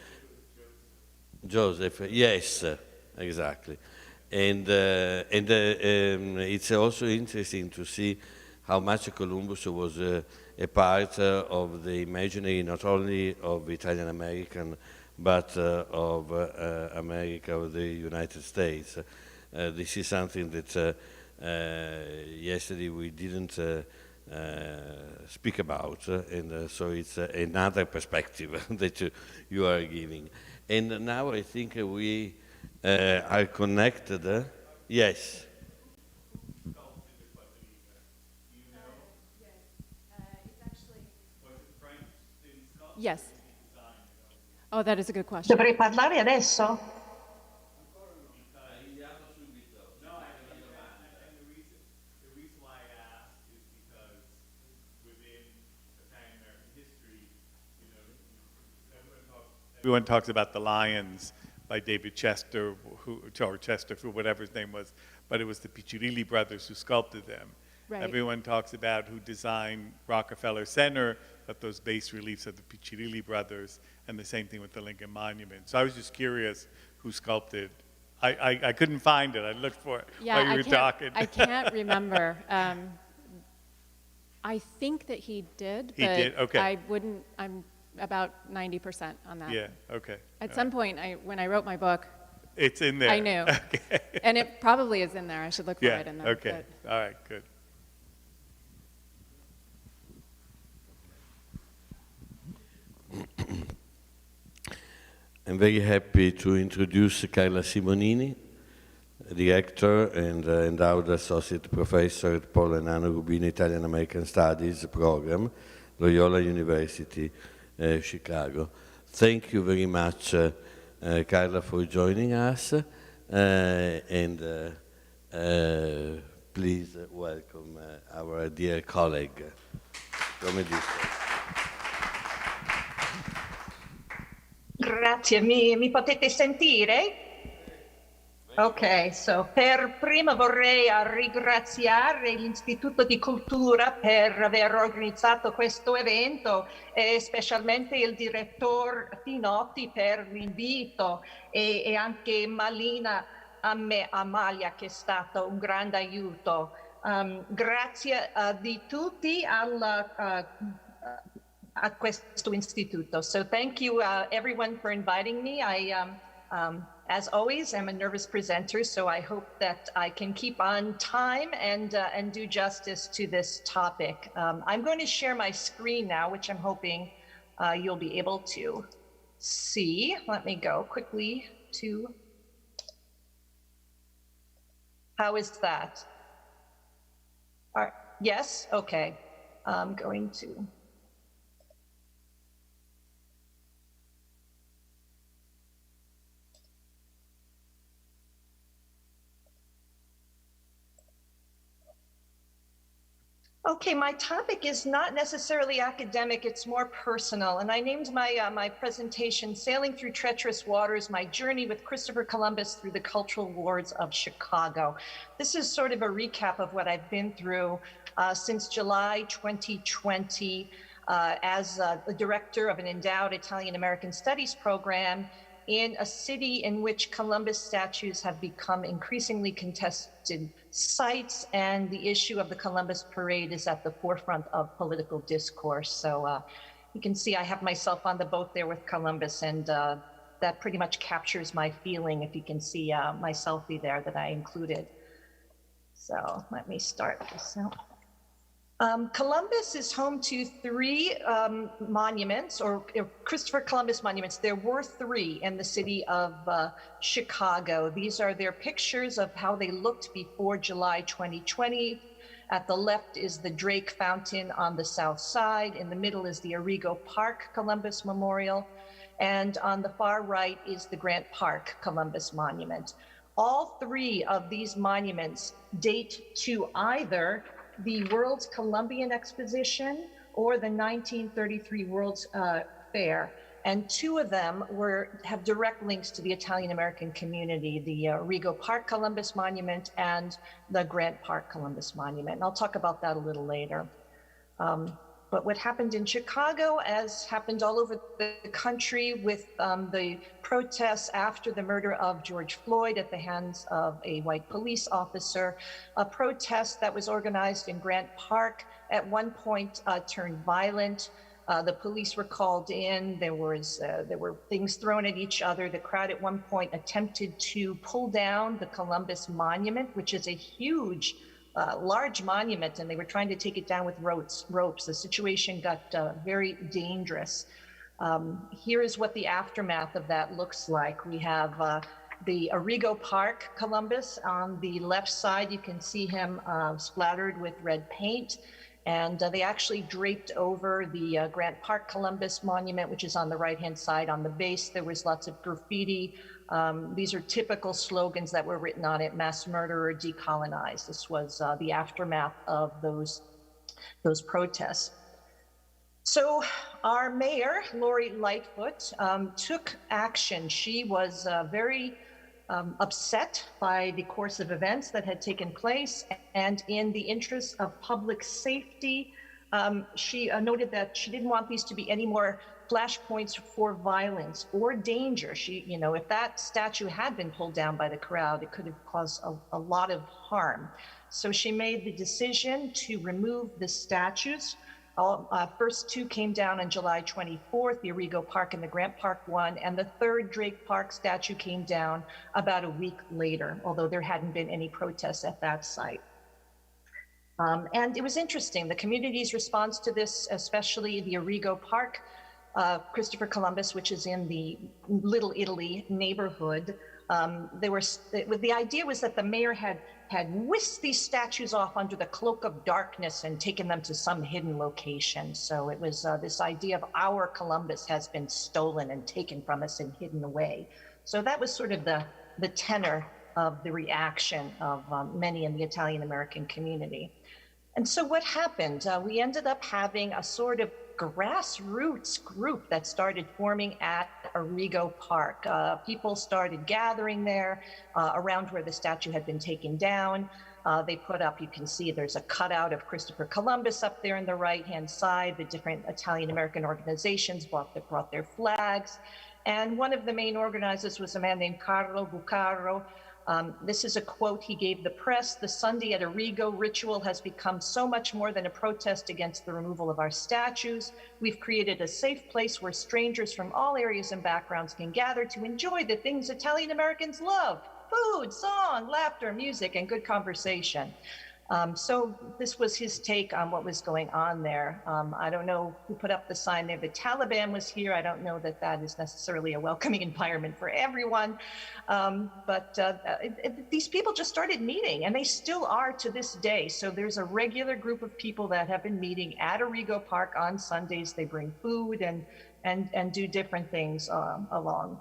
S1: Joseph, yes, exactly. And it's also interesting to see how much Columbus was a part of the imaginary, not only of Italian American, but of America, of the United States. This is something that yesterday we didn't speak about, and so it's another perspective that you are giving. And now I think we are connected. Yes.
S5: Yes. Oh, that is a good question.
S7: Dovrei parlare adesso? everyone talks about The Lions by David Chester, or Chesterfield, whatever his name was, but it was the Piccirilli brothers who sculpted them.
S5: Right.
S7: Everyone talks about who designed Rockefeller Center, but those bas reliefs of the Piccirilli brothers, and the same thing with the Lincoln Monument. So I was just curious who sculpted. I couldn't find it. I looked for it while you were talking.
S5: I can't remember. I think that he did,
S7: He
S5: but
S7: did? Okay.
S5: I wouldn't, I'm about 90% on that.
S7: Yeah, okay.
S5: At some point, when I wrote my book,
S7: It's in there.
S5: I knew.
S7: Okay.
S5: And it probably is in there. I should look for
S7: Yeah,
S5: it in there.
S7: okay. All right, good.
S1: I'm very happy to introduce Carla Simonini, Director and Endowed Associate Professor at Paul and Anna Rubino Italian American Studies program, Loyola University, Chicago. Thank you very much, Carla, for joining us, and please welcome our dear colleague. Come dice?
S8: Grazie, mi potete sentire? Ok, so per prima vorrei ringraziare l'Istituto di Cultura per aver organizzato questo evento e specialmente il direttore Pinotti per l'invito e anche Malina Amalia che è stato un grande aiuto. Grazie di tutti a questo istituto. So thank you everyone for inviting me. As always, I'm a nervous presenter, so I hope that I can keep on time and do justice to this topic. I'm going to share my screen now, which I'm hoping you'll be able to see. Let me go quickly to, how is that? Yes, okay. I'm going to. Okay, my topic is not necessarily academic, it's more personal. And I named my presentation, Sailing Through Treacherous Waters, My Journey with Christopher Columbus Through the Cultural Wars of Chicago. This is sort of a recap of what I've been through since July 2020 as the director of an endowed Italian-American Studies program in a city in which Columbus statues have become increasingly contested sites, and the issue of the Columbus Parade is at the forefront of political discourse. So you can see I have myself on the boat there with Columbus, and that pretty much captures my feeling, if you can see my selfie there that I included. So let me start this out. Columbus is home to three monuments, or Christopher Columbus monuments. There were three in the city of Chicago. These are their pictures of how they looked before July 2020. At the left is the Drake Fountain on the south side. In the middle is the Origo Park Columbus Memorial. And on the far right is the Grant Park Columbus Monument. All three of these monuments date to either the World's Columbian Exposition or the 1933 World's Fair. And two of them have direct links to the Italian-American community, the Origo Park Columbus Monument and the Grant Park Columbus Monument. And I'll talk about that a little later. But what happened in Chicago, as happened all over the country with the protests after the murder of George Floyd at the hands of a white police officer, a protest that was organized in Grant Park at one point turned violent. The police were called in. There were things thrown at each other. The crowd at one point attempted to pull down the Columbus Monument, which is a huge large monument, and they were trying to take it down with ropes. The situation got very dangerous. Here is what the aftermath of that looks like. We have the Origo Park Columbus. On the left side, you can see him splattered with red paint. And they actually draped over the Grant Park Columbus Monument, which is on the right-hand side. On the base, there was lots of graffiti. These are typical slogans that were written on it: mass murder or decolonize. This was the aftermath of those protests. So our mayor, Lori Lightfoot, took action. She was very upset by the course of events that had taken place, and in the interest of public safety, she noted that she didn't want these to be any more flashpoints for violence or danger. She, you know, if that statue had been pulled down by the crowd, it could have caused a lot of harm. So she made the decision to remove the statues. First two came down on July 24th, the Origo Park and the Grant Park one, and the third Drake Park statue came down about a week later, although there hadn't been any protests at that site. And it was interesting, the community's response to this, especially the Origo Park, Christopher Columbus, which is in the Little Italy neighborhood. The idea was that the mayor had whisked these statues off under the cloak of darkness and taken them to some hidden location. So it was this idea of our Columbus has been stolen and taken from us and hidden away. So that was sort of the tenor of the reaction of many in the Italian-American community. And so what happened? We ended up having a sort of grassroots group that started forming at Origo Park. People started gathering there around where the statue had been taken down. They put up, you can see there's a cutout of Christopher Columbus up there on the right-hand side. The different Italian-American organizations brought their flags. And one of the main organizers was a man named Carlo Bucaro. This is a quote he gave the press: "The Sunday at Origo ritual has become so much more than a protest against the removal of our statues. We've created a safe place where strangers from all areas and backgrounds can gather to enjoy the things Italian Americans love: food, song, laughter, music, and good conversation." So this was his take on what was going on there. I don't know who put up the sign there. The Taliban was here. I don't know that that is necessarily a welcoming environment for everyone. But these people just started meeting, and they still are to this day. So there's a regular group of people that have been meeting at Origo Park on Sundays. They bring food and do different things along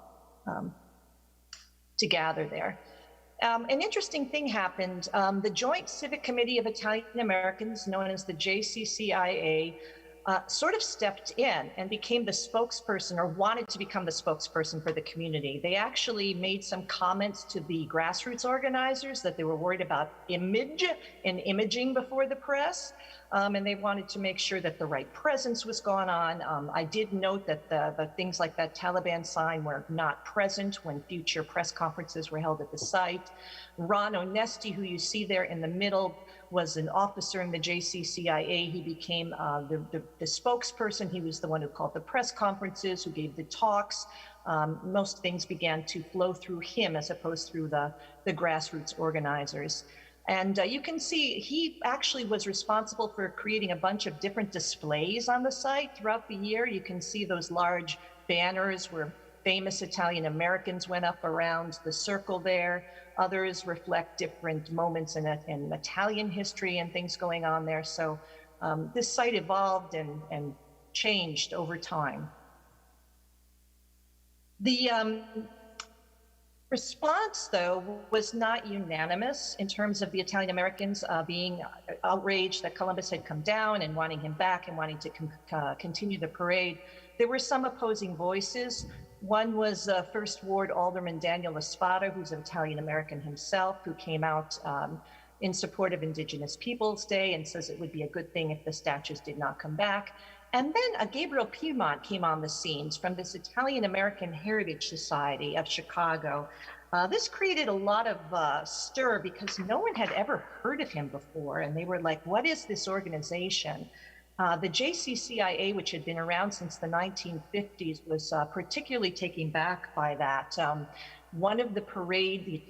S8: to gather there. An interesting thing happened. The Joint Civic Committee of Italian Americans, known as the JCCIA, sort of stepped in and became the spokesperson, or wanted to become the spokesperson for the community. They actually made some comments to the grassroots organizers that they were worried about image and imaging before the press. And they wanted to make sure that the right presence was going on. I did note that the things like that Taliban sign were not present when future press conferences were held at the site. Ron Onesti, who you see there in the middle, was an officer in the JCCIA. He became the spokesperson. He was the one who called the press conferences, who gave the talks. Most things began to flow through him as opposed through the grassroots organizers. And you can see he actually was responsible for creating a bunch of different displays on the site throughout the year. You can see those large banners where famous Italian Americans went up around the circle there. Others reflect different moments in Italian history and things going on there. So this site evolved and changed over time. The response, though, was not unanimous in terms of the Italian Americans being outraged that Columbus had come down and wanting him back and wanting to continue the parade. There were some opposing voices. One was First Ward Alderman Daniel Espada, who's an Italian American himself, who came out in support of Indigenous Peoples Day and says it would be a good thing if the statues did not come back. And then Gabriel Piedmont came on the scenes from this Italian American Heritage Society of Chicago. This created a lot of stir because no one had ever heard of him before. And they were like, what is this organization? The JCCIA, which had been around since the 1950s, was particularly taken back by that. One of the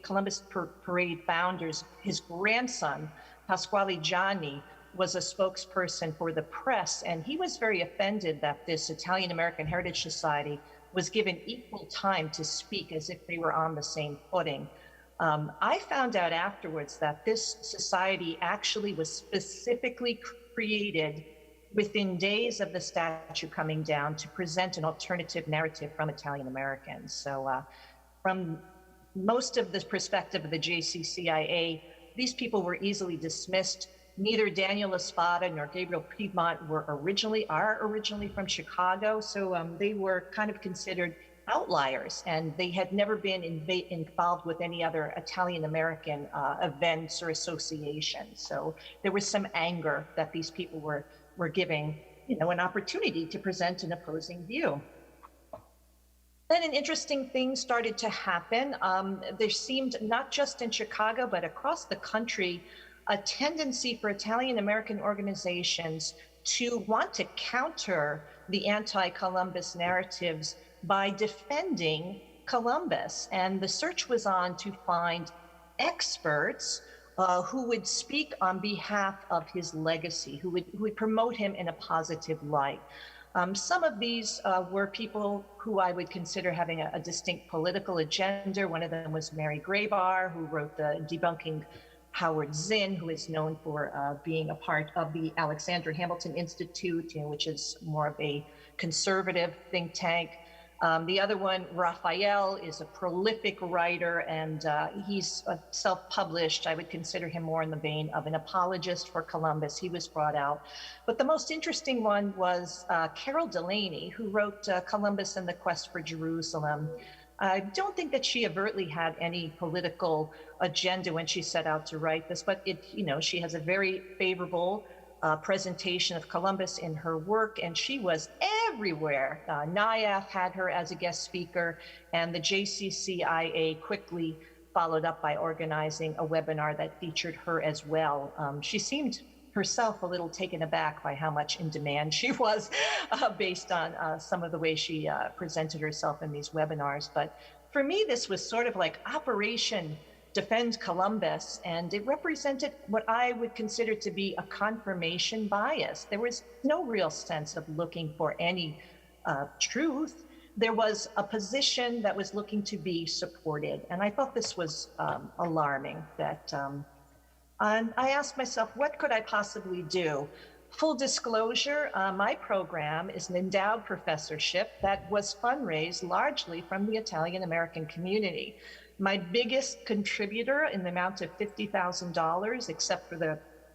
S8: Columbus Parade founders, his grandson, Pasquale Gianni, was a spokesperson for the press, and he was very offended that this Italian American Heritage Society was given equal time to speak as if they were on the same footing. I found out afterwards that this society actually was specifically created within days of the statue coming down to present an alternative narrative from Italian Americans. So from most of the perspective of the JCCIA, these people were easily dismissed. Neither Daniel Espada nor Gabriel Piedmont are originally from Chicago, so they were kind of considered outliers, and they had never been involved with any other Italian-American events or associations. So there was some anger that these people were giving, an opportunity to present an opposing view. Then an interesting thing started to happen. There seemed, not just in Chicago, but across the country, a tendency for Italian-American organizations to want to counter the anti-Columbus narratives by defending Columbus. And the search was on to find experts who would speak on behalf of his legacy, who would promote him in a positive light. Some of these were people who I would consider having a distinct political agenda. One of them was Mary Grabar, who wrote the Debunking Howard Zinn, who is known for being a part of the Alexander Hamilton Institute, which is more of a conservative think tank. The other one, Raphael, is a prolific writer, and he's self-published. I would consider him more in the vein of an apologist for Columbus. He was brought out. But the most interesting one was Carol Delaney, who wrote Columbus and the Quest for Jerusalem. I don't think that she overtly had any political agenda when she set out to write this, but she has a very favorable presentation of Columbus in her work, and she was everywhere. NIAF had her as a guest speaker, and the JCCIA quickly followed up by organizing a webinar that featured her as well. She seemed herself a little taken aback by how much in demand she was based on some of the way she presented herself in these webinars. But for me, this was sort of like Operation Defend Columbus, and it represented what I would consider to be a confirmation bias. There was no real sense of looking for any truth. There was a position that was looking to be supported, and I thought this was alarming. And I asked myself, what could I possibly do? Full disclosure, my program is an endowed professorship that was fundraised largely from the Italian-American community. My biggest contributor in the amount of $50,000, except for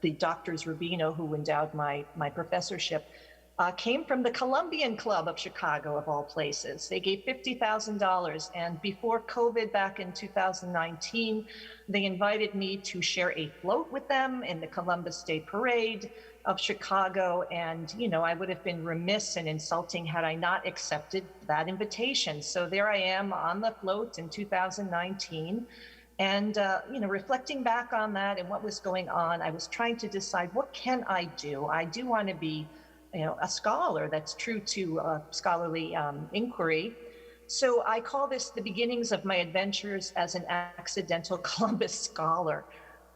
S8: the doctors Rubino who endowed my professorship, came from the Columbian Club of Chicago, of all places. They gave $50,000, and before COVID back in 2019, they invited me to share a float with them in the Columbus Day Parade of Chicago, and I would have been remiss and insulting had I not accepted that invitation. So there I am on the float in 2019, and reflecting back on that and what was going on, I was trying to decide, what can I do? I do want to be a scholar that's true to scholarly inquiry. So I call this the beginnings of my adventures as an accidental Columbus scholar.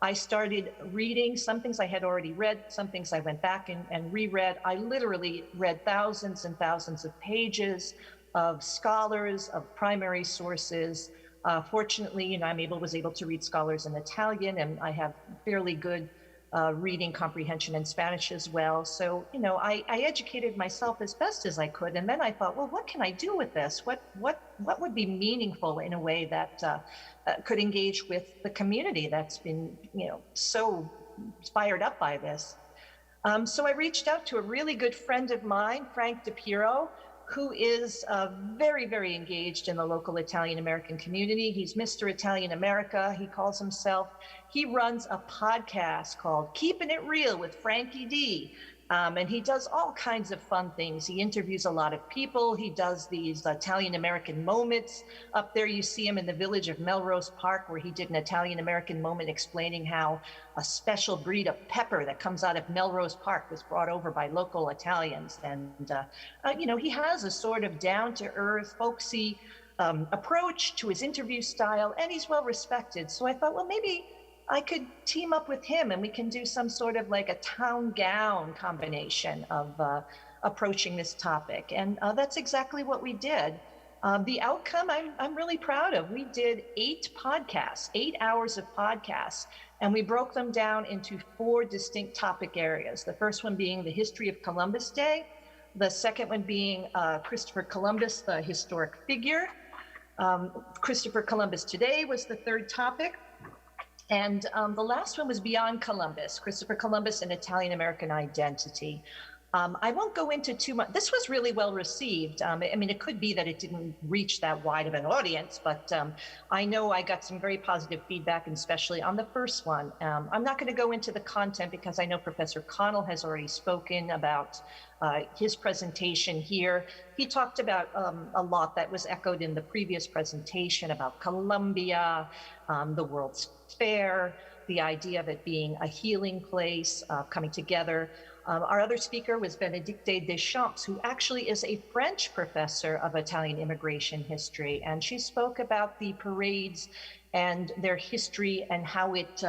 S8: I started reading some things I had already read, some things I went back and reread. I literally read thousands and thousands of pages of scholars, of primary sources. Fortunately, I was able to read scholars in Italian, and I have fairly good reading comprehension in Spanish as well. So, I educated myself as best as I could. And then I thought, well, what can I do with this? What would be meaningful in a way that could engage with the community that's been, so fired up by this? So I reached out to a really good friend of mine, Frank DePiero, who is very, very engaged in the local Italian-American community. He's Mr. Italian America, he calls himself. He runs a podcast called Keeping It Real with Frankie D. And he does all kinds of fun things. He interviews a lot of people. He does these Italian-American moments. Up there, you see him in the village of Melrose Park, where he did an Italian-American moment explaining how a special breed of pepper that comes out of Melrose Park was brought over by local Italians. And, he has a sort of down-to-earth, folksy approach to his interview style, and he's well respected. So I thought, well, maybe I could team up with him and we can do some sort of like a town gown combination of approaching this topic. And that's exactly what we did. The outcome I'm really proud of. We did 8 podcasts, 8 hours of podcasts, and we broke them down into 4 distinct topic areas. The first one being the history of Columbus Day. The second one being Christopher Columbus, the historic figure. Christopher Columbus today was the third topic. And the last one was Beyond Columbus, Christopher Columbus and Italian-American Identity. I won't go into too much. This was really well received. I mean, it could be that it didn't reach that wide of an audience, but I know I got some very positive feedback, and especially on the first one. I'm not going to go into the content because I know Professor Connell has already spoken about his presentation here. He talked about a lot that was echoed in the previous presentation about Columbia, the World's Fair, the idea of it being a healing place, coming together. Our other speaker was Bénédicte Deschamps, who actually is a French professor of Italian immigration history, and she spoke about the parades and their history and how it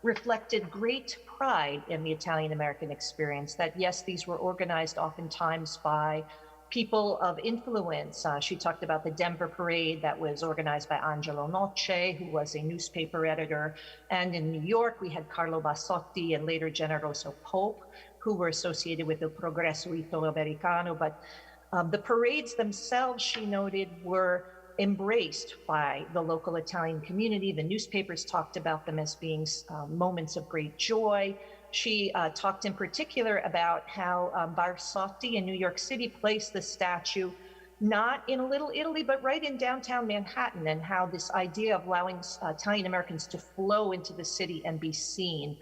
S8: reflected great pride in the Italian-American experience, that yes, these were organized oftentimes by people of influence. She talked about the Denver parade that was organized by Angelo Noce, who was a newspaper editor. And in New York, we had Carlo Bassotti and later Generoso Pope, who were associated with the Progresso Italo-Americano. But the parades themselves, she noted, were embraced by the local Italian community. The newspapers talked about them as being moments of great joy. She talked in particular about how Barsotti in New York City placed the statue not in Little Italy, but right in downtown Manhattan, and how this idea of allowing Italian Americans to flow into the city and be seen.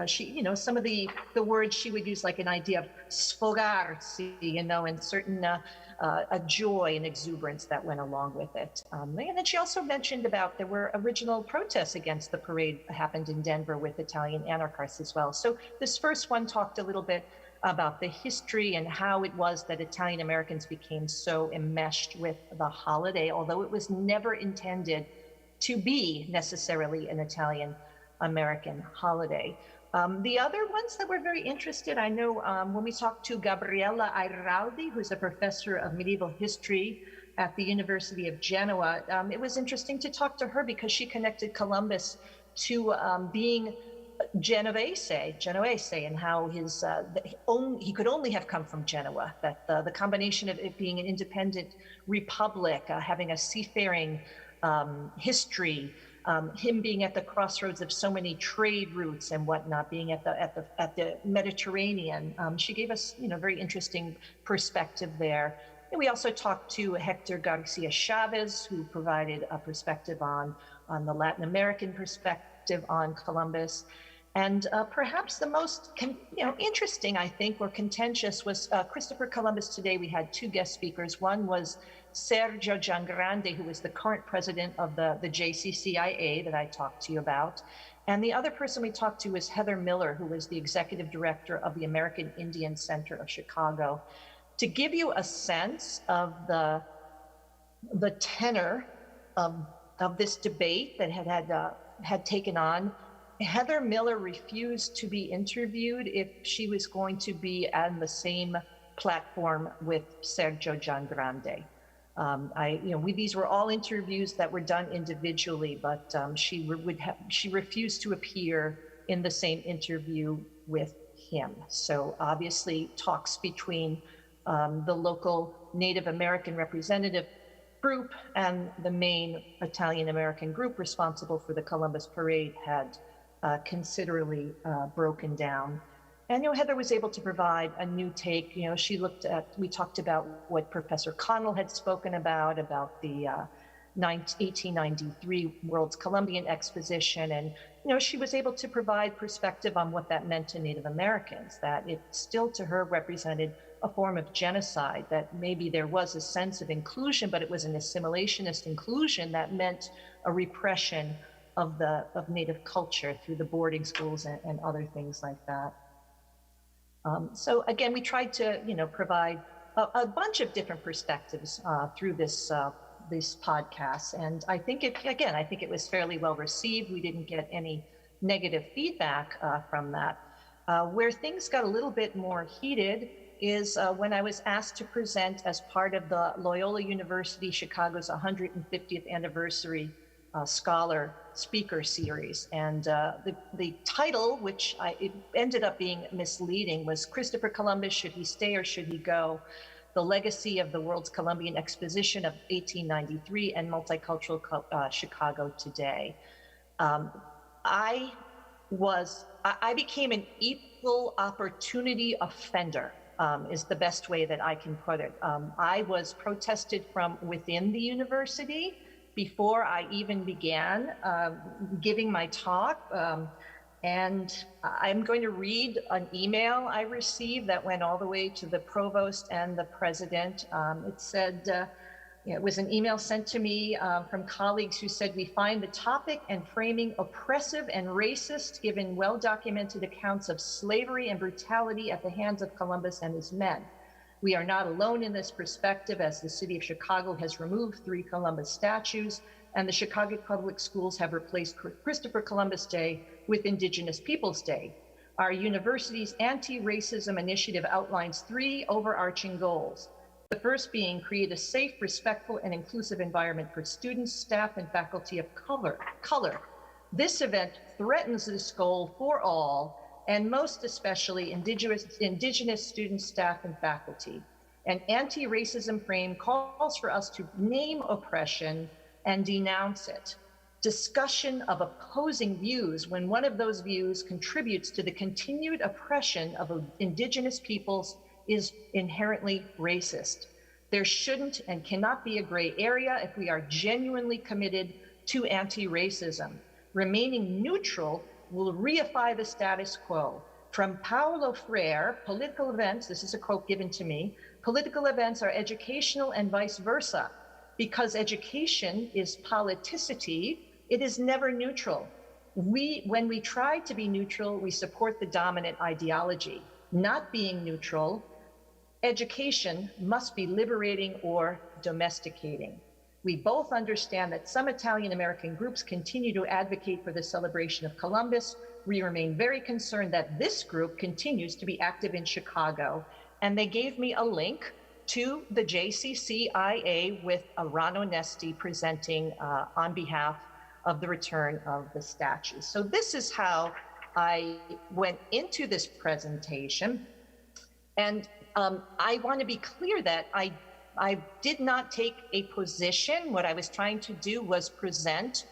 S8: She, some of the words she would use, like an idea of sfogarsi, and certain a joy and exuberance that went along with it. And then she also mentioned about there were original protests against the parade happened in Denver with Italian anarchists as well. So this first one talked a little bit about the history and how it was that Italian Americans became so enmeshed with the holiday, although it was never intended to be necessarily an Italian American holiday. The other ones that were very interested, I know when we talked to Gabriella Airaldi, who's a professor of medieval history at the University of Genoa, it was interesting to talk to her because she connected Columbus to being Genovese, and how he could only have come from Genoa, that the combination of it being an independent republic, having a seafaring history, him being at the crossroads of so many trade routes and whatnot, being at the Mediterranean. She gave us, very interesting perspective there. And we also talked to Hector Garcia Chavez, who provided a perspective on the Latin American perspective on Columbus. And perhaps the most interesting, I think, or contentious was Christopher Columbus. Today we had two guest speakers. One was Sergio Giangrande, who is the current president of the JCCIA that I talked to you about. And the other person we talked to was Heather Miller, who was the executive director of the American Indian Center of Chicago. To give you a sense of the tenor of this debate that had taken on, Heather Miller refused to be interviewed if she was going to be on the same platform with Sergio Giangrande. These were all interviews that were done individually, but she refused to appear in the same interview with him. So obviously, talks between the local Native American representative group and the main Italian American group responsible for the Columbus Parade had considerably broken down. And Heather was able to provide a new take. We talked about what Professor Connell had spoken about the 1893 World's Columbian Exposition. And, she was able to provide perspective on what that meant to Native Americans, that it still to her represented a form of genocide, that maybe there was a sense of inclusion, but it was an assimilationist inclusion that meant a repression of Native culture through the boarding schools and other things like that. So again, we tried to, provide a bunch of different perspectives through this podcast, and I think it was fairly well received. We didn't get any negative feedback from that. Where things got a little bit more heated is when I was asked to present as part of the Loyola University Chicago's 150th anniversary scholar speaker series. And the title, which it ended up being misleading, was Christopher Columbus, Should He Stay or Should He Go? The Legacy of the World's Columbian Exposition of 1893 and Multicultural Chicago Today. I became an equal opportunity offender, is the best way that I can put it. I was protested from within the university before I even began giving my talk. And I'm going to read an email I received that went all the way to the provost and the president. It said, it was an email sent to me from colleagues who said, "We find the topic and framing oppressive and racist, given well-documented accounts of slavery and brutality at the hands of Columbus and his men. We are not alone in this perspective, as the city of Chicago has removed 3 Columbus statues, and the Chicago Public Schools have replaced Christopher Columbus Day with Indigenous Peoples Day. Our university's anti-racism initiative outlines 3 overarching goals. The first being create a safe, respectful, and inclusive environment for students, staff, and faculty of color. This event threatens this goal for all, and most especially indigenous students, staff, and faculty. An anti-racism frame calls for us to name oppression and denounce it. Discussion of opposing views when one of those views contributes to the continued oppression of indigenous peoples is inherently racist. There shouldn't and cannot be a gray area if we are genuinely committed to anti-racism. Remaining neutral will reify the status quo. From Paulo Freire, political events, this is a quote given to me, political events are educational and vice versa. Because education is politicity, it is never neutral. When we try to be neutral, we support the dominant ideology. Not being neutral, education must be liberating or domesticating. We both understand that some Italian American groups continue to advocate for the celebration of Columbus. We remain very concerned that this group continues to be active in Chicago. And they gave me a link to the JCCIA with Rano Nesti presenting on behalf of the return of the statues. So this is how I went into this presentation. And I want to be clear that I did not take a position. What I was trying to do was present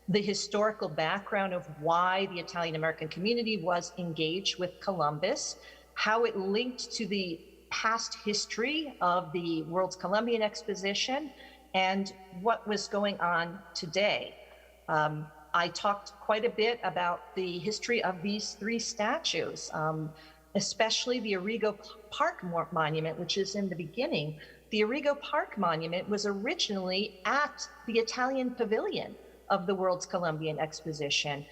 S8: the historical background of why the Italian American community was engaged with Columbus, how it linked to the past history of the World's Columbian Exposition, and what was going on today. I talked quite a bit about the history of these 3 statues, especially the Origo Park Monument, which is in the beginning. The Origo Park Monument was originally at the Italian Pavilion of the World's Columbian Exposition.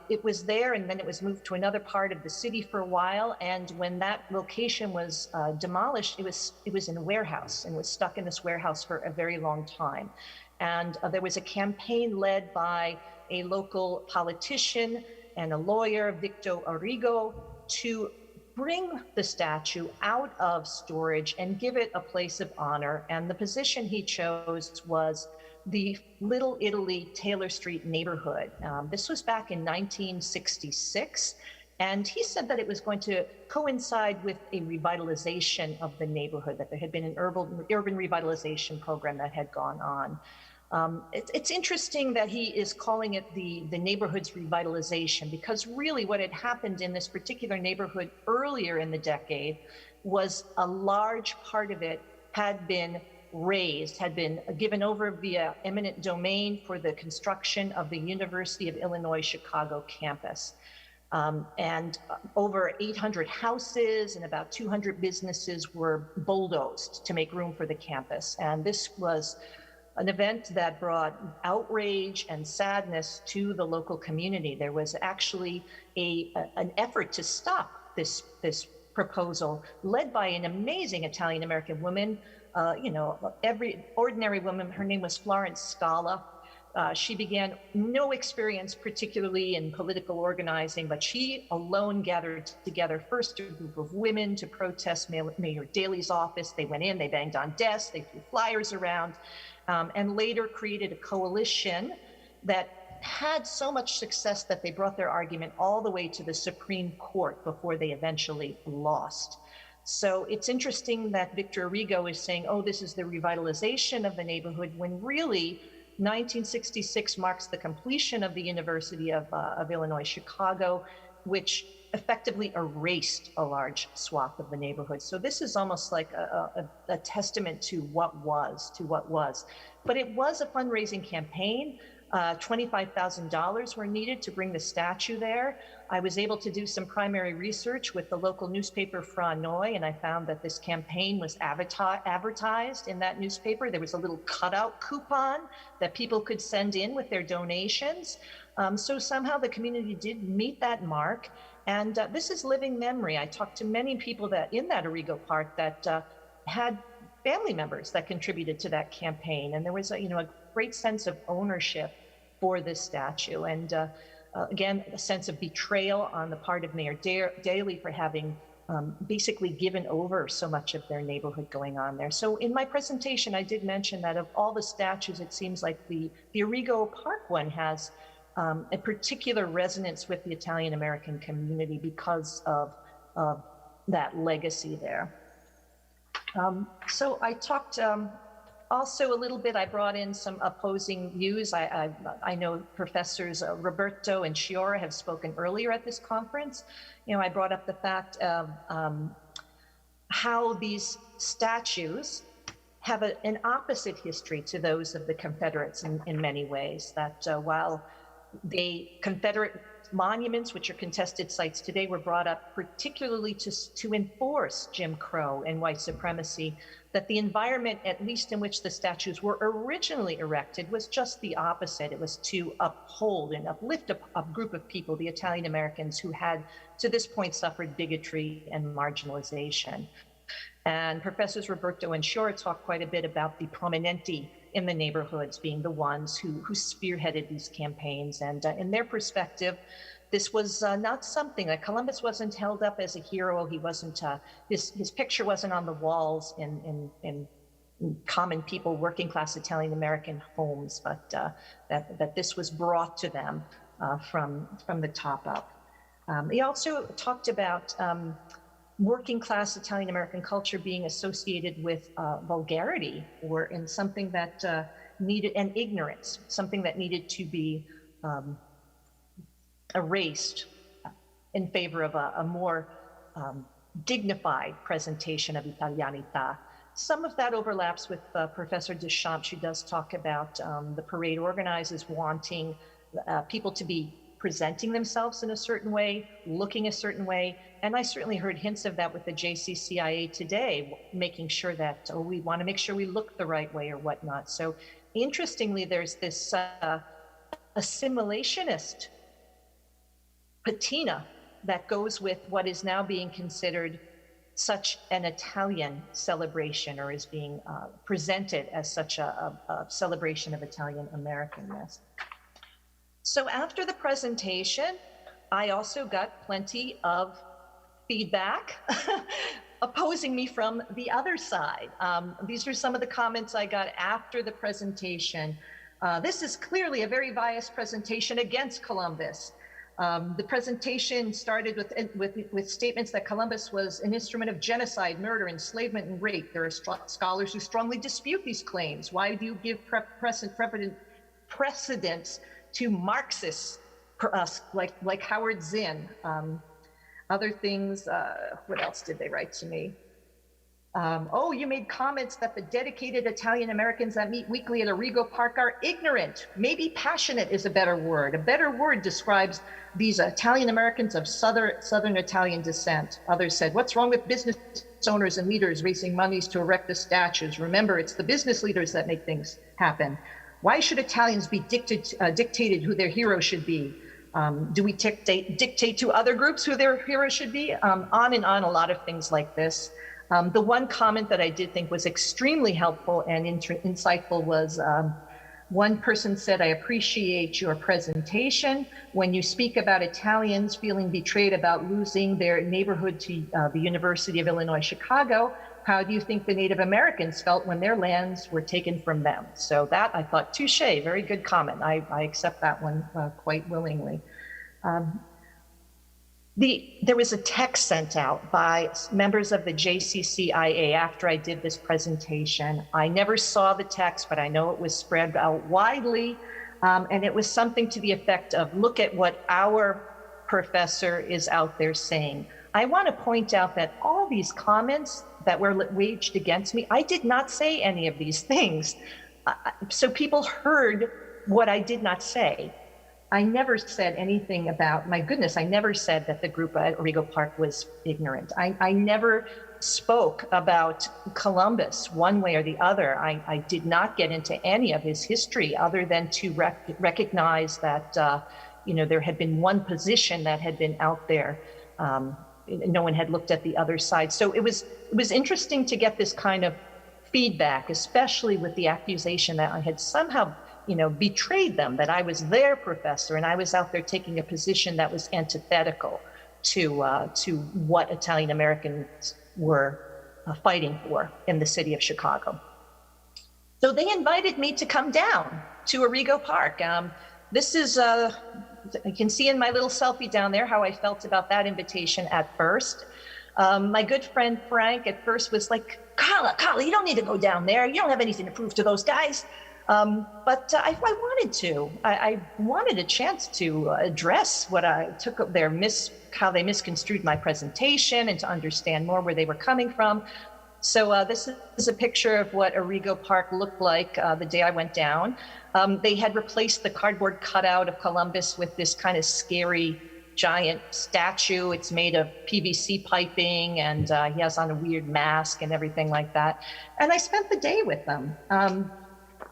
S8: It was there, and then it was moved to another part of the city for a while. And when that location was demolished, it was in a warehouse and was stuck in this warehouse for a very long time. And there was a campaign led by a local politician and a lawyer, Victor Origo, to bring the statue out of storage and give it a place of honor. And the position he chose was the Little Italy Taylor Street neighborhood. This was back in 1966. And he said that it was going to coincide with a revitalization of the neighborhood, that there had been an urban revitalization program that had gone on. It's interesting that he is calling it the neighborhood's revitalization, because really what had happened in this particular neighborhood earlier in the decade was a large part of it had been razed, had been given over via eminent domain for the construction of the University of Illinois Chicago campus. And over 800 houses and about 200 businesses were bulldozed to make room for the campus. And this was an event that brought outrage and sadness to the local community. There was actually an effort to stop this proposal, led by an amazing Italian-American woman, every ordinary woman. Her name was Florence Scala. She began no experience particularly in political organizing, but she alone gathered together first a group of women to protest Mayor Daley's office. They went in, they banged on desks, they threw flyers around, and later created a coalition that had so much success that they brought their argument all the way to the Supreme Court before they eventually lost. So it's interesting that Victor Origo is saying, oh, this is the revitalization of the neighborhood, when really 1966 marks the completion of the University of Illinois Chicago, which effectively erased a large swath of the neighborhood. So this is almost like a testament to what was. But it was a fundraising campaign. $25,000 were needed to bring the statue there. I was able to do some primary research with the local newspaper Fra Noi, and I found that this campaign was advertised in that newspaper. There was a little cutout coupon that people could send in with their donations. So somehow the community did meet that mark. And this is living memory. I talked to many people that in that Origo Park that had family members that contributed to that campaign. And there was a great sense of ownership for this statue. And again, a sense of betrayal on the part of Mayor Daley for having basically given over so much of their neighborhood going on there. So in my presentation, I did mention that of all the statues, it seems like the Origo Park one has a particular resonance with the Italian-American community because of that legacy there. So I talked also a little bit, I brought in some opposing views. I know Professors Roberto and Sciorra have spoken earlier at this conference. I brought up the fact of how these statues have an opposite history to those of the Confederates in many ways, that while the Confederate monuments, which are contested sites today, were brought up particularly to enforce Jim Crow and white supremacy, that the environment, at least in which the statues were originally erected, was just the opposite. It was to uphold and uplift a group of people, the Italian Americans, who had to this point suffered bigotry and marginalization. And Professors Roberto and Sciorra talk quite a bit about the prominenti in the neighborhoods being the ones who spearheaded these campaigns. And in their perspective, this was not something that Columbus wasn't held up as a hero. He wasn't, his picture wasn't on the walls in common people, working class Italian American homes, but that this was brought to them from the top up. He also talked about working class Italian American culture being associated with vulgarity and something that needed, and ignorance, something that needed to be erased in favor of a more dignified presentation of Italianità. Some of that overlaps with Professor Deschamps, who does talk about the parade organizers wanting people to be presenting themselves in a certain way, looking a certain way. And I certainly heard hints of that with the JCCIA today, making sure that, we want to make sure we look the right way or whatnot. So interestingly, there's this assimilationist patina that goes with what is now being considered such an Italian celebration, or is being presented as such a celebration of Italian Americanness. So after the presentation, I also got plenty of feedback opposing me from the other side. These are some of the comments I got after the presentation. This is clearly a very biased presentation against Columbus. The presentation started with statements that Columbus was an instrument of genocide, murder, enslavement, and rape. There are scholars who strongly dispute these claims. Why do you give precedence to Marxists like Howard Zinn? Other things, what else did they write to me? Oh, you made comments that the dedicated Italian Americans that meet weekly at Origo Park are ignorant. Maybe passionate is a better word. A better word describes these Italian Americans of Southern Italian descent. Others said, what's wrong with business owners and leaders raising monies to erect the statues? Remember, it's the business leaders that make things happen. Why should Italians be dictated who their hero should be? Do we dictate to other groups who their hero should be? On and on, a lot of things like this. The one comment that I did think was extremely helpful and insightful was one person said, I appreciate your presentation. When you speak about Italians feeling betrayed about losing their neighborhood to the University of Illinois Chicago, how do you think the Native Americans felt when their lands were taken from them? So that, I thought, touche, very good comment. I accept that one quite willingly. There was a text sent out by members of the JCCIA after I did this presentation. I never saw the text, but I know it was spread out widely. And it was something to the effect of, look at what our professor is out there saying. I want to point out that all these comments that were waged against me, I did not say any of these things. So people heard what I did not say. I never said anything about, my goodness, I never said that the group at Origo Park was ignorant. I never spoke about Columbus one way or the other. I did not get into any of his history other than to recognize that there had been one position that had been out there. No one had looked at the other side. So it was interesting to get this kind of feedback, especially with the accusation that I had somehow betrayed them, that I was their professor and I was out there taking a position that was antithetical to what Italian Americans were fighting for in the city of Chicago. So they invited me to come down to Origo Park. This is, you can see in my little selfie down there how I felt about that invitation at first. My good friend Frank at first was like, Carla, you don't need to go down there. You don't have anything to prove to those guys. But I wanted to. I wanted a chance to address what I took up how they misconstrued my presentation and to understand more where they were coming from. So this is a picture of what Origo Park looked like the day I went down. They had replaced the cardboard cutout of Columbus with this kind of scary giant statue. It's made of PVC piping, and he has on a weird mask and everything like that. And I spent the day with them.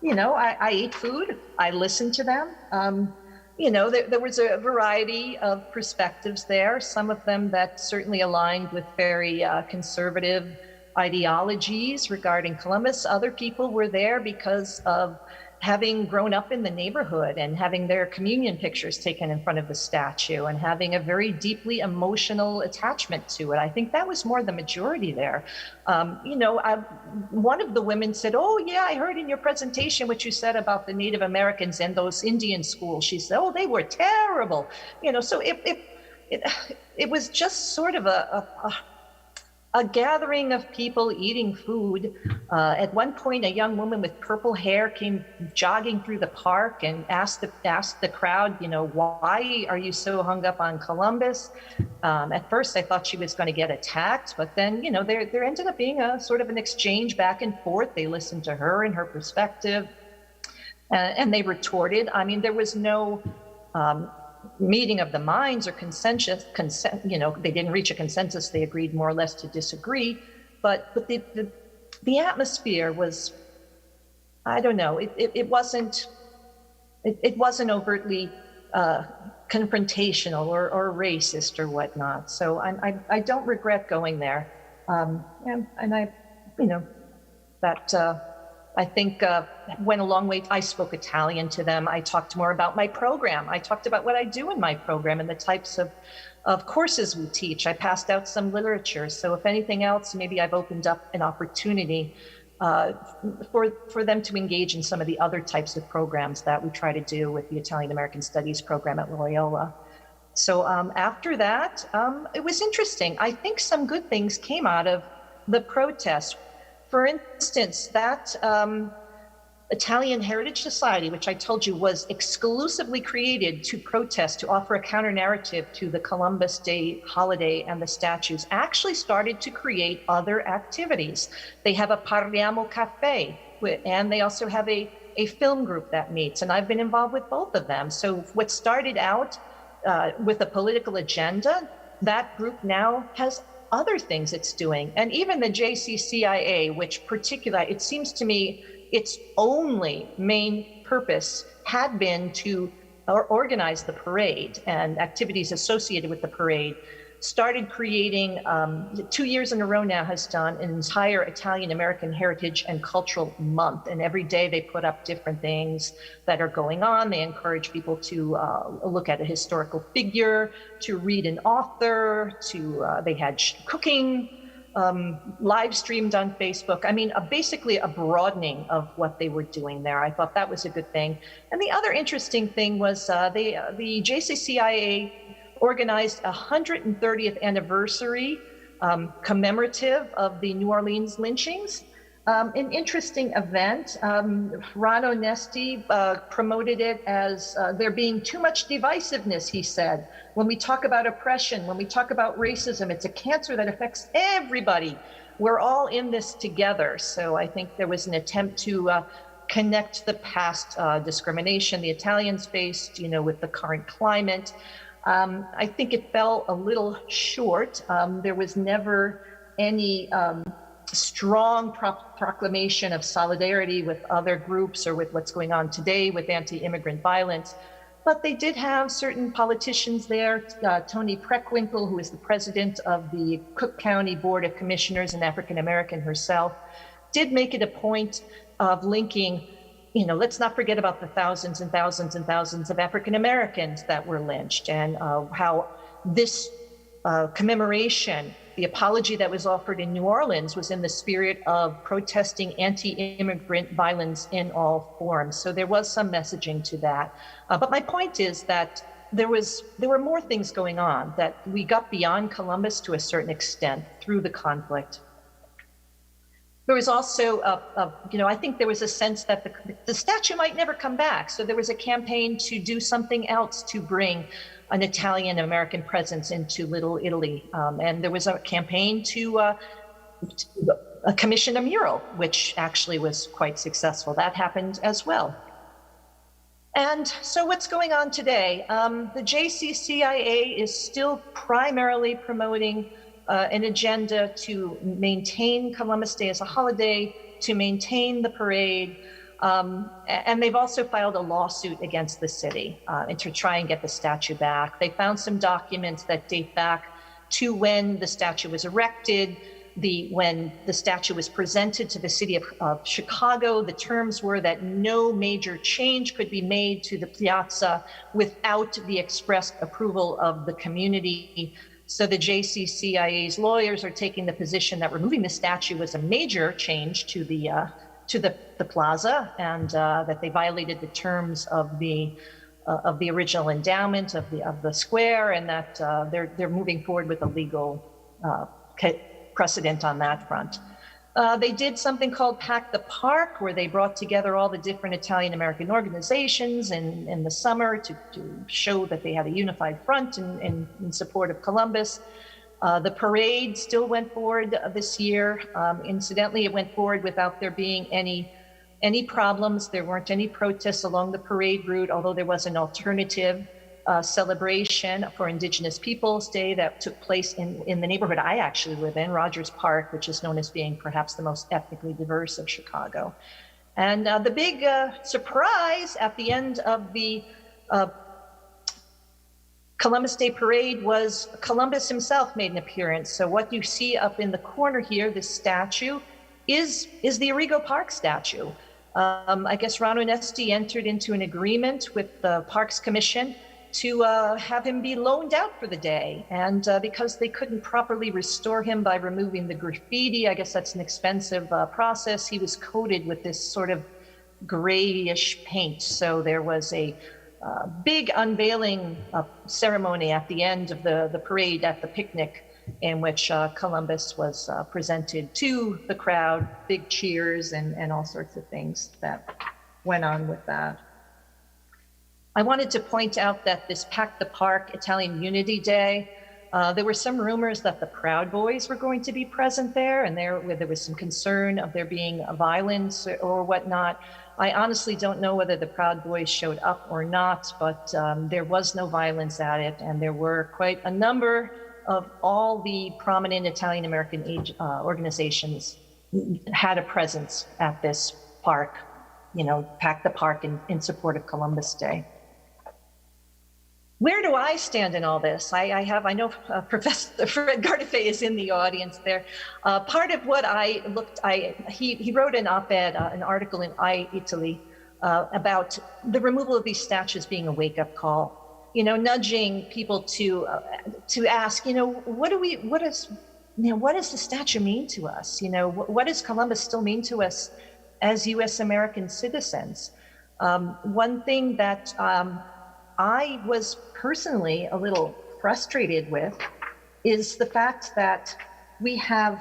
S8: I ate food, I listened to them. There was a variety of perspectives there, some of them that certainly aligned with very conservative ideologies regarding Columbus. Other people were there because of having grown up in the neighborhood and having their communion pictures taken in front of the statue and having a very deeply emotional attachment to it. I think that was more the majority there. One of the women said, "Oh yeah, I heard in your presentation what you said about the Native Americans and those Indian schools." She said, "Oh, they were terrible." So it was just sort of a gathering of people eating food. At one point, a young woman with purple hair came jogging through the park and asked the crowd, why are you so hung up on Columbus? At first, I thought she was going to get attacked, but then, there ended up being a sort of an exchange back and forth. They listened to her and her perspective, and they retorted. I mean, there was no meeting of the minds or consensus. They didn't reach a consensus. They agreed more or less to disagree. But the atmosphere was, I don't know. It wasn't overtly confrontational or racist or whatnot. So I don't regret going there. I think went a long way. I spoke Italian to them. I talked more about my program. I talked about what I do in my program and the types of courses we teach. I passed out some literature. So if anything else, maybe I've opened up an opportunity for them to engage in some of the other types of programs that we try to do with the Italian American Studies program at Loyola. So after that, it was interesting. I think some good things came out of the protests. For instance, that Italian Heritage Society, which I told you was exclusively created to protest, to offer a counter-narrative to the Columbus Day holiday and the statues, actually started to create other activities. They have a Parliamo Cafe, and they also have a film group that meets, and I've been involved with both of them. So what started out with a political agenda, that group now has other things it's doing. And even the JCCIA, which it seems to me its only main purpose had been to organize the parade and activities associated with the parade, started creating, 2 years in a row now has done an entire Italian American Heritage and Cultural Month. And every day they put up different things that are going on. They encourage people to look at a historical figure, to read an author, they had cooking, live streamed on Facebook. I mean, basically a broadening of what they were doing there. I thought that was a good thing. And the other interesting thing was the JCCIA organized a 130th anniversary commemorative of the New Orleans lynchings. An interesting event. Ron Onesti promoted it as there being too much divisiveness, he said. When we talk about oppression, when we talk about racism, it's a cancer that affects everybody. We're all in this together. So I think there was an attempt to connect the past discrimination the Italians faced, with the current climate. I think it fell a little short. There was never any strong proclamation of solidarity with other groups or with what's going on today with anti-immigrant violence. But they did have certain politicians there. Toni Preckwinkle, who is the president of the Cook County Board of Commissioners, an African-American herself, did make it a point of linking, let's not forget about the thousands and thousands and thousands of African-Americans that were lynched, and how this commemoration, the apology that was offered in New Orleans, was in the spirit of protesting anti-immigrant violence in all forms. So there was some messaging to that. But my point is that there were more things going on, that we got beyond Columbus to a certain extent through the conflict. There was also, I think there was a sense that the statue might never come back. So there was a campaign to do something else to bring an Italian-American presence into Little Italy. And there was a campaign to commission a mural, which actually was quite successful. That happened as well. And so what's going on today? The JCCIA is still primarily promoting an agenda to maintain Columbus Day as a holiday, to maintain the parade, and they've also filed a lawsuit against the city and to try and get the statue back. They found some documents that date back to when the statue was erected, when the statue was presented to the city of Chicago. The terms were that no major change could be made to the piazza without the express approval of the community. So the JCCIA's lawyers are taking the position that removing the statue was a major change to the plaza, and that they violated the terms of the original endowment of the square, and that they're moving forward with a legal precedent on that front. They did something called Pack the Park, where they brought together all the different Italian-American organizations in the summer to show that they had a unified front in support of Columbus. The parade still went forward this year. Incidentally, it went forward without there being any problems. There weren't any protests along the parade route, although there was an alternative celebration for Indigenous Peoples Day that took place in the neighborhood I actually live in, Rogers Park, which is known as being perhaps the most ethnically diverse of Chicago. And the big surprise at the end of the Columbus Day Parade was Columbus himself made an appearance. So what you see up in the corner here, this statue, is the Origo Park statue. I guess Ron Onesti entered into an agreement with the Parks Commission to have him be loaned out for the day. And because they couldn't properly restore him by removing the graffiti, I guess that's an expensive process, he was coated with this sort of grayish paint. So there was a big unveiling ceremony at the end of the parade at the picnic, in which Columbus was presented to the crowd, big cheers and all sorts of things that went on with that. I wanted to point out that this Pack the Park Italian Unity Day, there were some rumors that the Proud Boys were going to be present there, and there was some concern of there being violence or whatnot. I honestly don't know whether the Proud Boys showed up or not, but there was no violence at it, and there were quite a number of all the prominent Italian-American organizations had a presence at this park, Pack the Park in support of Columbus Day. Where do I stand in all this? I know Professor Fred Gardefei is in the audience there. Part of what he wrote an op-ed, an article in iItaly about the removal of these statues being a wake-up call, nudging people to ask, what does the statue mean to us? What does Columbus still mean to us as U.S. American citizens? One thing that I was personally a little frustrated with is the fact that we have,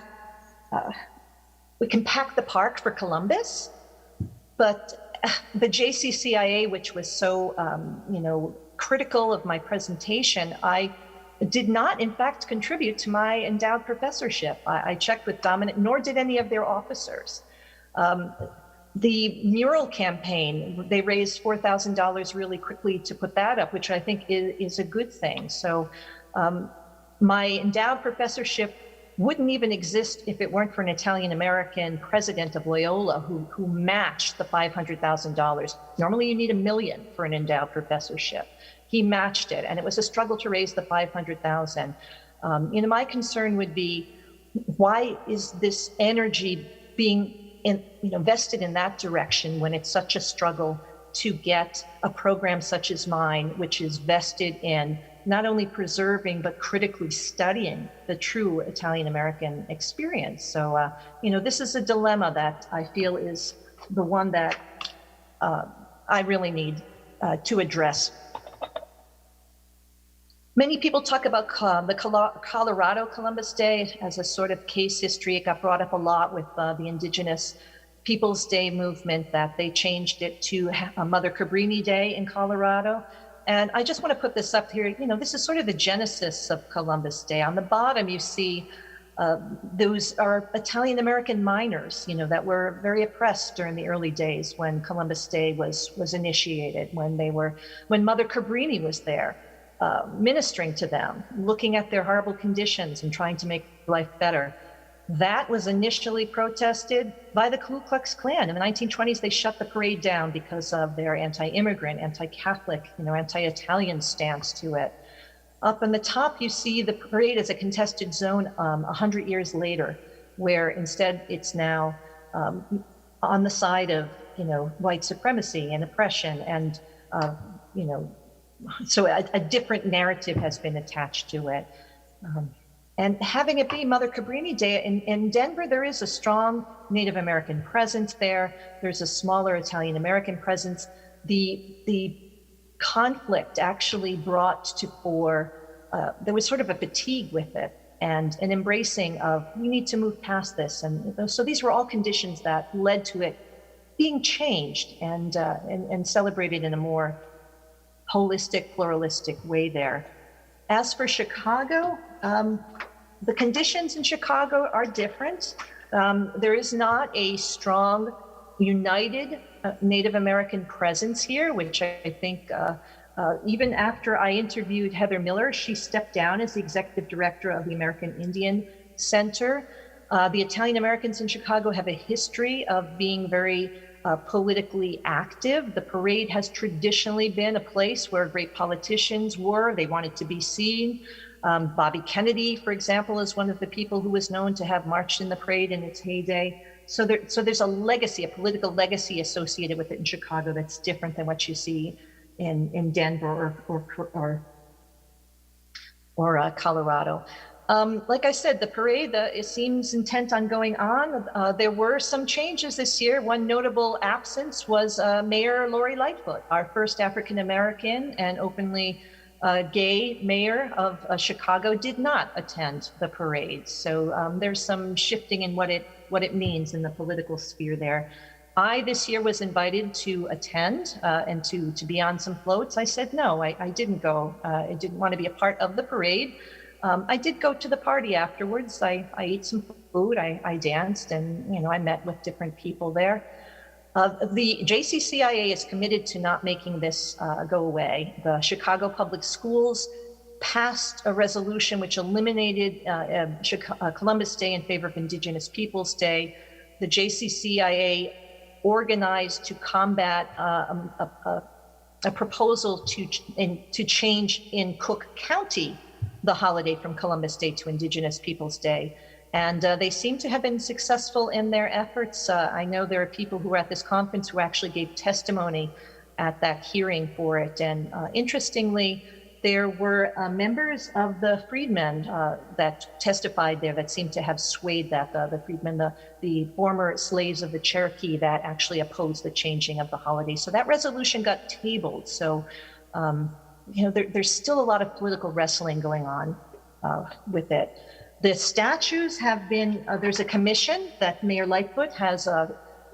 S8: we can pack the park for Columbus, but the JCCIA, which was so, critical of my presentation, I did not, in fact, contribute to my endowed professorship. I checked with Dominic, nor did any of their officers. The mural campaign, they raised $4,000 really quickly to put that up, which I think is a good thing. So my endowed professorship wouldn't even exist if it weren't for an Italian-American president of Loyola who matched the $500,000. Normally you need $1 million for an endowed professorship. He matched it, and it was a struggle to raise the $500,000. My concern would be, why is this energy being invested in that direction when it's such a struggle to get a program such as mine, which is vested in not only preserving but critically studying the true Italian-American experience. So, this is a dilemma that I feel is the one that I really need to address. Many people talk about the Colorado Columbus Day as a sort of case history. It got brought up a lot with the Indigenous Peoples Day movement, that they changed it to Mother Cabrini Day in Colorado. And I just want to put this up here. This is sort of the genesis of Columbus Day. On the bottom, you see those are Italian-American miners, that were very oppressed during the early days when Columbus Day was initiated, when Mother Cabrini was there. Ministering to them, looking at their horrible conditions and trying to make life better. That was initially protested by the Ku Klux Klan. In the 1920s, they shut the parade down because of their anti-immigrant, anti-Catholic, anti-Italian stance to it. Up on the top, you see the parade as a contested zone 100 years later, where instead it's now on the side of, white supremacy and oppression and, so a different narrative has been attached to it. And having it be Mother Cabrini Day, in Denver, there is a strong Native American presence there. There's a smaller Italian-American presence. The conflict actually brought to fore, there was sort of a fatigue with it and an embracing of, we need to move past this. And so these were all conditions that led to it being changed and celebrated in a more holistic, pluralistic way there. As for Chicago, the conditions in Chicago are different. There is not a strong, united Native American presence here, which I think even after I interviewed Heather Miller, she stepped down as the executive director of the American Indian Center. The Italian Americans in Chicago have a history of being very politically active. The parade has traditionally been a place where great politicians were. They wanted to be seen. Bobby Kennedy, for example, is one of the people who was known to have marched in the parade in its heyday. So there's a legacy, a political legacy associated with it in Chicago that's different than what you see in Denver or Colorado. Like I said, the parade it seems intent on going on. There were some changes this year. One notable absence was Mayor Lori Lightfoot, our first African-American and openly gay mayor of Chicago, did not attend the parade. So there's some shifting in what it means in the political sphere there. I, this year, was invited to attend and to be on some floats. I said no, I didn't go. I didn't want to be a part of the parade. I did go to the party afterwards. I ate some food, I danced, and I met with different people there. The JCCIA is committed to not making this go away. The Chicago Public Schools passed a resolution which eliminated Columbus Day in favor of Indigenous Peoples Day. The JCCIA organized to combat a proposal to change in Cook County the holiday from Columbus Day to Indigenous Peoples Day. And they seem to have been successful in their efforts. I know there are people who were at this conference who actually gave testimony at that hearing for it. And interestingly, there were members of the freedmen that testified there that seemed to have swayed that, the freedmen, the former slaves of the Cherokee that actually opposed the changing of the holiday. So that resolution got tabled. So there's still a lot of political wrestling going on with it. The statues have been, there's a commission that Mayor Lightfoot has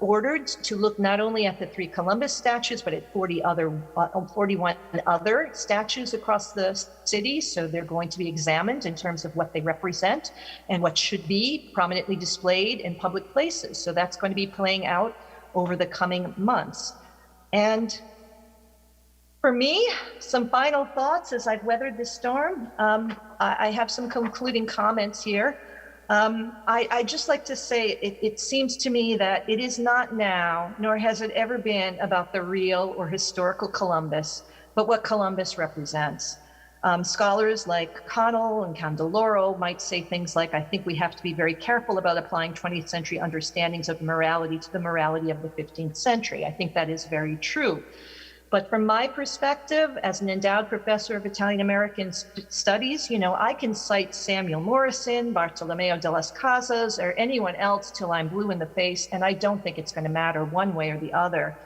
S8: ordered to look not only at the 3 Columbus statues, but at 41 other statues across the city. So they're going to be examined in terms of what they represent and what should be prominently displayed in public places. So that's going to be playing out over the coming months. And for me, some final thoughts as I've weathered this storm. I have some concluding comments here. I'd just like to say it seems to me that it is not now, nor has it ever been, about the real or historical Columbus, but what Columbus represents. Scholars like Connell and Candeloro might say things like, I think we have to be very careful about applying 20th century understandings of morality to the morality of the 15th century. I think that is very true. But from my perspective, as an endowed professor of Italian American studies, I can cite Samuel Morrison, Bartolomeo de las Casas, or anyone else till I'm blue in the face, and I don't think it's going to matter one way or the other.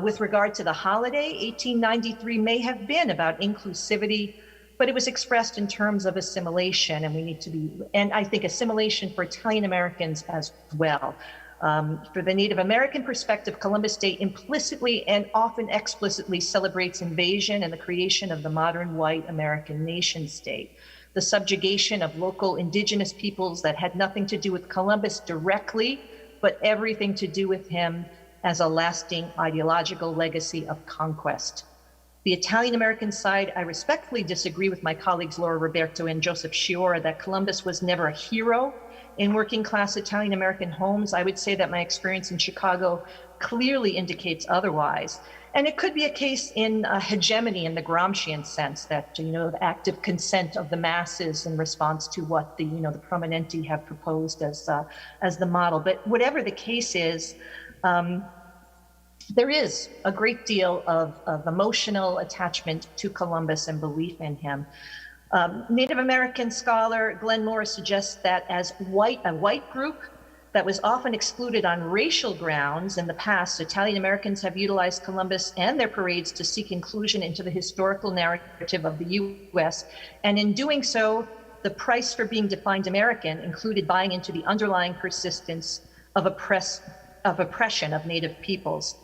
S8: With regard to the holiday, 1893 may have been about inclusivity, but it was expressed in terms of assimilation, and I think assimilation for Italian Americans as well. For the Native American perspective, Columbus Day implicitly and often explicitly celebrates invasion and the creation of the modern white American nation state. The subjugation of local indigenous peoples that had nothing to do with Columbus directly, but everything to do with him as a lasting ideological legacy of conquest. The Italian American side, I respectfully disagree with my colleagues Laura Roberto and Joseph Sciorra that Columbus was never a hero in working class Italian American homes. I would say that my experience in Chicago clearly indicates otherwise. And it could be a case in hegemony in the Gramscian sense that, the active consent of the masses in response to what the prominenti have proposed as the model. But whatever the case is, there is a great deal of emotional attachment to Columbus and belief in him. Native American scholar Glenn Morris suggests that as a white group that was often excluded on racial grounds in the past, Italian Americans have utilized Columbus and their parades to seek inclusion into the historical narrative of the U.S. And in doing so, the price for being defined American included buying into the underlying persistence of oppression of Native peoples.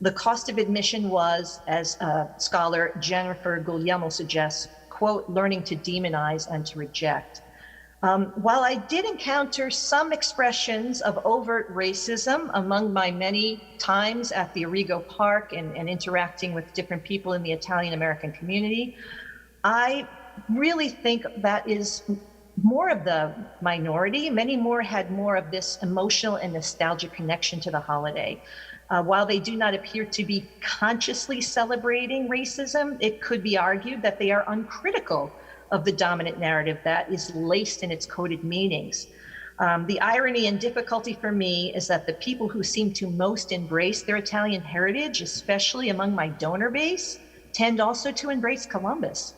S8: The cost of admission was, as scholar Jennifer Guglielmo suggests, quote, learning to demonize and to reject. While I did encounter some expressions of overt racism among my many times at the Origo Park and interacting with different people in the Italian American community, I really think that is more of the minority. Many more had more of this emotional and nostalgic connection to the holiday. While they do not appear to be consciously celebrating racism, it could be argued that they are uncritical of the dominant narrative that is laced in its coded meanings. The irony and difficulty for me is that the people who seem to most embrace their Italian heritage, especially among my donor base, tend also to embrace Columbus.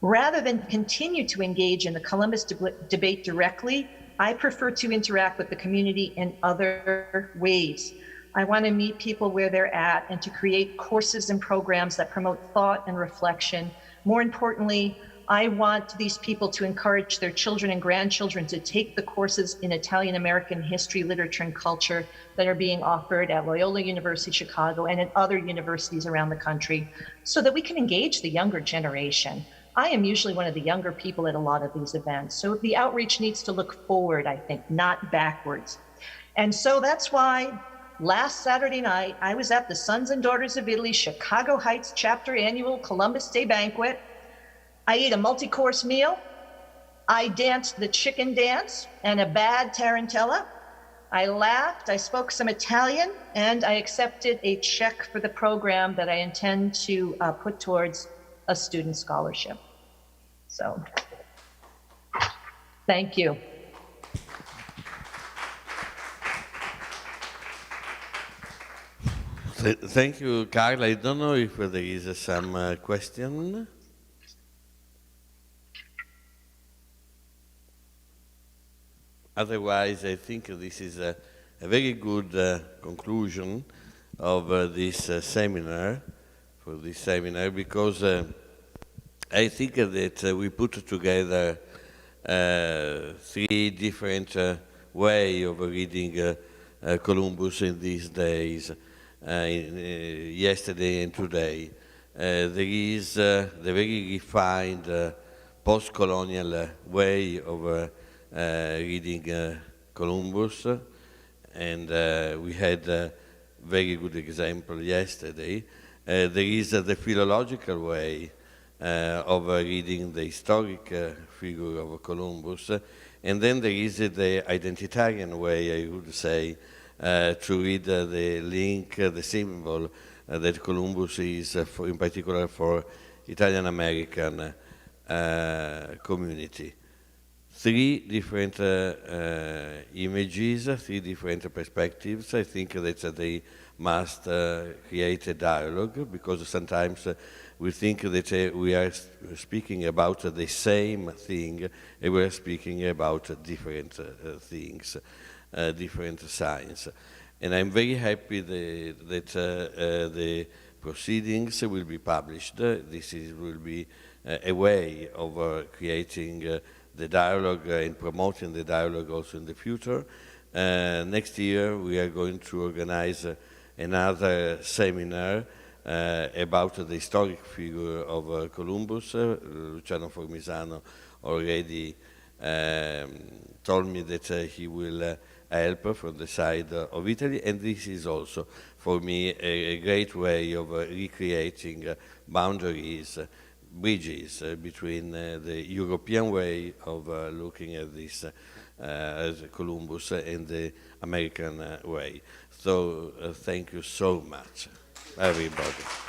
S8: Rather than continue to engage in the Columbus debate directly, I prefer to interact with the community in other ways. I want to meet people where they're at and to create courses and programs that promote thought and reflection. More importantly, I want these people to encourage their children and grandchildren to take the courses in Italian American history, literature, and culture that are being offered at Loyola University Chicago and at other universities around the country so that we can engage the younger generation. I am usually one of the younger people at a lot of these events. So the outreach needs to look forward, I think, not backwards. And so that's why last Saturday night, I was at the Sons and Daughters of Italy Chicago Heights Chapter Annual Columbus Day Banquet. I ate a multi-course meal. I danced the chicken dance and a bad tarantella. I laughed, I spoke some Italian, and I accepted a check for the program that I intend to put towards a student scholarship. So, thank you.
S1: Thank you, Carla. I don't know if there is some question. Otherwise, I think this is a very good conclusion of this seminar, because I think that we put together three different way of reading Columbus in these days, yesterday and today. There is the very refined post-colonial way of reading Columbus, and we had a very good example yesterday. There is the philological way of reading the historic figure of Columbus, and then there is the identitarian way, I would say, to read the link, the symbol that Columbus is, in particular for Italian-American community. Three different images, three different perspectives. I think that they must create a dialogue, because sometimes we think that we are speaking about the same thing, and we are speaking about different things, different signs. And I'm very happy that the proceedings will be published. This will be a way of creating the dialogue and promoting the dialogue also in the future. Next year we are going to organize another seminar about the historic figure of Columbus. Luciano Formisano already told me that he will help from the side of Italy, and this is also for me a great way of recreating boundaries, bridges between the European way of looking at this as Columbus and the American way. So thank you so much, everybody.